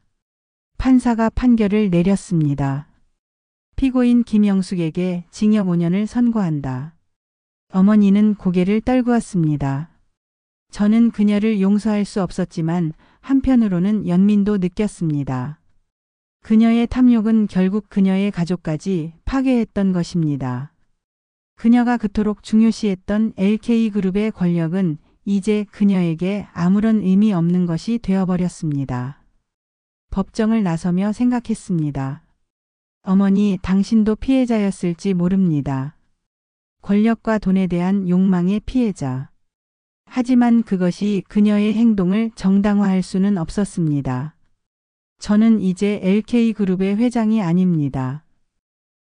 판사가 판결을 내렸습니다. 피고인 김영숙에게 징역 5년을 선고한다. 어머니는 고개를 떨구었습니다. 저는 그녀를 용서할 수 없었지만 한편으로는 연민도 느꼈습니다. 그녀의 탐욕은 결국 그녀의 가족까지 파괴했던 것입니다. 그녀가 그토록 중요시했던 LK그룹의 권력은 이제 그녀에게 아무런 의미 없는 것이 되어버렸습니다. 법정을 나서며 생각했습니다. 어머니, 당신도 피해자였을지 모릅니다. 권력과 돈에 대한 욕망의 피해자. 하지만 그것이 그녀의 행동을 정당화할 수는 없었습니다. 저는 이제 LK그룹의 회장이 아닙니다.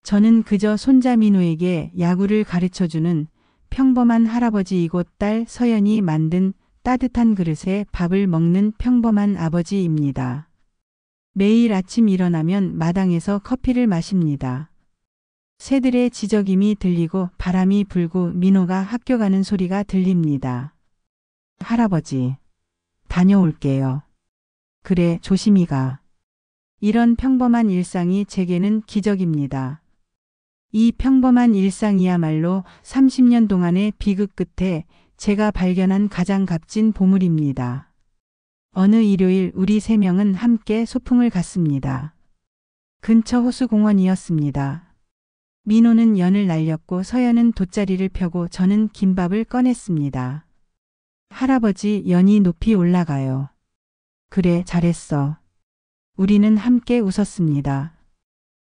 저는 그저 손자 민호에게 야구를 가르쳐주는 평범한 할아버지이고 딸 서연이 만든 따뜻한 그릇에 밥을 먹는 평범한 아버지입니다. 매일 아침 일어나면 마당에서 커피를 마십니다. 새들의 지저귐이 들리고 바람이 불고 민호가 학교 가는 소리가 들립니다. 할아버지, 다녀올게요. 그래, 조심히 가. 이런 평범한 일상이 제게는 기적입니다. 이 평범한 일상이야말로 30년 동안의 비극 끝에 제가 발견한 가장 값진 보물입니다. 어느 일요일 우리 3명은 함께 소풍을 갔습니다. 근처 호수공원이었습니다. 민호는 연을 날렸고 서연은 돗자리를 펴고 저는 김밥을 꺼냈습니다. 할아버지, 연이 높이 올라가요. 그래, 잘했어. 우리는 함께 웃었습니다.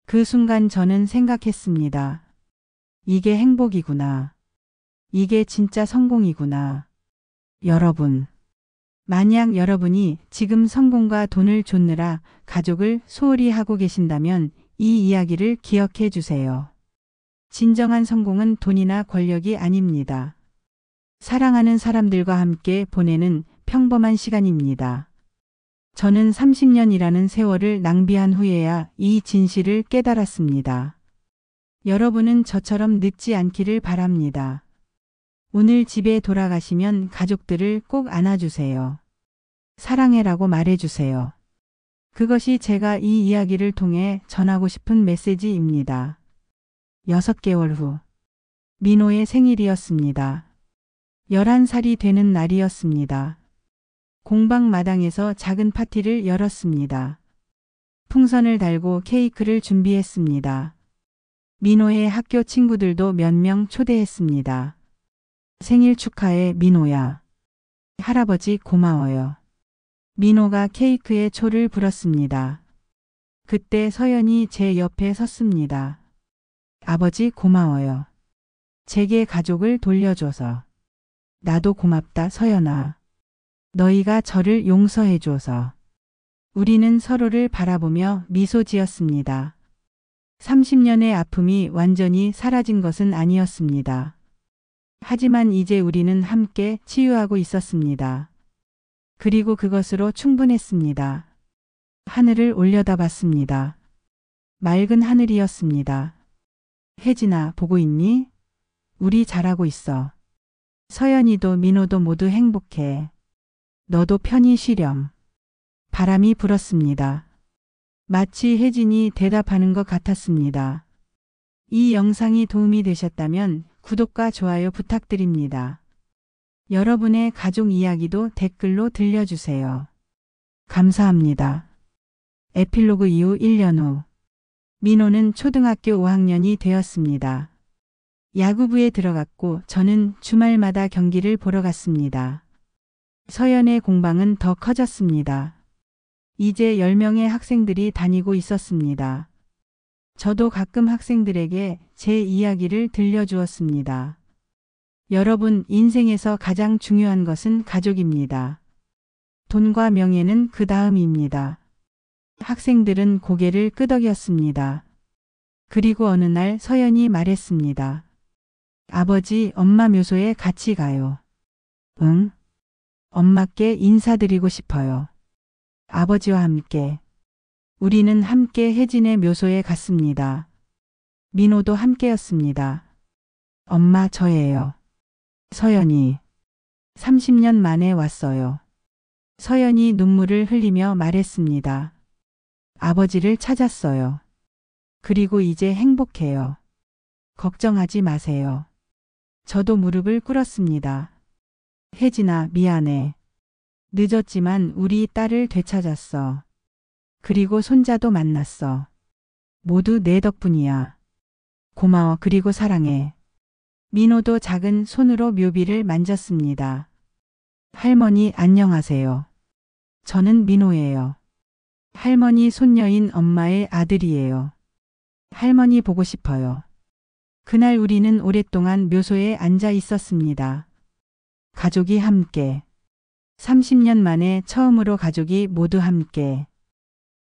그 순간 저는 생각했습니다. 이게 행복이구나. 이게 진짜 성공이구나. 여러분, 만약 여러분이 지금 성공과 돈을 좇느라 가족을 소홀히 하고 계신다면 이 이야기를 기억해 주세요. 진정한 성공은 돈이나 권력이 아닙니다. 사랑하는 사람들과 함께 보내는 평범한 시간입니다. 저는 30년이라는 세월을 낭비한 후에야 이 진실을 깨달았습니다. 여러분은 저처럼 늙지 않기를 바랍니다. 오늘 집에 돌아가시면 가족들을 꼭 안아주세요. 사랑해라고 말해주세요. 그것이 제가 이 이야기를 통해 전하고 싶은 메시지입니다. 6개월 후 민호의 생일이었습니다. 11살이 되는 날이었습니다. 공방 마당에서 작은 파티를 열었습니다. 풍선을 달고 케이크를 준비했습니다. 민호의 학교 친구들도 몇 명 초대했습니다. 생일 축하해 민호야. 할아버지 고마워요. 민호가 케이크에 초를 불었습니다. 그때 서연이 제 옆에 섰습니다. 아버지 고마워요. 제게 가족을 돌려줘서. 나도 고맙다 서연아. 너희가 저를 용서해줘서. 우리는 서로를 바라보며 미소 지었습니다. 30년의 아픔이 완전히 사라진 것은 아니었습니다. 하지만 이제 우리는 함께 치유하고 있었습니다. 그리고 그것으로 충분했습니다. 하늘을 올려다봤습니다. 맑은 하늘이었습니다. 혜진아, 보고 있니? 우리 잘하고 있어. 서연이도 민호도 모두 행복해. 너도 편히 쉬렴. 바람이 불었습니다. 마치 혜진이 대답하는 것 같았습니다. 이 영상이 도움이 되셨다면 구독과 좋아요 부탁드립니다. 여러분의 가족 이야기도 댓글로 들려주세요. 감사합니다. 에필로그 이후 1년 후 민호는 초등학교 5학년이 되었습니다. 야구부에 들어갔고 저는 주말마다 경기를 보러 갔습니다. 서연의 공방은 더 커졌습니다. 이제 10명의 학생들이 다니고 있었습니다. 저도 가끔 학생들에게 제 이야기를 들려주었습니다. 여러분, 인생에서 가장 중요한 것은 가족입니다. 돈과 명예는 그 다음입니다. 학생들은 고개를 끄덕였습니다. 그리고 어느 날 서연이 말했습니다. 아버지, 엄마 묘소에 같이 가요. 응? 엄마께 인사드리고 싶어요. 아버지와 함께. 우리는 함께 혜진의 묘소에 갔습니다. 민호도 함께였습니다. 엄마, 저예요. 서연이. 30년 만에 왔어요. 서연이 눈물을 흘리며 말했습니다. 아버지를 찾았어요. 그리고 이제 행복해요. 걱정하지 마세요. 저도 무릎을 꿇었습니다. 혜진아, 미안해. 늦었지만 우리 딸을 되찾았어. 그리고 손자도 만났어. 모두 내 덕분이야. 고마워. 그리고 사랑해. 민호도 작은 손으로 묘비를 만졌습니다. 할머니 안녕하세요. 저는 민호예요. 할머니 손녀인 엄마의 아들이에요. 할머니 보고 싶어요. 그날 우리는 오랫동안 묘소에 앉아 있었습니다. 가족이 함께. 30년 만에 처음으로 가족이 모두 함께.